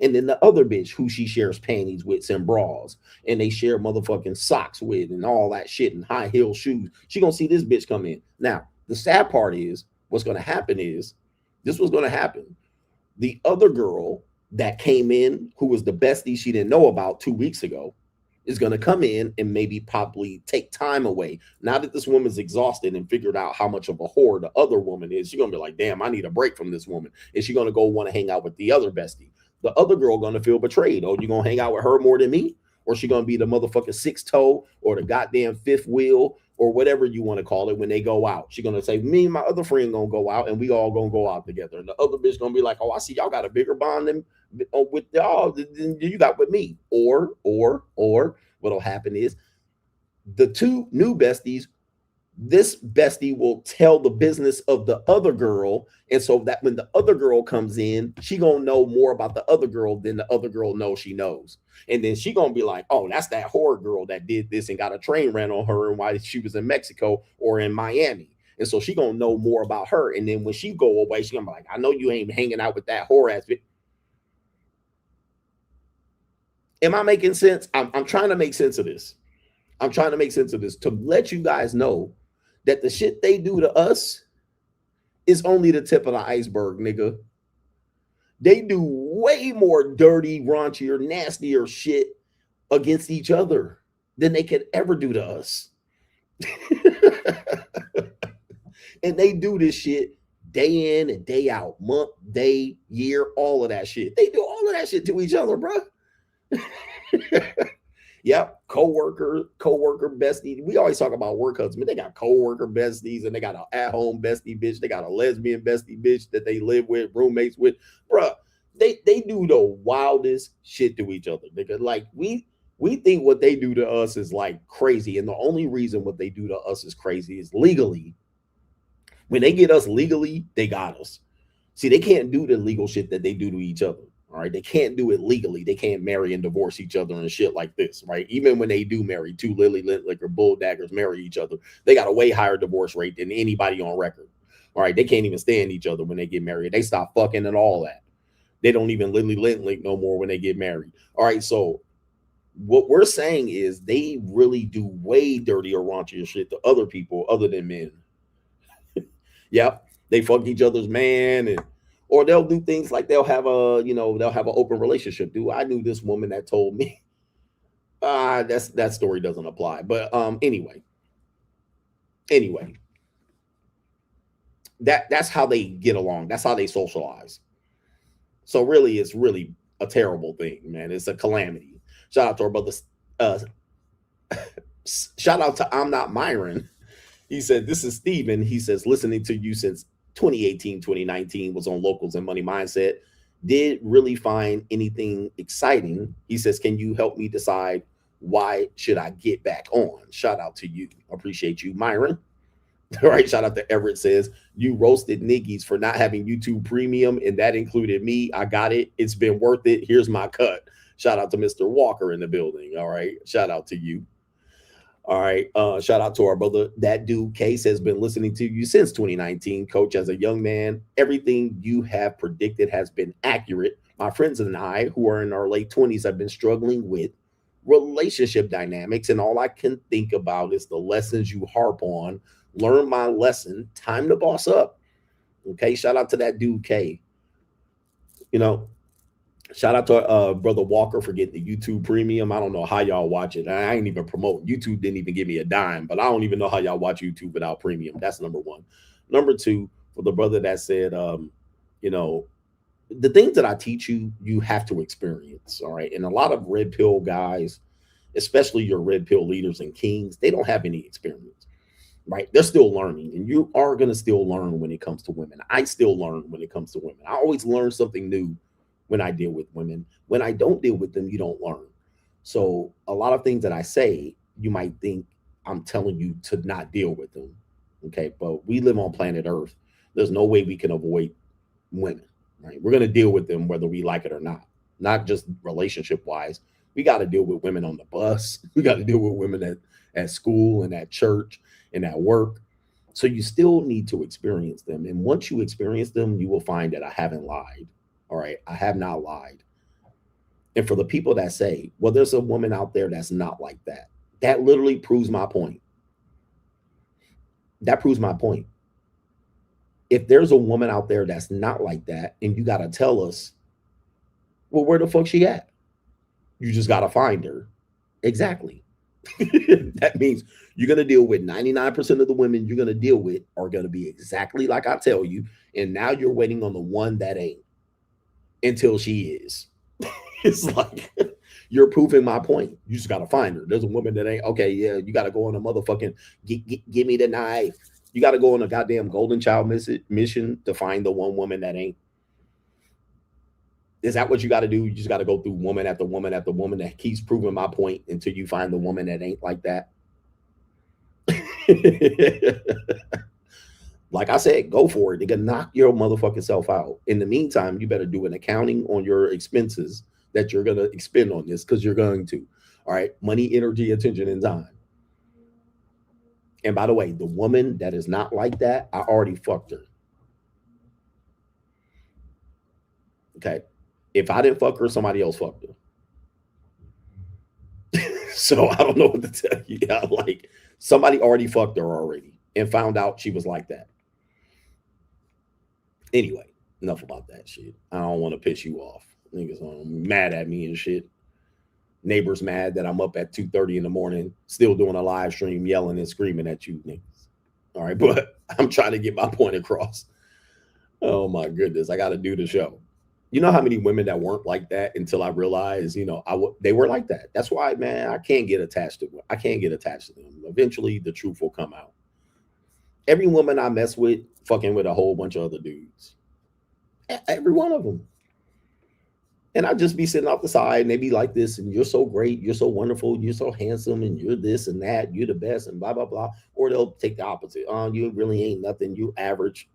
And then the other bitch who she shares panties with and bras, and they share motherfucking socks with and all that shit and high heel shoes. She going to see this bitch come in. Now, the sad part is what's going to happen is this was going to happen. The other girl that came in, who was the bestie she didn't know about 2 weeks ago, is going to come in and maybe probably take time away. Now that this woman's exhausted and figured out how much of a whore the other woman is, she's going to be like, damn, I need a break from this woman. And she's going to go want to hang out with the other bestie. The other girl going to feel betrayed. Oh, you going to hang out with her more than me? Or she going to be the motherfucking 6 toe or the goddamn 5th wheel or whatever you want to call it when they go out. She's going to say, me and my other friend going to go out, and we all going to go out together. And the other bitch going to be like, oh, I see y'all got a bigger bond than with y'all than you got with me. Or what'll happen is the 2 new besties this bestie will tell the business of the other girl, and so that when the other girl comes in, she gonna know more about the other girl than the other girl knows she knows. And then she gonna be like, oh, that's that horror girl that did this and got a train ran on her and why she was in Mexico or in Miami. And so she gonna know more about her. And then when she go away, she gonna be like, I know you ain't hanging out with that whore ass bitch. Am I making sense? I'm trying to make sense of this. I'm trying to make sense of this to let you guys know that the shit they do to us is only the tip of the iceberg, nigga. They do way more dirty, raunchier, nastier shit against each other than they could ever do to us. And they do this shit day in and day out, month, day, year, all of that shit. They do all of that shit to each other, bro. Yep, co-worker bestie. We always talk about work husband. They got co-worker besties and they got an at-home bestie bitch. They got a lesbian bestie bitch that they live with, roommates with. Bruh, they do the wildest shit to each other. Nigga. Like we think what they do to us is like crazy. And the only reason what they do to us is crazy is legally. When they get us legally, they got us. See, they can't do the legal shit that they do to each other. All right, they can't do it legally. They can't marry and divorce each other and shit like this, right? Even when they do marry, two Lily Licklicker bull daggers marry each other, they got a way higher divorce rate than anybody on record. All right, they can't even stand each other when they get married. They stop fucking and all that. They don't even Lily Lick no more when they get married. All right, so what we're saying is they really do way dirtier, raunchier shit to other people other than men. Yep, they fuck each other's man and. Or they'll do things like they'll have an open relationship. Dude, I knew this woman that told me that story doesn't apply. But anyway, that's how they get along. That's how they socialize. So really, it's really a terrible thing, man. It's a calamity. Shout out to our brother. Shout out to I'm Not Myron. He said, this is Steven. He says, listening to you since 2018, 2019 was on Locals and Money Mindset. Did really find anything exciting. He says, can you help me decide why should I get back on? Shout out to you. Appreciate you, Myron. All right. Shout out to Everett says, you roasted niggies for not having YouTube Premium, and that included me. I got it. It's been worth it. Here's my cut. Shout out to Mr. Walker in the building. All right. Shout out to you. All right. Shout out to our brother. That dude Case has been listening to you since 2019. Coach, as a young man, everything you have predicted has been accurate. My friends and I, who are in our late 20s, have been struggling with relationship dynamics, and all I can think about is the lessons you harp on. Learn my lesson. Time to boss up. Okay. Shout out to that dude K. You know, shout out to brother Walker for getting the YouTube Premium. I don't know how y'all watch it. I ain't even promoting. YouTube didn't even give me a dime, but I don't even know how y'all watch YouTube without Premium. That's number one. Number two, for the brother that said, you know, the things that I teach you, you have to experience. All right. And a lot of red pill guys, especially your red pill leaders and kings, they don't have any experience. Right. They're still learning, and you are going to still learn when it comes to women. I still learn when it comes to women. I always learn something new when I deal with women. When I don't deal with them, you don't learn. So a lot of things that I say, you might think I'm telling you to not deal with them. Okay. But we live on planet Earth. There's no way we can avoid women. Right. We're going to deal with them whether we like it or not just relationship wise. We got to deal with women on the bus. We got to deal with women at school and at church and at work. So you still need to experience them. And once you experience them, you will find that I haven't lied. All right. I have not lied. And for the people that say, well, there's a woman out there that's not like that, that literally proves my point. That proves my point. If there's a woman out there that's not like that, and you got to tell us, well, where the fuck she at? You just got to find her. Exactly. That means you're going to deal with 99% of the women you're going to deal with are going to be exactly like I tell you. And now you're waiting on the one that ain't until she is. It's like you're proving my point. You just got to find her. There's a woman that ain't. Okay, yeah, you got to go on a motherfucking give me the knife. You got to go on a goddamn golden child mission to find the one woman that ain't. Is that what you got to do? You just got to go through woman after woman after woman that keeps proving my point until you find the woman that ain't like that. Like I said, go for it. They can knock your motherfucking self out. In the meantime, you better do an accounting on your expenses that you're going to expend on this, because you're going to. All right. Money, energy, attention, and time. And by the way, the woman that is not like that, I already fucked her. Okay. If I didn't fuck her, somebody else fucked her. So I don't know what to tell you. Yeah, like somebody already fucked her already and found out she was like that. Anyway, enough about that shit. I don't want to piss you off. Niggas are mad at me and shit. Neighbors mad that I'm up at 2:30 in the morning, still doing a live stream, yelling and screaming at you niggas. All right, but I'm trying to get my point across. Oh my goodness, I got to do the show. You know how many women that weren't like that until I realized, they were like that. That's why, man, I can't get attached to them. Eventually, the truth will come out. Every woman I mess with, fucking with a whole bunch of other dudes. Every one of them. And I'd just be sitting off the side and they'd be like this, and you're so great, you're so wonderful, you're so handsome, and you're this and that, you're the best, and blah, blah, blah. Or they'll take the opposite. Oh, you really ain't nothing, you average.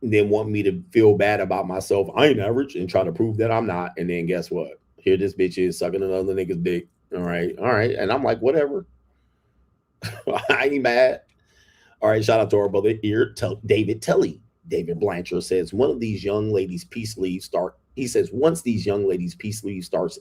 And then want me to feel bad about myself. I ain't average, and try to prove that I'm not. And then guess what? Here this bitch is sucking another nigga's dick. All right. And I'm like, whatever. I ain't mad. All right, shout out to our brother here, David Telly. David Blanchard says, once these young ladies' peace sleeves starts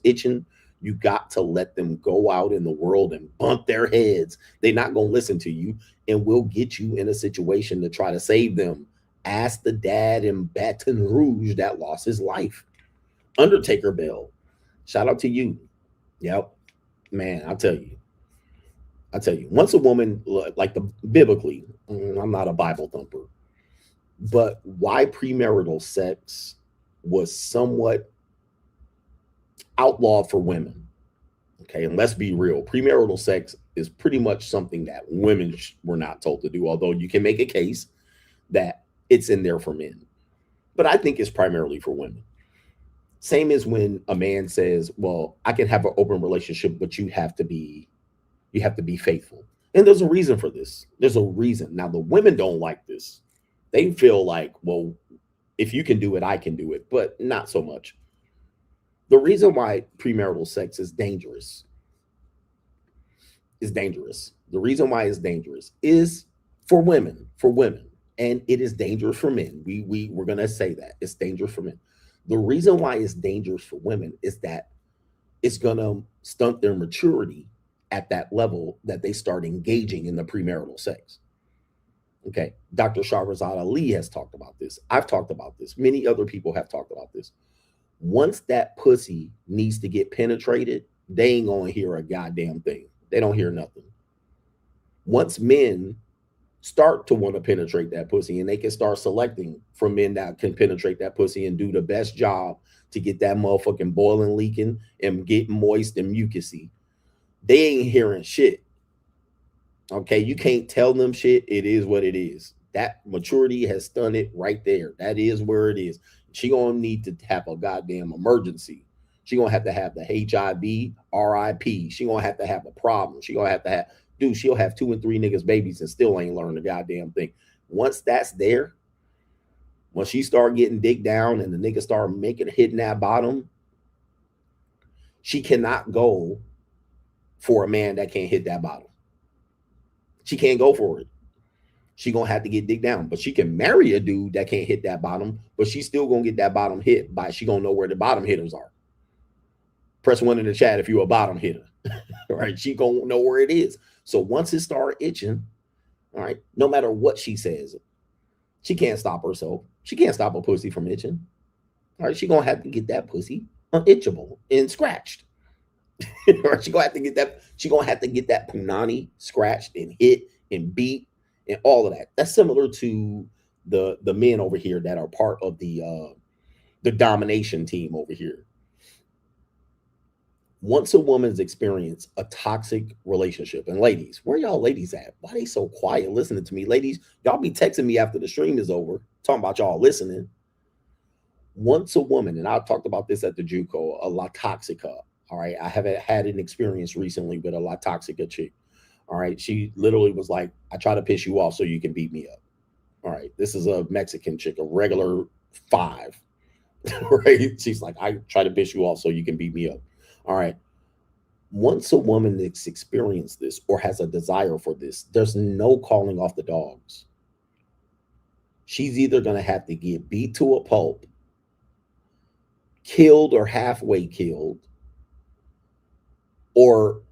itching, you got to let them go out in the world and bump their heads. They're not going to listen to you, and we'll get you in a situation to try to save them. Ask the dad in Baton Rouge that lost his life. Undertaker Bell. Shout out to you. Yep. Man, I'll tell you, once a woman, like biblically, I'm not a Bible thumper, but why premarital sex was somewhat outlawed for women. Okay, and let's be real. Premarital sex is pretty much something that women were not told to do, although you can make a case that it's in there for men. But I think it's primarily for women. Same as when a man says, well, I can have an open relationship, but you have to be faithful. And there's a reason for this. There's a reason. Now, the women don't like this. They feel like, well, if you can do it, I can do it, but not so much. The reason why premarital sex is dangerous The reason why it's dangerous is for women, and it is dangerous for men. We're going to say that it's dangerous for men. The reason why it's dangerous for women is that it's going to stunt their maturity at that level that they start engaging in the premarital sex. Okay, Dr. Shahrazad Ali has talked about this. I've talked about this. Many other people have talked about this. Once that pussy needs to get penetrated, they ain't gonna hear a goddamn thing. They don't hear nothing. Once men start to want to penetrate that pussy, and they can start selecting for men that can penetrate that pussy and do the best job to get that motherfucking boiling, leaking, and get moist and mucusy, they ain't hearing shit. Okay, you can't tell them shit. It is what it is. That maturity has stunted right there. That is where it is. She gonna need to have a goddamn emergency. She gonna have to have the HIV, RIP. She gonna have to have a problem. She gonna have to have, dude, she'll have 2 and 3 niggas babies and still ain't learned a goddamn thing. Once that's there, when she start getting dick down and the nigga start hitting that bottom, she cannot go for a man that can't hit that bottom. She can't go for it. She gonna have to get dick down, but she can marry a dude that can't hit that bottom, but she's still gonna get that bottom hit by, she gonna know where the bottom hitters are. Press 1 in the chat if you're a bottom hitter. All right, she gonna know where it is. So once it start itching, all right, no matter what she says, she can't stop herself. She can't stop a pussy from itching. All right, she gonna have to get that pussy unitchable and scratched. Right, she gonna have to get that. She gonna have to get that punani scratched and hit and beat and all of that. That's similar to the men over here that are part of the domination team over here. Once a woman's experienced a toxic relationship, and ladies, where y'all ladies at? Why they so quiet listening to me? Ladies, y'all be texting me after the stream is over, talking about y'all listening. Once a woman, and I talked about this at the JUCO, a La Toxica. All right, I haven't had an experience recently with a La Toxica chick. All right. She literally was like, I try to piss you off so you can beat me up. All right. This is a Mexican chick, a regular 5. Right. She's like, I try to piss you off so you can beat me up. All right. Once a woman that's experienced this or has a desire for this, there's no calling off the dogs. She's either going to have to get beat to a pulp, killed or halfway killed, or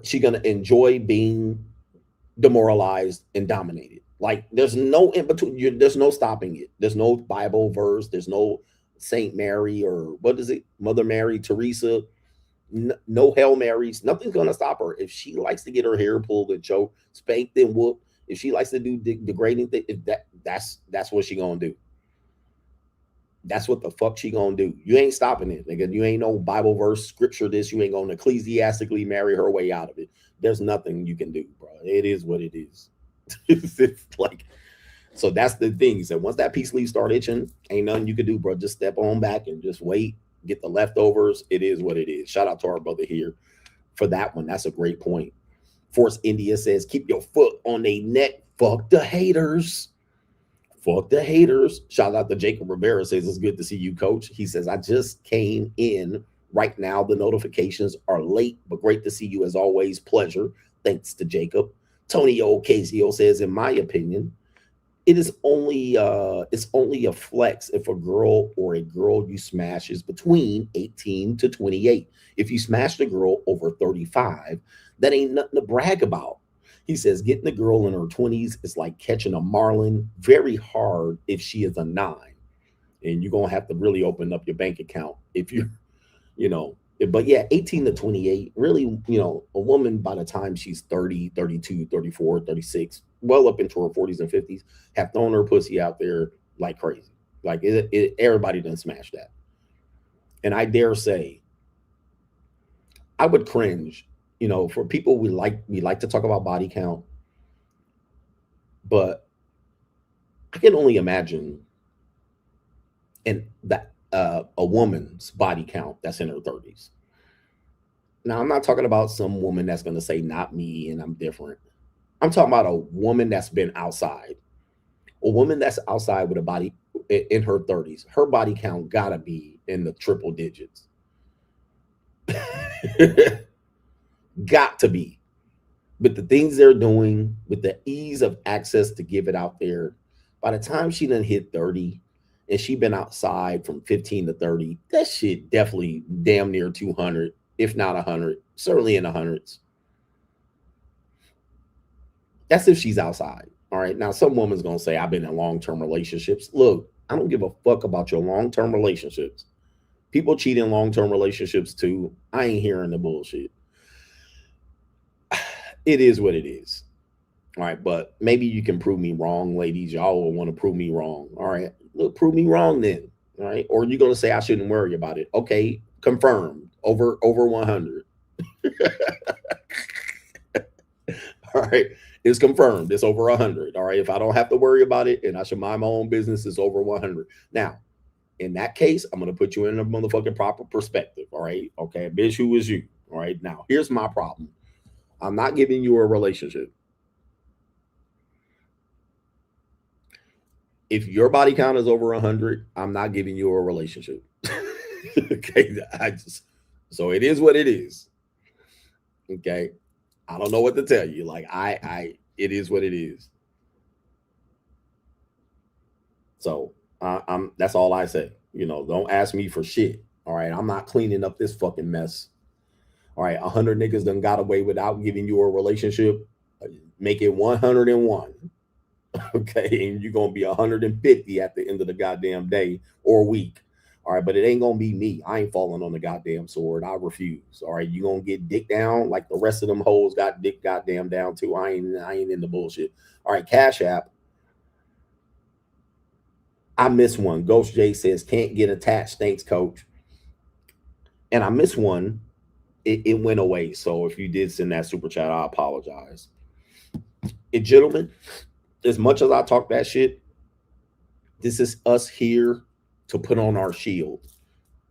she's going to enjoy being demoralized and dominated. Like, there's no in between. There's no stopping it. There's no Bible verse. There's no Saint Mary or what is it? Mother Mary, Teresa. No Hail Marys. Nothing's going to stop her. If she likes to get her hair pulled and choked, spanked and whooped, if she likes to do degrading things, that's what she going to do. That's what the fuck she going to do. You ain't stopping it, nigga. You ain't no Bible verse, scripture this. You ain't going to ecclesiastically marry her way out of it. There's nothing you can do, bro. It is what it is. It's like, so that's the thing. So once that peace leaf start itching, ain't nothing you can do, bro. Just step on back and just wait. Get the leftovers. It is what it is. Shout out to our brother here for that one. That's a great point. Force India says, keep your foot on their neck. Fuck the haters. Fuck the haters. Shout out to Jacob Rivera, says it's good to see you, coach. He says, I just came in right now. The notifications are late, but great to see you as always. Pleasure. Thanks to Jacob. Tony Ocasio says, in my opinion, it's only a flex if a girl you smash is between 18 to 28. If you smash the girl over 35, that ain't nothing to brag about. He says getting a girl in her 20s is like catching a marlin. Very hard if she is a 9. And you're going to have to really open up your bank account if you're, but yeah, 18 to 28, really, a woman by the time she's 30, 32, 34, 36, well up into her 40s and 50s, have thrown her pussy out there like crazy. Like everybody done smash that. And I dare say, I would cringe, for people we like to talk about body count, but I can only imagine a woman's body count that's in her 30s. Now, I'm not talking about some woman that's going to say, not me, and I'm different. I'm talking about a woman that's been outside. A woman that's outside with a body in her 30s. Her body count got to be in the triple digits. Got to be. With the things they're doing, with the ease of access to give it out there, by the time she done hit 30, and she been outside from 15 to 30, that shit definitely damn near 200, if not 100, certainly in the hundreds. That's if she's outside. All right. Now, some woman's going to say, I've been in long-term relationships. Look, I don't give a fuck about your long-term relationships. People cheat in long-term relationships too. I ain't hearing the bullshit. It is what it is. All right. But maybe you can prove me wrong, ladies. Y'all will want to prove me wrong. All right. Look, prove me wrong then. All right. Or you're going to say I shouldn't worry about it. Okay. Confirmed. Over 100. All right. It's confirmed. It's over 100. All right. If I don't have to worry about it and I should mind my own business, it's over 100. Now, in that case, I'm going to put you in a motherfucking proper perspective. All right. Okay. Bitch, who is you? All right. Now, here's my problem. I'm not giving you a relationship. If your body count is over 100, I'm not giving you a relationship. Okay. So it is what it is. Okay. I don't know what to tell you. Like it is what it is. So that's all I say. Don't ask me for shit. All right. I'm not cleaning up this fucking mess. All right. 100 niggas done got away without giving you a relationship. Make it 101. Okay. And you're going to be 150 at the end of the goddamn day or week. All right. But it ain't going to be me. I ain't falling on the goddamn sword. I refuse. All right. You going to get dick down like the rest of them hoes got dick goddamn down too. I ain't in the bullshit. All right. Cash App. I miss one. Ghost J says, can't get attached. Thanks, coach. And I miss one. It went away. So if you did send that super chat, I apologize. And gentlemen, as much as I talk that shit, this is us here to put on our shield.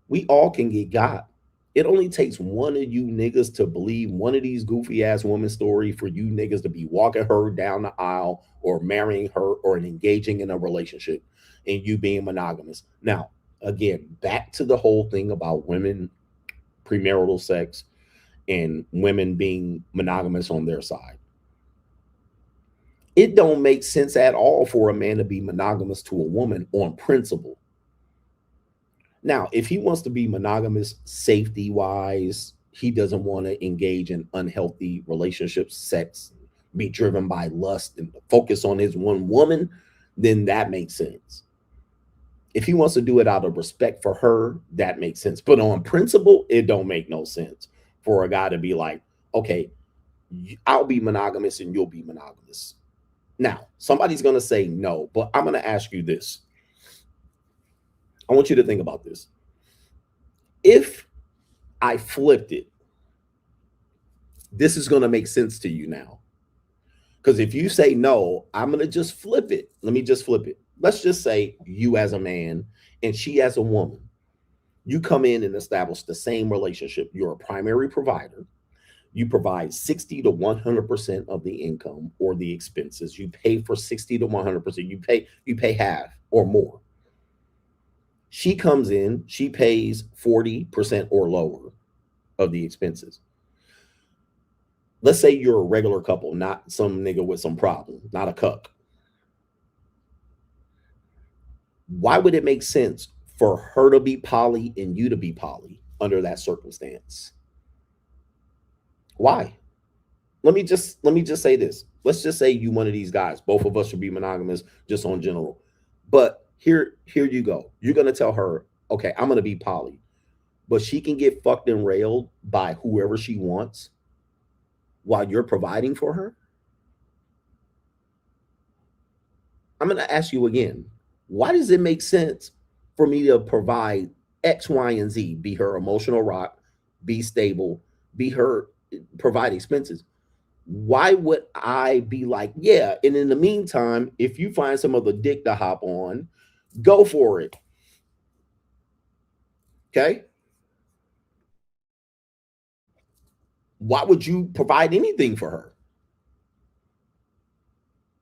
We all can get got. It only takes one of you niggas to believe one of these goofy ass woman story for you niggas to be walking her down the aisle or marrying her or engaging in a relationship and you being monogamous. Now, again, back to the whole thing about women, premarital sex, and women being monogamous on their side. It don't make sense at all for a man to be monogamous to a woman on principle. Now, if he wants to be monogamous safety wise, he doesn't want to engage in unhealthy relationships, sex, be driven by lust and focus on his one woman, then that makes sense. If he wants to do it out of respect for her, that makes sense. But on principle, it don't make no sense for a guy to be like, okay, I'll be monogamous and you'll be monogamous. Now, somebody's going to say no, but I'm going to ask you this. I want you to think about this. If I flipped it, this is going to make sense to you now. Because if you say no, I'm going to just flip it. Let me just flip it. Let's just say you as a man and she as a woman. You come in and establish the same relationship. You're a primary provider. You provide 60 to 100% of the income or the expenses. You pay for 60 to 100%. You pay half or more. She comes in, she pays 40% or lower of the expenses. Let's say you're a regular couple, not some nigga with some problem, not a cuck. Why would it make sense for her to be poly and you to be poly under that circumstance? Why? Let me just say this. Let's just say you one of these guys. Both of us should be monogamous just on general. But here you go. You're going to tell her, okay, I'm going to be poly. But she can get fucked and railed by whoever she wants while you're providing for her? I'm going to ask you again. Why does it make sense for me to provide X, Y, and Z, be her emotional rock, be stable, be her, provide expenses? Why would I be like, yeah, and in the meantime, if you find some other dick to hop on, go for it. Okay? Why would you provide anything for her?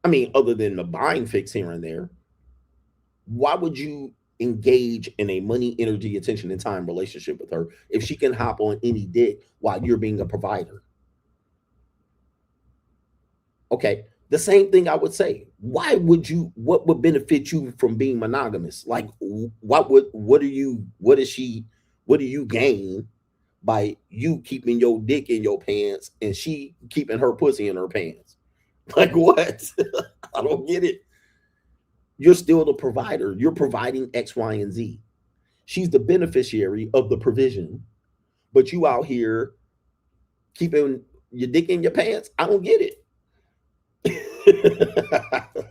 I mean, other than the buying fix here and there. Why would you engage in a money, energy, attention, and time relationship with her if she can hop on any dick while you're being a provider? Okay, the same thing I would say. Why would you, what would benefit you from being monogamous? Like, what do you gain by you keeping your dick in your pants and she keeping her pussy in her pants? Like, what? I don't get it. You're still the provider. You're providing X, Y, and Z. She's the beneficiary of the provision, but you out here keeping your dick in your pants. I don't get it.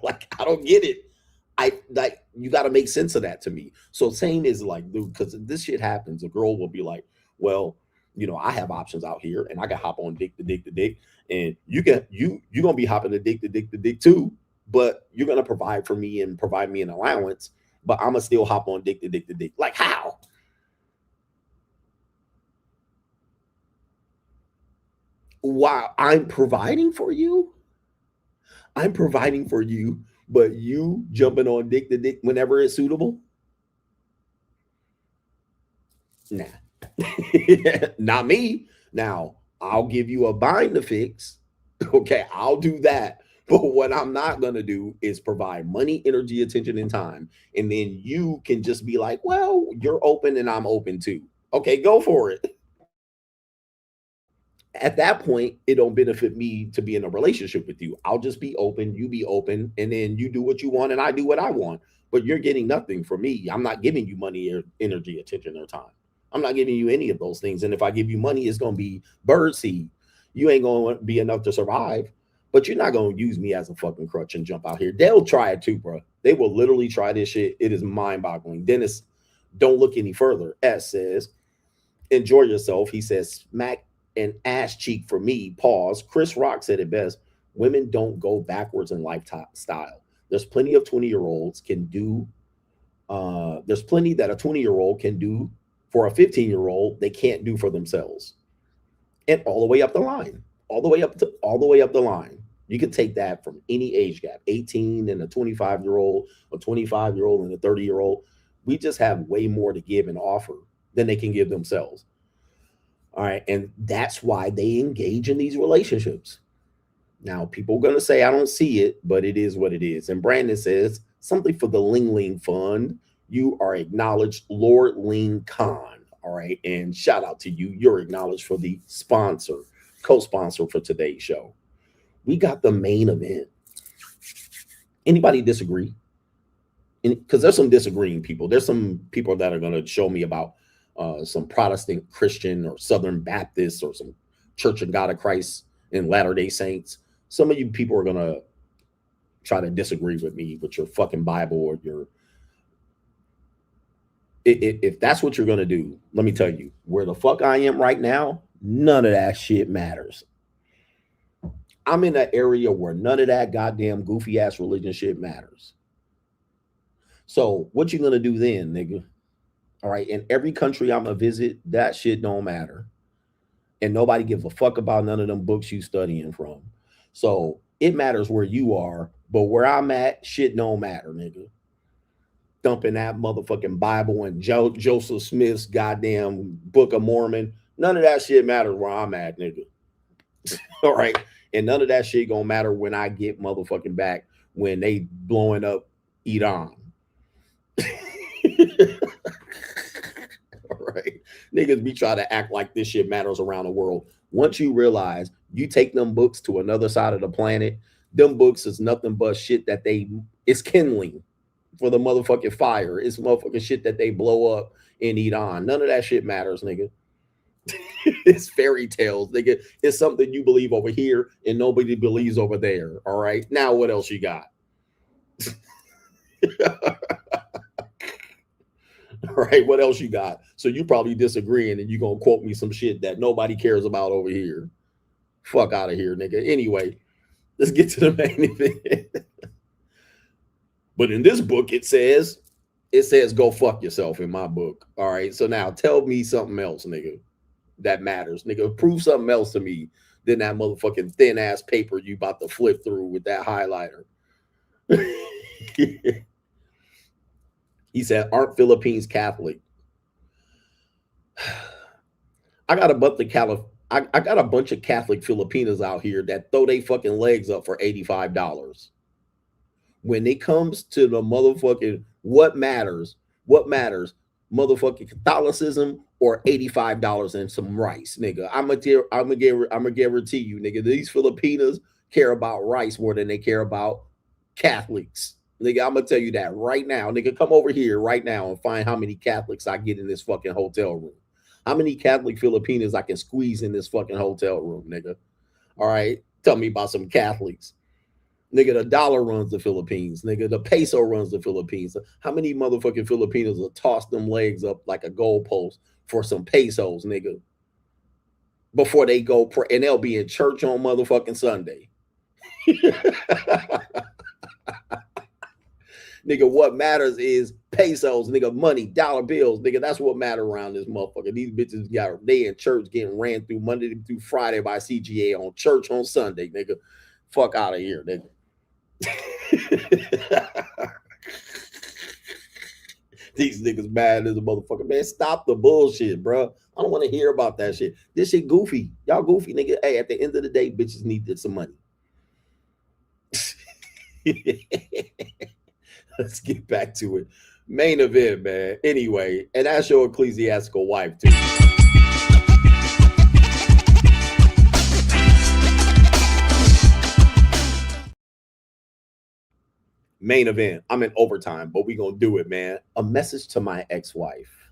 Like, I don't get it. You got to make sense of that to me. So same is like, dude, because this shit happens, a girl will be like, well, you know, I have options out here and I can hop on dick to dick to dick, and you're gonna be hopping the dick to dick to dick too, but you're gonna provide for me and provide me an allowance, but I'm gonna still hop on dick to dick to dick. Like, how? While I'm providing for you, but you jumping on dick to dick whenever it's suitable? Nah. Not me. Now, I'll give you a bind to fix. Okay, I'll do that. But what I'm not going to do is provide money, energy, attention, and time. And then you can just be like, well, you're open and I'm open too. Okay, go for it. At that point, it don't benefit me to be in a relationship with you. I'll just be open, you be open, and then you do what you want and I do what I want. But you're getting nothing from me. I'm not giving you money or energy, attention, or time. I'm not giving you any of those things. And if I give you money, it's going to be birdseed. You ain't going to be enough to survive, but you're not going to use me as a fucking crutch and jump out here. They'll try it too, bro. They will literally try this shit. It is mind boggling. Dennis, don't look any further. S says, enjoy yourself. He says, smack an ass cheek for me. Pause. Chris Rock said it best. Women don't go backwards in lifestyle. There's plenty of 20-year-olds can do. There's plenty that a 20-year-old can do for a 15-year-old they can't do for themselves. And all the way up the line, all the way up the line. You can take that from any age gap, 18 and a 25-year-old, a 25-year-old and a 30-year-old. We just have way more to give and offer than they can give themselves. All right. And that's why they engage in these relationships. Now, people are going to say, I don't see it, but it is what it is. And Brandon says, something for the Ling Ling Fund. You are acknowledged, Lord Ling Khan. All right. And shout out to you. You're acknowledged for the sponsor, co-sponsor for today's show. We got the main event. Anybody disagree? Because there's some disagreeing people. There's some people that are going to show me about some Protestant Christian or Southern Baptist or some Church of God of Christ and Latter-day Saints. Some of you people are going to try to disagree with me with your fucking Bible or your... If that's what you're going to do, let me tell you, where the fuck I am right now, none of that shit matters. I'm in an area where none of that goddamn goofy ass religion shit matters. So what you gonna do then, nigga? All right, in every country I'm gonna visit, that shit don't matter. And nobody gives a fuck about none of them books you studying from. So it matters where you are, but where I'm at, shit don't matter, nigga. Dumping that motherfucking Bible and Joseph Smith's goddamn Book of Mormon. None of that shit matters where I'm at, nigga. All right. And none of that shit gonna matter when I get motherfucking back when they blowing up Iran. All right. Niggas be trying to act like this shit matters around the world. Once you realize you take them books to another side of the planet, them books is nothing but shit that it's kindling for the motherfucking fire. It's motherfucking shit that they blow up in Iran. None of that shit matters, nigga. It's fairy tales, nigga. It's something you believe over here and nobody believes over there. All right. Now what else you got? All right. What else you got? So you probably disagreeing and you gonna quote me some shit that nobody cares about over here. Fuck out of here, nigga. Anyway, let's get to the main event. But in this book, it says go fuck yourself in my book. All right. So now tell me something else, nigga, that matters, nigga. Prove something else to me than that motherfucking thin ass paper you about to flip through with that highlighter. He said, aren't Philippines Catholic? I got a bunch of Catholic Filipinas out here that throw they fucking legs up for $85. When it comes to the motherfucking what matters, motherfucking Catholicism or $85 and some rice, nigga. I'm gonna guarantee you, nigga, these Filipinas care about rice more than they care about Catholics. Nigga, I'm gonna tell you that right now. Nigga, come over here right now and find how many Catholics I get in this fucking hotel room. How many Catholic Filipinas I can squeeze in this fucking hotel room, nigga. All right. Tell me about some Catholics. Nigga, the dollar runs the Philippines. Nigga, the peso runs the Philippines. How many motherfucking Filipinos will toss them legs up like a goalpost for some pesos, nigga, before they go pray, and they'll be in church on motherfucking Sunday. Nigga, what matters is pesos, nigga, money, dollar bills, nigga. That's what matter around this motherfucker. These bitches they in church getting ran through Monday through Friday by CGA on church on Sunday, nigga. Fuck out of here, nigga. These niggas mad as a motherfucker. Man, stop the bullshit, bro. I don't want to hear about that shit. This shit goofy. Y'all goofy, nigga. Hey, at the end of the day, bitches need some money. Let's get back to it. Main event, man. Anyway, and that's your ecclesiastical wife, too. Main event. I'm in overtime, but we gonna do it, man. A message to my ex-wife.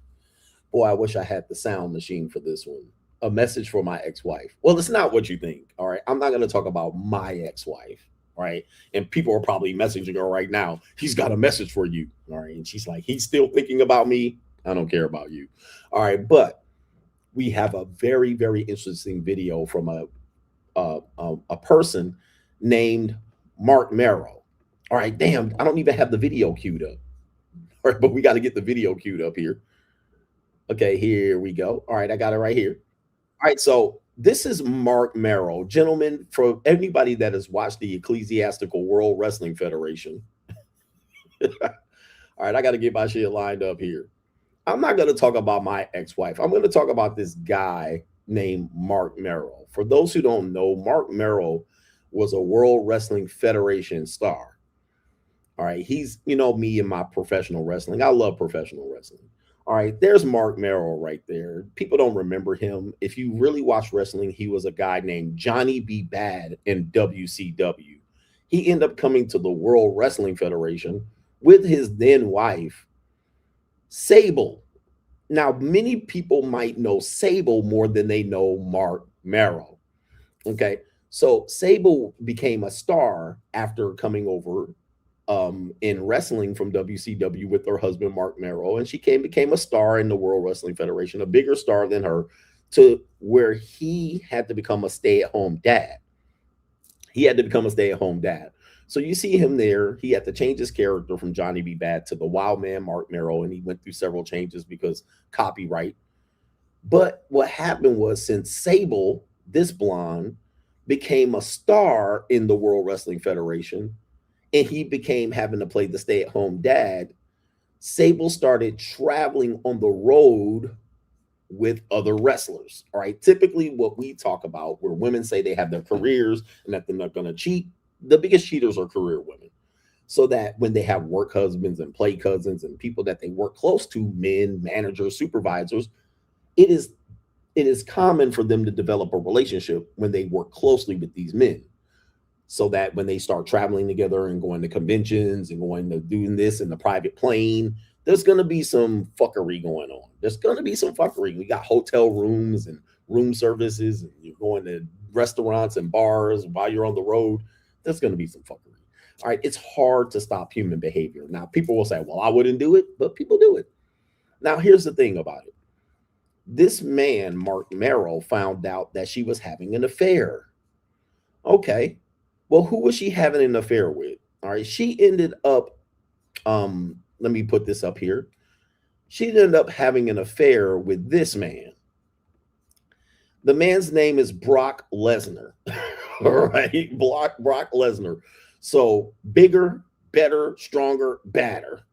Boy, I wish I had the sound machine for this one. A message for my ex-wife. Well, it's not what you think, all right? I'm not gonna talk about my ex-wife, right? And people are probably messaging her right now. He's got a message for you, all right? And she's like, he's still thinking about me. I don't care about you, all right? But we have a very, very interesting video from a person named Marc Mero. All right, damn, I don't even have the video queued up. All right, but we got to get the video queued up here. Okay, here we go. All right, I got it right here. All right, so this is Marc Mero. Gentlemen, for anybody that has watched the Ecclesiastical World Wrestling Federation. All right, I got to get my shit lined up here. I'm not going to talk about my ex-wife. I'm going to talk about this guy named Marc Mero. For those who don't know, Marc Mero was a World Wrestling Federation star. All right, he's, you know, me and my professional wrestling. I love professional wrestling. All right, there's Marc Mero right there. People don't remember him. If you really watch wrestling, he was a guy named Johnny B. Bad in WCW. He ended up coming to the World Wrestling Federation with his then wife, Sable. Now, many people might know Sable more than they know Marc Mero. Okay, so Sable became a star after coming over in wrestling from WCW with her husband Marc Mero, and she became a star in the World Wrestling Federation, a bigger star than her, to where he had to become a stay-at-home dad. He had to become a stay-at-home dad. So you see him there. He had to change his character from Johnny B. Bad to the Wild Man Marc Mero, and he went through several changes because copyright. But what happened was, since Sable, this blonde, became a star in the World Wrestling Federation, and he became having to play the stay-at-home dad, Sable started traveling on the road with other wrestlers. All right. Typically, what we talk about, where women say they have their careers and that they're not going to cheat, the biggest cheaters are career women. So that when they have work husbands and play cousins and people that they work close to, men, managers, supervisors, it is common for them to develop a relationship when they work closely with these men. So that when they start traveling together and going to conventions and going to doing this in the private plane, there's going to be some fuckery going on. There's going to be some fuckery. We got hotel rooms and room services, and you're going to restaurants and bars while you're on the road. There's going to be some fuckery. All right. It's hard to stop human behavior. Now, people will say, well, I wouldn't do it, but people do it. Now, here's the thing about it. This man, Marc Mero, found out that she was having an affair. Okay. Well, who was she having an affair with? All right. She ended up, let me put this up here. She ended up having an affair with this man. The man's name is Brock Lesnar. All right. Brock Lesnar. So bigger, better, stronger, badder,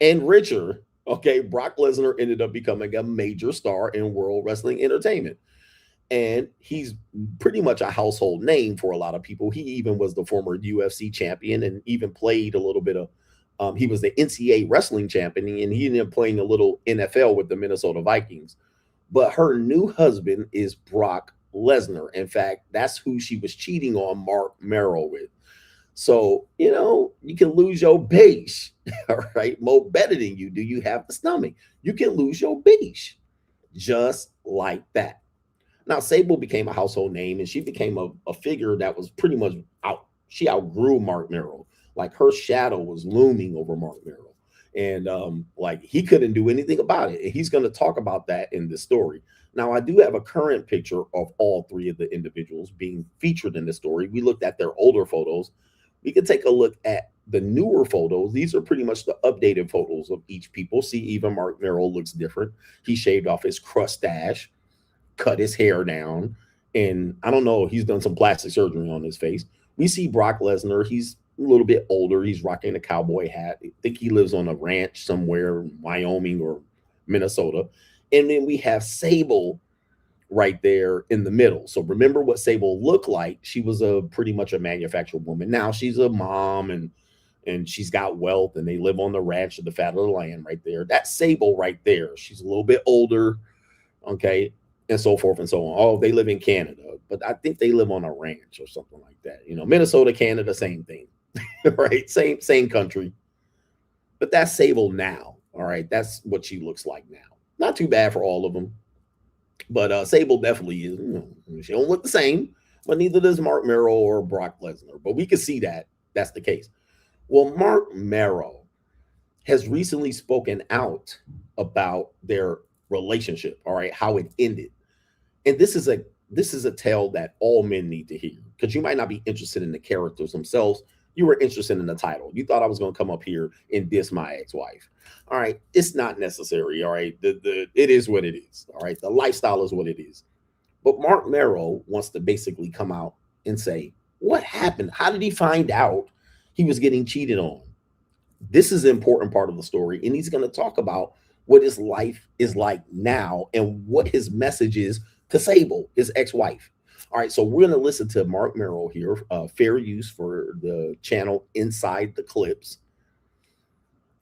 and richer. Okay. Brock Lesnar ended up becoming a major star in World Wrestling Entertainment. And he's pretty much a household name for a lot of people. He even was the former UFC champion and even played a little bit of, he was the NCAA wrestling champion, and he ended up playing a little NFL with the Minnesota Vikings. But her new husband is Brock Lesnar. In fact, that's who she was cheating on Marc Mero with. So, you know, you can lose your base, all right? More better than you. Do you have the stomach? You can lose your base just like that. Now, Sable became a household name, and she became a figure that was pretty much out. She outgrew Marc Mero. Like, her shadow was looming over Marc Mero. And like, he couldn't do anything about it. And he's going to talk about that in this story. Now, I do have a current picture of all three of the individuals being featured in this story. We looked at their older photos. We can take a look at the newer photos. These are pretty much the updated photos of each people. See, even Marc Mero looks different. He shaved off his crustache, cut his hair down, and I don't know, he's done some plastic surgery on his face. We see Brock Lesnar. He's a little bit older. He's rocking a cowboy hat. I think he lives on a ranch somewhere in Wyoming or Minnesota. And then we have Sable right there in the middle. So remember what Sable looked like. She was pretty much a manufactured woman. Now she's a mom, and she's got wealth, and they live on the ranch of the fat of the land right there. That's Sable right there. She's a little bit older. Okay. And so forth and so on. Oh, they live in Canada, but I think they live on a ranch or something like that. You know, Minnesota, Canada, same thing, right? Same country. But that's Sable now. All right. That's what she looks like now. Not too bad for all of them. But Sable definitely is, you know, she don't look the same, but neither does Marc Mero or Brock Lesnar. But we can see that that's the case. Well, Marc Mero has recently spoken out about their relationship, all right, how it ended. And this is a tale that all men need to hear, because you might not be interested in the characters themselves, You were interested in the title. You thought I was going to come up here and diss my ex-wife. All right. It's not necessary. All right. It is what it is. All right. The lifestyle is what it is. But Marc Mero wants to basically come out and say, what happened? How did he find out he was getting cheated on? This is an important part of the story. And he's going to talk about what his life is like now and what his message is to Sable, his ex-wife. All right, so we're going to listen to Marc Mero here, fair use for the channel Inside the Clips.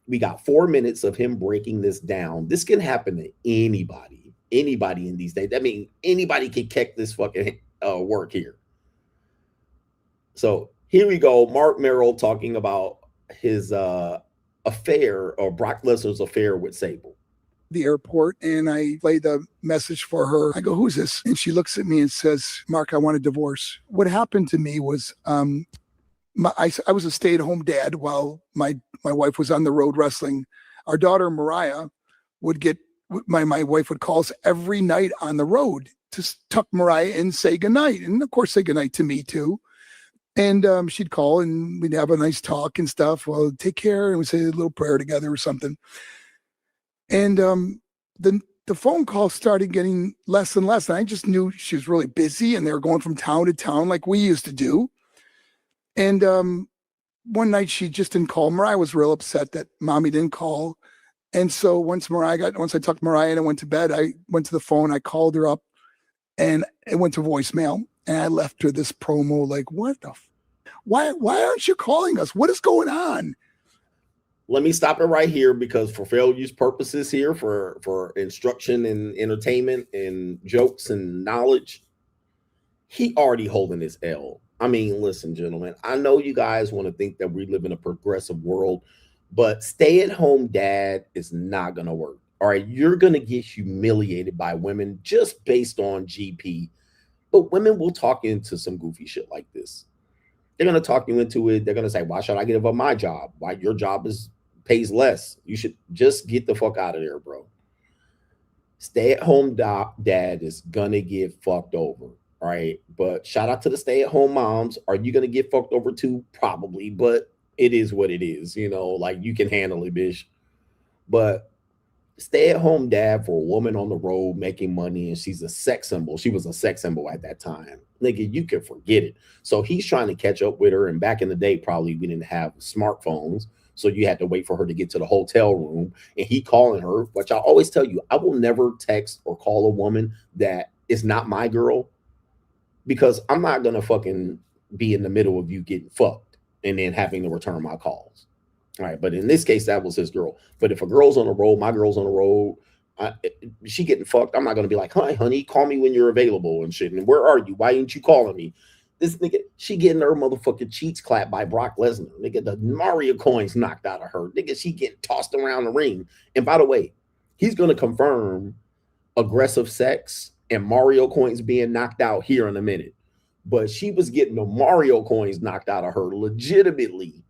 We got 4 minutes of him breaking this down. This can happen to anybody in these days. I mean, anybody can kick this fucking work here. So here we go. Marc Mero talking about his affair, or Brock Lesnar's affair with Sable. The airport, and I played the message for her. I go, who's this? And she looks at me and says, Mark, I want a divorce. What happened to me was I was a stay-at-home dad while my wife was on the road wrestling. Our daughter Mariah would get, my wife would call us every night on the road to tuck Mariah in, say goodnight, and of course say goodnight to me too. And she'd call and we'd have a nice talk and stuff. Well, take care, and we'd say a little prayer together or something. And the phone calls started getting less and less. And I just knew she was really busy and they were going from town to town like we used to do. And one night she just didn't call. Mariah was real upset that mommy didn't call. And so once I tucked Mariah and I went to bed, I went to the phone, I called her up, and it went to voicemail. And I left her this promo like, what the why aren't you calling us? What is going on? Let me stop it right here, because for fair use purposes here, for instruction and entertainment and jokes and knowledge, he already holding his L. I mean, listen, gentlemen, I know you guys want to think that we live in a progressive world, but stay-at-home dad is not going to work. All right, you're going to get humiliated by women just based on GP, but women will talk into some goofy shit like this. They're going to talk you into it. They're going to say, why should I give up my job? Why? Your job pays less. You should just get the fuck out of there, bro. Stay-at-home dad is gonna get fucked over. All right, but shout out to the stay-at-home moms. Are you gonna get fucked over too? Probably, but it is what it is. You know, like, you can handle it, bitch. But stay-at-home dad for a woman on the road making money, and she's a sex symbol. She was a sex symbol at that time. Nigga, you can forget it. So he's trying to catch up with her. And back in the day, probably we didn't have smartphones. So you had to wait for her to get to the hotel room, and he calling her, which I always tell you, I will never text or call a woman that is not my girl, because I'm not going to fucking be in the middle of you getting fucked and then having to return my calls. All right. But in this case, that was his girl. But if a girl's on the road, my girl's on the road, she getting fucked, I'm not going to be like, hi, honey, call me when you're available and shit. And where are you? Why ain't you calling me? This nigga, she getting her motherfucking cheeks clapped by Brock Lesnar. Nigga, the Mario coins knocked out of her. Nigga, she getting tossed around the ring. And by the way, he's going to confirm aggressive sex and Mario coins being knocked out here in a minute. But she was getting the Mario coins knocked out of her legitimately.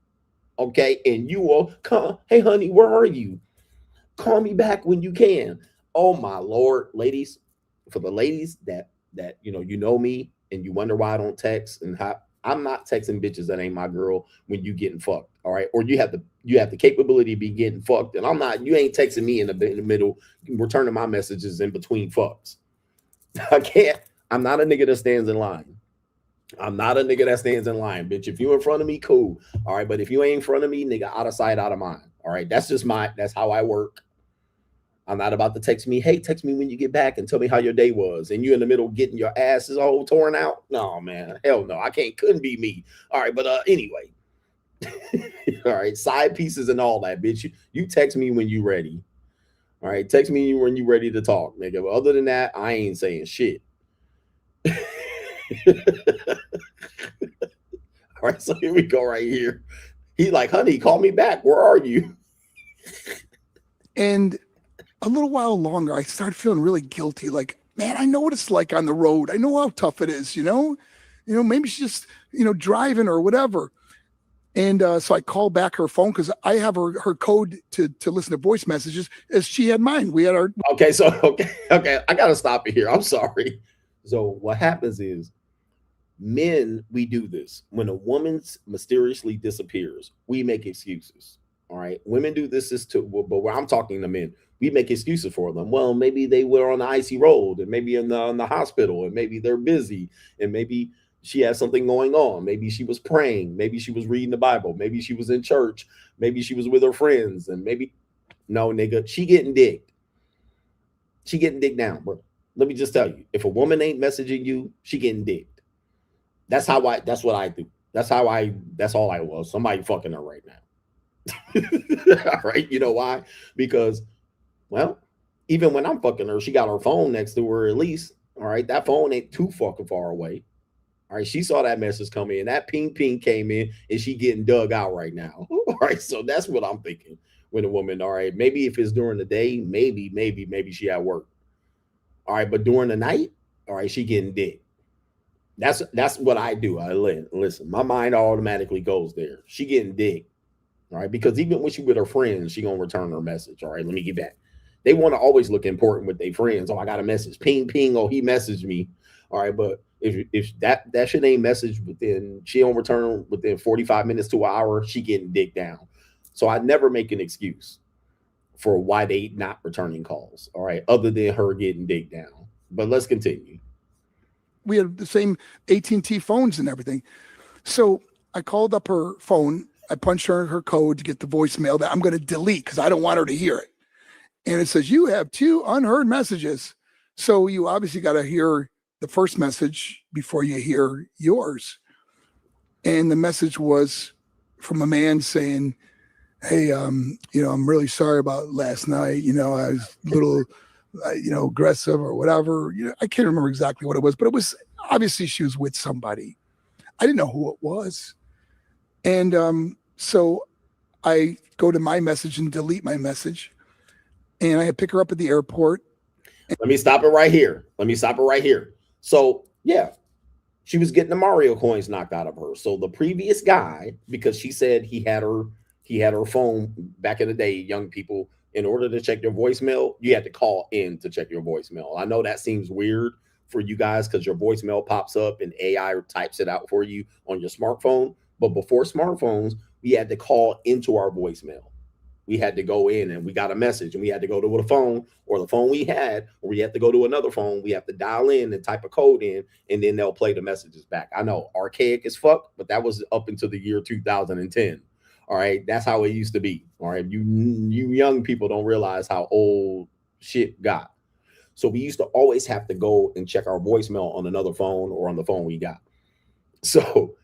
Okay? And you all come, hey, honey, where are you? Call me back when you can. Oh, my Lord. Ladies, for the ladies that you know me, and you wonder why I don't text, and how I'm not texting bitches that ain't my girl when you getting fucked, all right? Or you have the capability to be getting fucked, and you ain't texting me in the middle, returning my messages in between fucks. I can't. I'm not a nigga that stands in line. I'm not a nigga that stands in line, bitch. If you in front of me, cool, all right? But if you ain't in front of me, nigga, out of sight, out of mind, all right? That's how I work. I'm not about to text me, hey, text me when you get back and tell me how your day was. And you in the middle getting your asses all torn out. No, man. Hell no. Couldn't be me. All right. But anyway. All right. Side pieces and all that, bitch. You text me when you ready. All right. Text me when you ready to talk, nigga. But other than that, I ain't saying shit. All right. So here we go right here. He like, honey, call me back. Where are you? And a little while longer, I started feeling really guilty. Like, man, I know what it's like on the road. I know how tough it is, you know, maybe she's just, driving or whatever. And so I called back her phone, because I have her code to listen to voice messages as she had mine. We had our. Okay. So, okay. I got to stop it here. I'm sorry. So what happens is Men, we do this. When a woman mysteriously disappears, we make excuses. All right. Women do this too, but where I'm talking to men, we make excuses for them. Well, maybe they were on the icy road, and maybe in the hospital, and maybe they're busy, and maybe she has something going on. Maybe she was praying, maybe she was reading the Bible, maybe she was in church, maybe she was with her friends, and maybe no, nigga, she getting digged. She getting digged down, bro. Let me just tell you, if a woman ain't messaging you, she getting digged. That's what I do. That's all I was. Somebody fucking her right now. All right. You know why? Because, well, even when I'm fucking her, she got her phone next to her at least. All right. That phone ain't too fucking far away. All right. She saw that message come in. That ping came in, and she getting dug out right now. All right. So that's what I'm thinking when a woman, all right, maybe if it's during the day, maybe she at work. All right. But during the night, all right, she getting digged. That's what I do. I listen. My mind automatically goes there. She getting digged, all right? Because even when she with her friends, she gonna return her message. All right, let me get back. They want to always look important with their friends. Oh, I got a message. Ping. Oh, he messaged me. All right, but if that shit ain't messaged within, she don't return within 45 minutes to an hour, she getting digged down. So I never make an excuse for why they not returning calls. All right, other than her getting digged down. But let's continue. We had the same AT&T phones and everything. So I called up her phone. I punched her code to get the voicemail that I'm going to delete because I don't want her to hear it. And it says, you have 2 unheard messages. So you obviously got to hear the first message before you hear yours. And the message was from a man saying, hey, I'm really sorry about last night. I was a little... aggressive or whatever. I can't remember exactly what it was, but it was obviously she was with somebody. I didn't know who it was. And so I go to my message and delete my message. And I pick her up at the airport. Let me stop it right here. So yeah, she was getting the Mario coins knocked out of her. So the previous guy, because she said he had her phone back in the day, young people, in order to check your voicemail, you had to call in to check your voicemail. I know that seems weird for you guys because your voicemail pops up and AI types it out for you on your smartphone. But before smartphones, we had to call into our voicemail. We had to go in and we got a message and we had to go to the phone or the phone we had, or we have to go to another phone. We have to dial in and type a code in, and then they'll play the messages back. I know, archaic as fuck, but that was up until the year 2010. All right, that's how it used to be. All right, you young people don't realize how old shit got. So we used to always have to go and check our voicemail on another phone or on the phone we got. So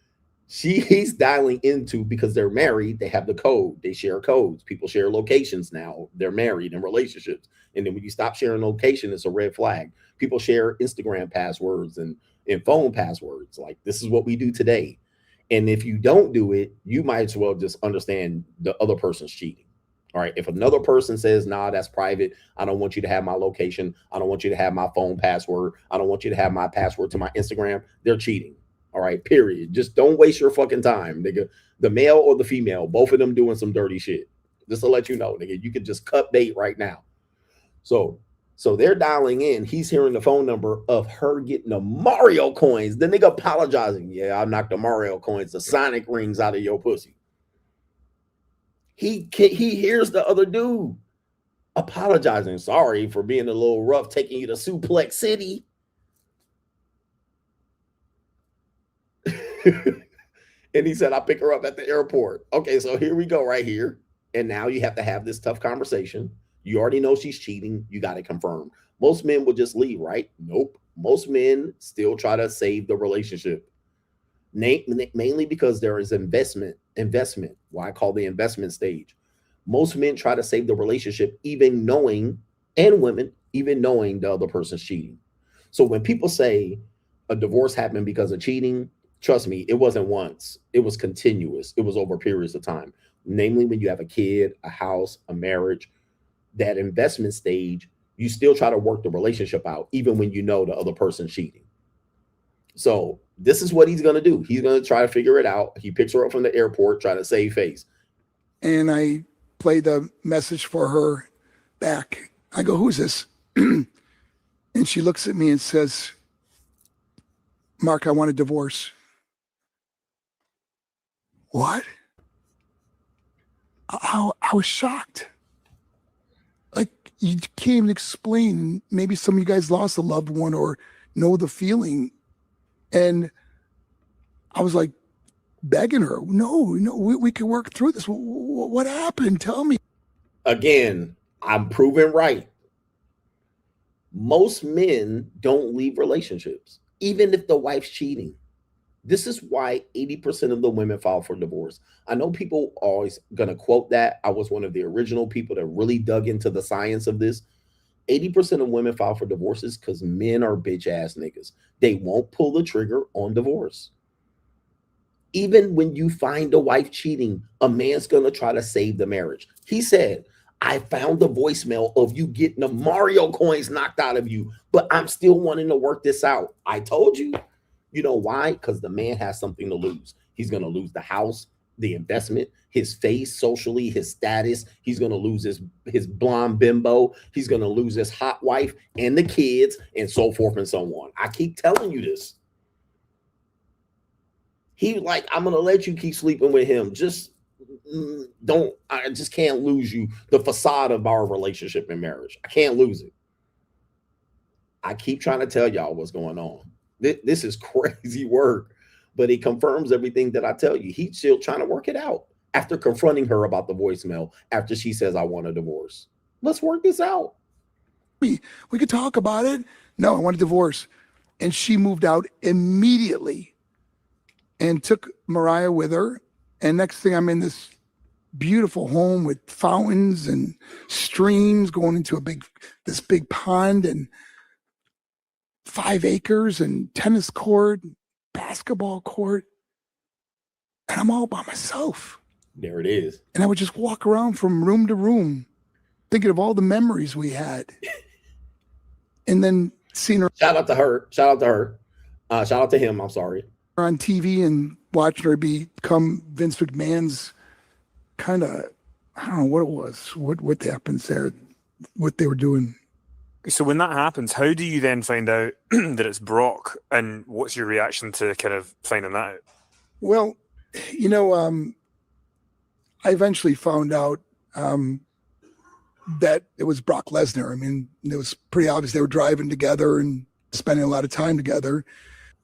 he's dialing into, because they're married, they have the code, they share codes. People share locations now. They're married in relationships. And then when you stop sharing location, it's a red flag. People share Instagram passwords and phone passwords. Like, this is what we do today. And if you don't do it, you might as well just understand the other person's cheating. All right. If another person says, nah, that's private, I don't want you to have my location, I don't want you to have my phone password, I don't want you to have my password to my Instagram, they're cheating. All right. Period. Just don't waste your fucking time, nigga. The male or the female, both of them doing some dirty shit. Just to let you know, nigga, you can just cut bait right now. So they're dialing in. He's hearing the phone number of her getting the Mario coins. The nigga apologizing. Yeah, I knocked the Mario coins, the Sonic rings out of your pussy. He hears the other dude apologizing. Sorry for being a little rough, taking you to Suplex City. And he said, I'll pick her up at the airport. Okay, so here we go right here. And now you have to have this tough conversation. You already know she's cheating. You got to confirm. Most men will just leave, right? Nope. Most men still try to save the relationship. Mainly because there is investment. Why I call the investment stage. Most men try to save the relationship, even knowing, and women, even knowing the other person's cheating. So when people say a divorce happened because of cheating, trust me, it wasn't once. It was continuous. It was over periods of time. Namely, when you have a kid, a house, a marriage, that investment stage, you still try to work the relationship out, even when you know the other person's cheating. So this is what he's going to do. He's going to try to figure it out. He picks her up from the airport, trying to save face. And I play the message for her back. I go, who's this? And she looks at me and says, Mark, I want a divorce. What? I was shocked. Like, you can't even explain. Maybe some of you guys lost a loved one or know the feeling. And I was like begging her, no, we can work through this. What happened? Tell me. Again, I'm proven right. Most men don't leave relationships, even if the wife's cheating. This is why 80% of the women file for divorce. I know people always going to quote that. I was one of the original people that really dug into the science of this. 80% of women file for divorces because men are bitch ass niggas. They won't pull the trigger on divorce. Even when you find a wife cheating, a man's going to try to save the marriage. He said, I found the voicemail of you getting the Mario coins knocked out of you, but I'm still wanting to work this out. I told you. You know why? Because the man has something to lose. He's going to lose the house, the investment, his face socially, his status. He's going to lose his blonde bimbo. He's going to lose his hot wife and the kids and so forth and so on. I keep telling you this. He like, I'm going to let you keep sleeping with him. Just I just can't lose you. The facade of our relationship and marriage. I can't lose it. I keep trying to tell y'all what's going on. This is crazy work, but it confirms everything that I tell you. He's still trying to work it out after confronting her about the voicemail after she says, I want a divorce. Let's work this out. We could talk about it. No, I want a divorce. And she moved out immediately and took Mariah with her. And next thing, I'm in this beautiful home with fountains and streams going into this big pond and 5 acres and tennis court, basketball court. And I'm all by myself. There it is. And I would just walk around from room to room, thinking of all the memories we had. And then seeing her. Shout out to her. Shout out to her. Shout out to him. I'm sorry. On TV and watching her become Vince McMahon's kind of, I don't know what it was, what happens there, what they were doing. So when that happens, how do you then find out that it's Brock, and what's your reaction to kind of finding that out? Well, I eventually found out that it was Brock Lesnar. I mean, it was pretty obvious they were driving together and spending a lot of time together.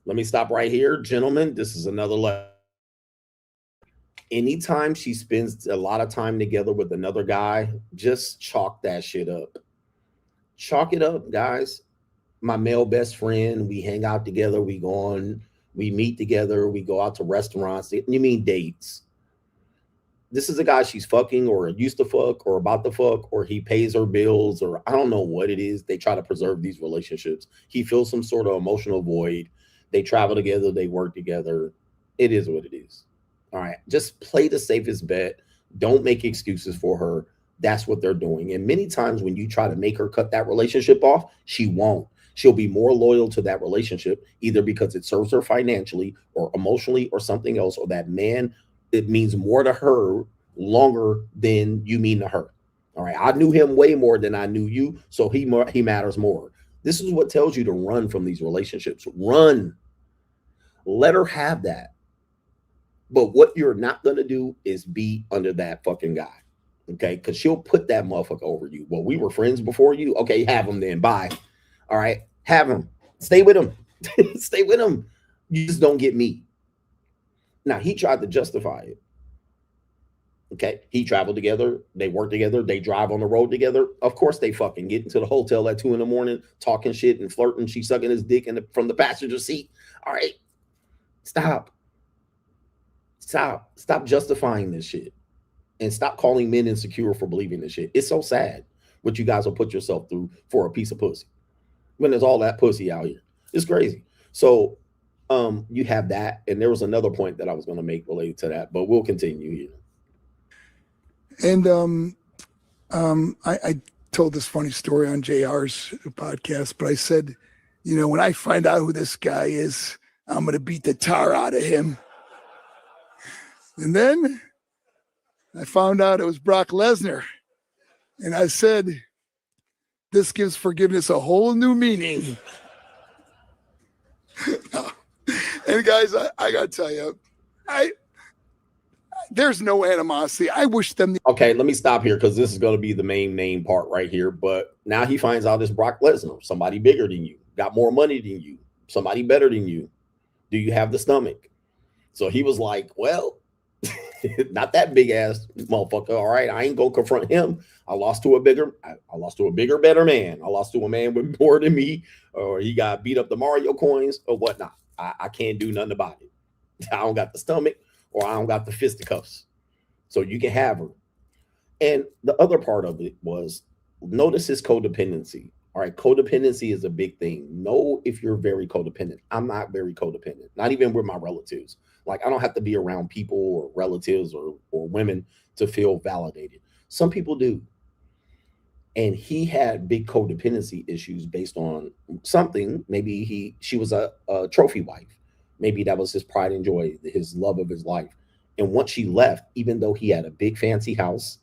Let me stop right here. Gentlemen, this is another level. Anytime she spends a lot of time together with another guy, just chalk that shit up. Chalk it up, guys. My male best friend, we hang out together, we meet together, we go out to restaurants. You mean dates? This is a guy she's fucking or used to fuck or about to fuck, or he pays her bills, or I don't know what it is. They try to preserve these relationships. He feels some sort of emotional void. They travel together, they work together. It is what it is. All right, just play the safest bet. Don't make excuses for her. That's what they're doing. And many times when you try to make her cut that relationship off, she won't. She'll be more loyal to that relationship, either because it serves her financially or emotionally or something else, or that man, it means more to her longer than you mean to her. All right. I knew him way more than I knew you, so he matters more. This is what tells you to run from these relationships. Run. Let her have that. But what you're not going to do is be under that fucking guy. Okay, because she'll put that motherfucker over you. Well, we were friends before you. Okay, have him then. Bye. All right, have him. Stay with him. Stay with him. You just don't get me. Now, he tried to justify it. Okay, he traveled together. They work together. They drive on the road together. Of course, they fucking get into the hotel at 2 a.m, talking shit and flirting. She's sucking his dick from the passenger seat. All right, stop. Stop justifying this shit. And stop calling men insecure for believing this shit. It's so sad what you guys will put yourself through for a piece of pussy when there's all that pussy out here. It's crazy. So you have that. And there was another point that I was going to make related to that, but we'll continue here. And I told this funny story on JR's podcast, but I said, when I find out who this guy is, I'm going to beat the tar out of him. And then I found out it was Brock Lesnar. And I said, this gives forgiveness a whole new meaning. And guys, I gotta tell you, there's no animosity. I wish them. Okay, let me stop here because this is going to be the main part right here. But now he finds out it's Brock Lesnar, somebody bigger than you, got more money than you, somebody better than you. Do you have the stomach? So he was like, well, not that big ass motherfucker. All right, I ain't gonna confront him. I lost to a bigger, better man. I lost to a man with more than me, or he got beat up the Mario coins or whatnot. I can't do nothing about it. I don't got the stomach, or I don't got the fisticuffs. So you can have her. And the other part of it was, notice his codependency. All right, codependency is a big thing. Know if you're very codependent. I'm not very codependent, not even with my relatives. Like, I don't have to be around people or relatives or women to feel validated. Some people do. And he had big codependency issues based on something. Maybe she was a trophy wife. Maybe that was his pride and joy, his love of his life. And once she left, even though he had a big fancy house,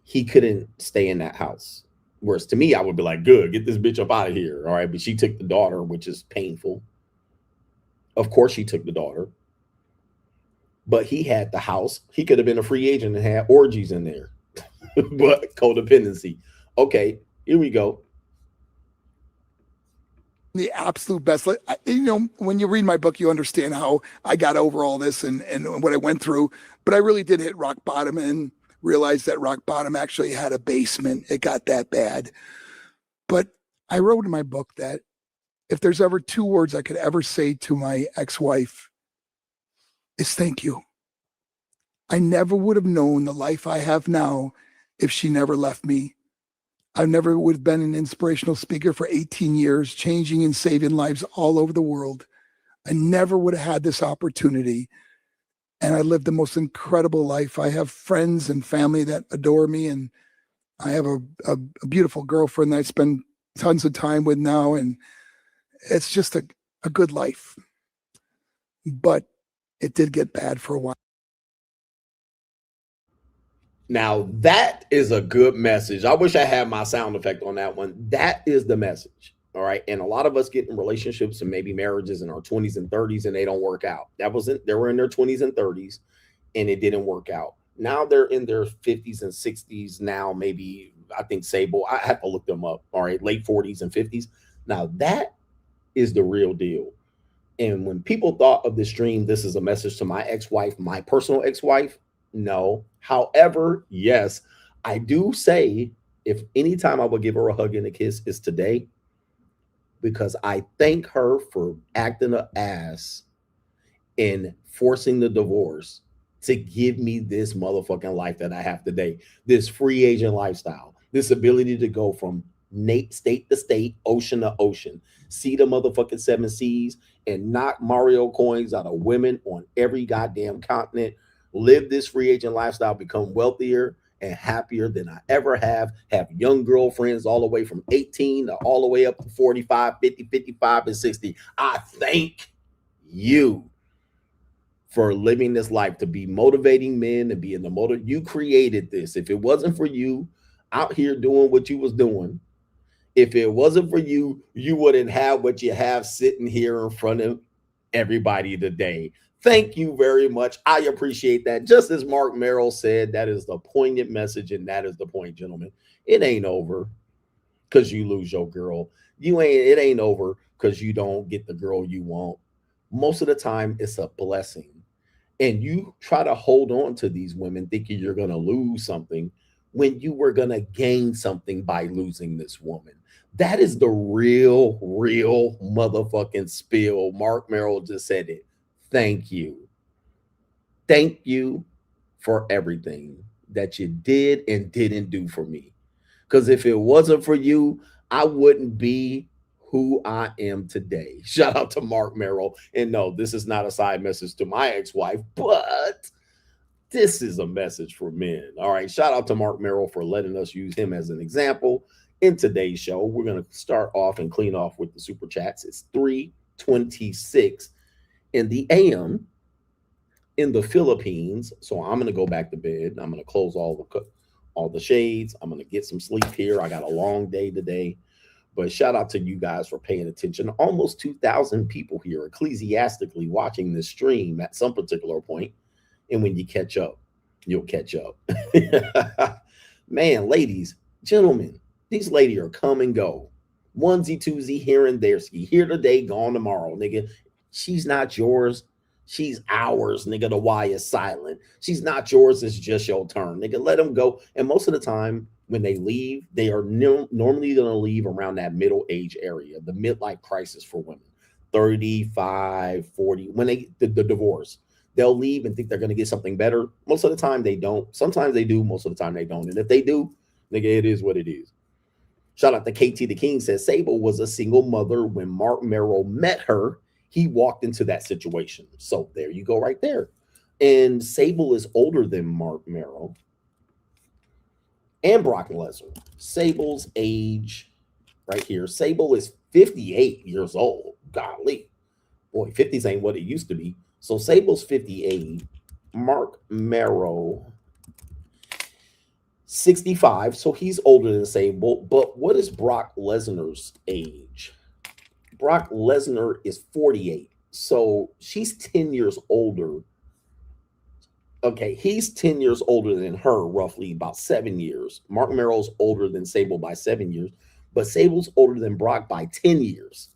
he couldn't stay in that house. Whereas to me, I would be like, good, get this bitch up out of here. All right. But she took the daughter, which is painful. Of course, she took the daughter. But he had the house. He could have been a free agent and had orgies in there. But codependency. Okay, here we go. The absolute best. You know, when you read my book, you understand how I got over all this and what I went through. But I really did hit rock bottom and realized that rock bottom actually had a basement. It got that bad. But I wrote in my book that if there's ever two words I could ever say to my ex-wife, it's thank you. I never would have known the life I have now if she never left me. I never would have been an inspirational speaker for 18 years, changing and saving lives all over the world. I never would have had this opportunity. And I lived the most incredible life. I have friends and family that adore me. And I have a beautiful girlfriend that I spend tons of time with now. And it's just a good life. But it did get bad for a while. Now, that is a good message. I wish I had my sound effect on that one. That is the message. All right. And a lot of us get in relationships and maybe marriages in our 20s and 30s and they don't work out. They were in their 20s and 30s and it didn't work out. Now they're in their 50s and 60s now, maybe, I think Sable, I have to look them up. All right. Late 40s and 50s. Now that is the real deal. And when people thought of this stream, this is a message to my ex-wife, my personal ex-wife. No. However, yes, I do say if anytime I would give her a hug and a kiss is today, because I thank her for acting an ass and forcing the divorce to give me this motherfucking life that I have today, this free agent lifestyle, this ability to go from state to state, ocean to ocean, see the motherfucking 7 seas and knock Mario coins out of women on every goddamn continent, live this free agent lifestyle, become wealthier and happier than I ever have young girlfriends all the way from 18 to all the way up to 45, 50, 55, and 60. I thank you for living this life, to be motivating men, to be in the motor. You created this. If it wasn't for you out here doing what you was doing, if it wasn't for you, you wouldn't have what you have sitting here in front of everybody today. Thank you very much. I appreciate that. Just as Marc Mero said, that is the poignant message, and that is the point, gentlemen. It ain't over because you lose your girl. It ain't over because you don't get the girl you want. Most of the time, it's a blessing. And you try to hold on to these women thinking you're going to lose something when you were going to gain something by losing this woman. That is the real motherfucking spill. Marc Mero just said it. Thank you. Thank you for everything that you did and didn't do for me. Because if it wasn't for you, I wouldn't be who I am today. Shout out to Marc Mero. And no, this is not a side message to my ex-wife, but this is a message for men. All right. Shout out to Marc Mero for letting us use him as an example in today's show. We're going to start off and clean off with the super chats. It's 3:26 in the AM in the Philippines. So I'm going to go back to bed. I'm going to close all the shades. I'm going to get some sleep here. I got a long day today. But shout out to you guys for paying attention. Almost 2,000 people here ecclesiastically watching this stream at some particular point. And when you catch up, you'll catch up. Man, ladies, gentlemen, these ladies are come and go. Onesie, twosie, here and there. Ski here today, gone tomorrow, nigga. She's not yours. She's ours, nigga. The Y is silent. She's not yours. It's just your turn, nigga. Let them go. And most of the time, when they leave, they are normally going to leave around that middle age area, the midlife crisis for women, 35, 40. When they the divorce, they'll leave and think they're going to get something better. Most of the time, they don't. Sometimes they do. Most of the time, they don't. And if they do, nigga, it is what it is. Shout out to KT the King says Sable was a single mother when Marc Mero met her. He walked into that situation. So there you go right there. And Sable is older than Marc Mero and Brock Lesnar. Sable's age right here. Sable is 58 years old. Golly. Boy, 50s ain't what it used to be. So Sable's 58. Marc Mero, 65. So he's older than Sable. But what is Brock Lesnar's age? Brock Lesnar is 48. So she's 10 years older. Okay, he's 10 years older than her, roughly about 7 years. Marc Mero's older than Sable by 7 years, but Sable's older than Brock by 10 years.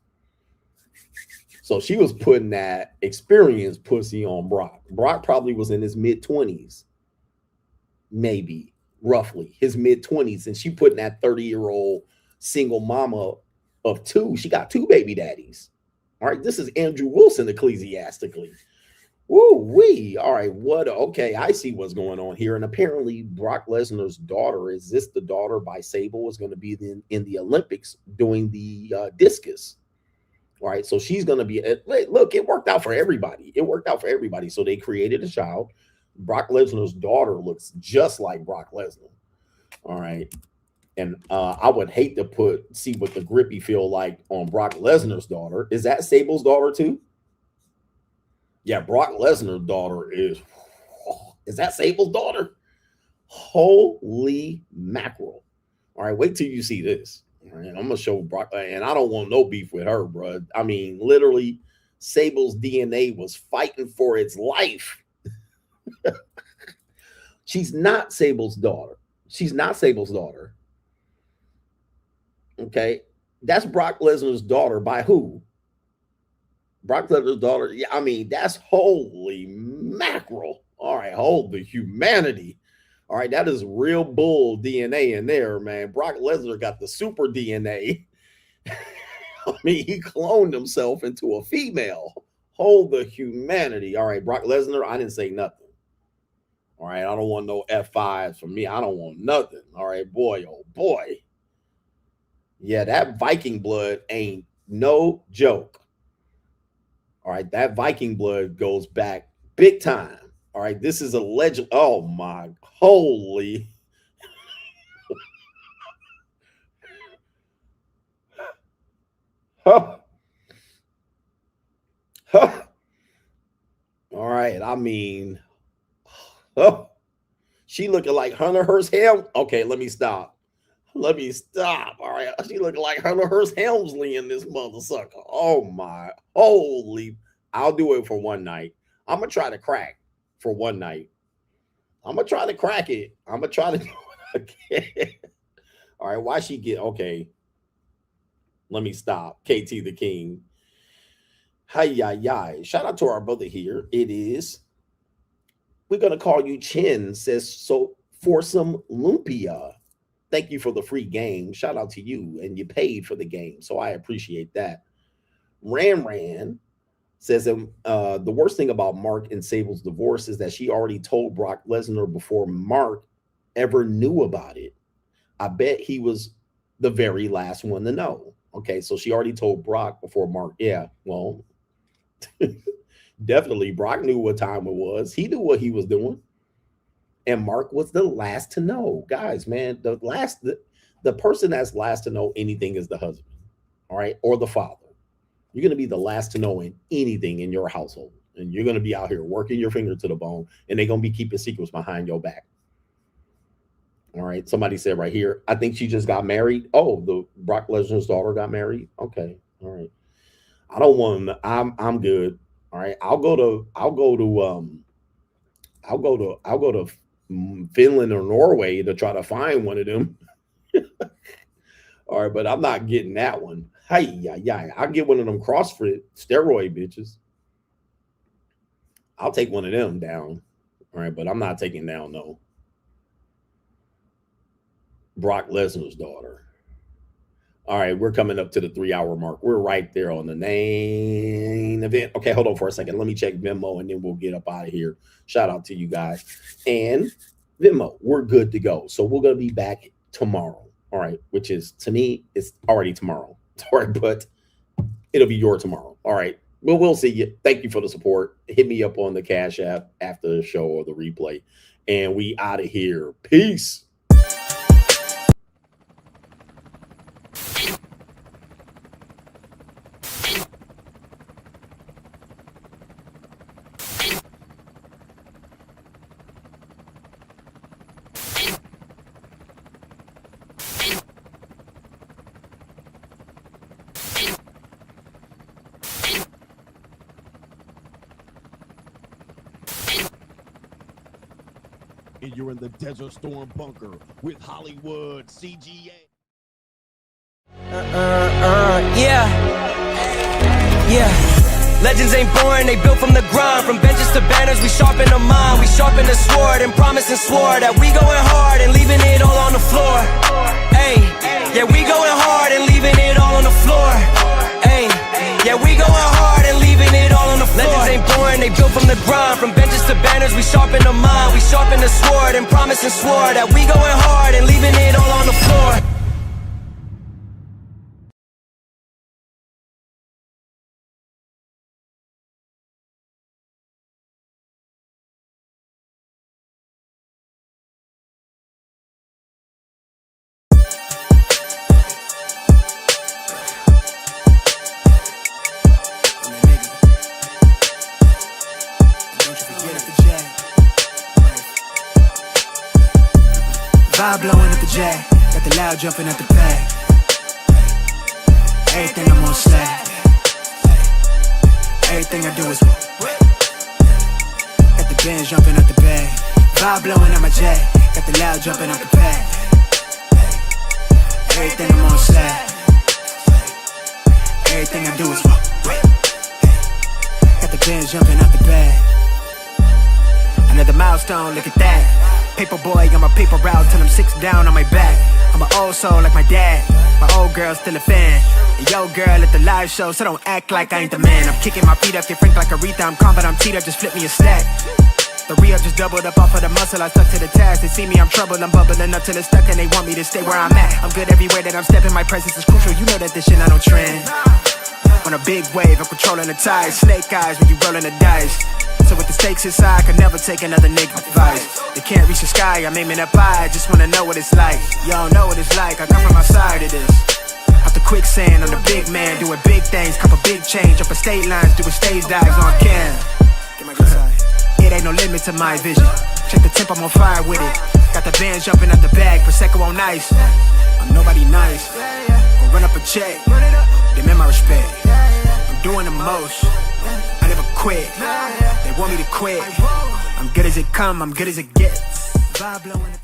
So she was putting that experience pussy on Brock. Brock probably was in his mid-20s, maybe, roughly, his mid-20s, and she putting that 30-year-old single mama of two. She got two baby daddies. All right, this is Andrew Wilson ecclesiastically. Woo-wee. All right, what? Okay, I see what's going on here. And apparently Brock Lesnar's daughter, is this the daughter by Sable, is going to be in the Olympics doing the discus. All right, so she's going to be, look, it worked out for everybody. It worked out for everybody. So they created a child. Brock Lesnar's daughter looks just like Brock Lesnar. All right. And I would hate to see what the grippy feel like on Brock Lesnar's daughter. Is that Sable's daughter too? Yeah, Brock Lesnar's daughter is that Sable's daughter? Holy mackerel. All right, wait till you see this. All right, I'm going to show Brock, and I don't want no beef with her, bro. I mean, literally, Sable's DNA was fighting for its life. She's not Sable's daughter. She's not Sable's daughter. Okay, that's Brock Lesnar's daughter by who? Brock Lesnar's daughter. Yeah, I mean, that's holy mackerel. All right, hold the humanity. All right, that is real bull DNA in there, man. Brock Lesnar got the super DNA. I mean, he cloned himself into a female. Hold the humanity. All right, Brock Lesnar, I didn't say nothing. All right, I don't want no F5s from me. I don't want nothing. All right, boy, oh boy. Yeah, that Viking blood ain't no joke. All right, that Viking blood goes back big time. All right, this is a legend. Oh my holy. Huh. Huh. All right, I mean, she looking like Hunter Hearst Helmsley. Okay, let me stop. Let me stop. All right. She looking like Hunter Hearst Helmsley in this mother sucker. Oh my holy. I'll do it for one night. I'm gonna try to crack for one night. I'm gonna try to crack it. I'm gonna try to do it again. All right. Why she get okay? Let me stop. KT the King. Hi. Shout out to our brother here. It is. We're gonna call you Chin. Says so for some lumpia. Thank you for the free game. Shout out to you. And you paid for the game. So I appreciate that. Ran says the worst thing about Mark and Sable's divorce is that she already told Brock Lesnar before Mark ever knew about it. I bet he was the very last one to know. Okay, so she already told Brock before Mark. Yeah, well, definitely Brock knew what time it was. He knew what he was doing. And Mark was the last to know. Guys, man, the person that's last to know anything is the husband, all right, or the father. You're going to be the last to know anything in your household. And you're going to be out here working your finger to the bone, and they're going to be keeping secrets behind your back. All right. Somebody said right here, I think she just got married. Oh, the Brock Lesnar's daughter got married. Okay. All right. I don't want them. I'm good. All right. I'll go to Finland or Norway to try to find one of them. All right, but I'm not getting that one. Yeah. I'll get one of them CrossFit steroid bitches. I'll take one of them down. All right, but I'm not taking down no Brock Lesnar's daughter. All right, we're coming up to the 3-hour mark. We're right there on the main event. Okay, hold on for a second. Let me check Venmo, and then we'll get up out of here. Shout out to you guys. And Venmo, we're good to go. So we're going to be back tomorrow. All right, which is, to me, it's already tomorrow. All right, but it'll be your tomorrow. All right, well, we'll see you. Thank you for the support. Hit me up on the Cash App after the show or the replay. And we out of here. Peace. And you're in the Desert Storm bunker with Hollywood CGA. Yeah. Legends ain't born, they built from the grind. From benches to banners, we sharpen the mind. We sharpen the sword and promise and swore that we going hard and leaving it all on the floor. Ayy, yeah, we going hard and leaving it all on the floor. Ayy, yeah, we going hard and leaving it all on the floor. Legends ain't born, they built from the grind. From benches to banners, we sharpen the mind. We sharpen the sword and promise and swore that we going hard and leaving it all on the floor. Vibe blowing at the jack, got the loud jumping at the bag. Everything I'm on slack. Everything I do is got the band jumping at the bag. Vibe blowing at my jack, got the loud jumping at the bag. Everything I'm on slack. Everything I do is got the band jumping at the bag. Another milestone, look at that. Paper boy on my paper route till I'm 6 down on my back. I'm an old soul like my dad. My old girl's still a fan. And yo girl at the live show, so don't act like I ain't the man. I'm kicking my feet up, get frank like Aretha. I'm calm but I'm teed up, just flip me a stack. The re-up just doubled up off of the muscle, I stuck to the task. They see me, I'm troubled, I'm bubbling up till it's stuck. And they want me to stay where I'm at. I'm good everywhere that I'm stepping, my presence is crucial. You know that this shit not no trend. On a big wave, I'm controlling the tide. Snake eyes when you rolling the dice. So with the stakes inside, I could never take another nigga advice. They can't reach the sky, I'm aiming up high. I just wanna know what it's like. Y'all know what it's like, I come from outside of this. Out the quicksand, I'm the big man, doing big things. Cop a big change, up a state lines, doing stage dives on cam. It ain't no limit to my vision. Check the temp, I'm on fire with it. Got the band jumping out the bag, Prosecco on ice. I'm nobody nice, go run up a check. Demand my respect, I'm doing the most. I never quit, they want me to quit. I'm good as it come, I'm good as it gets. Vibe blowing.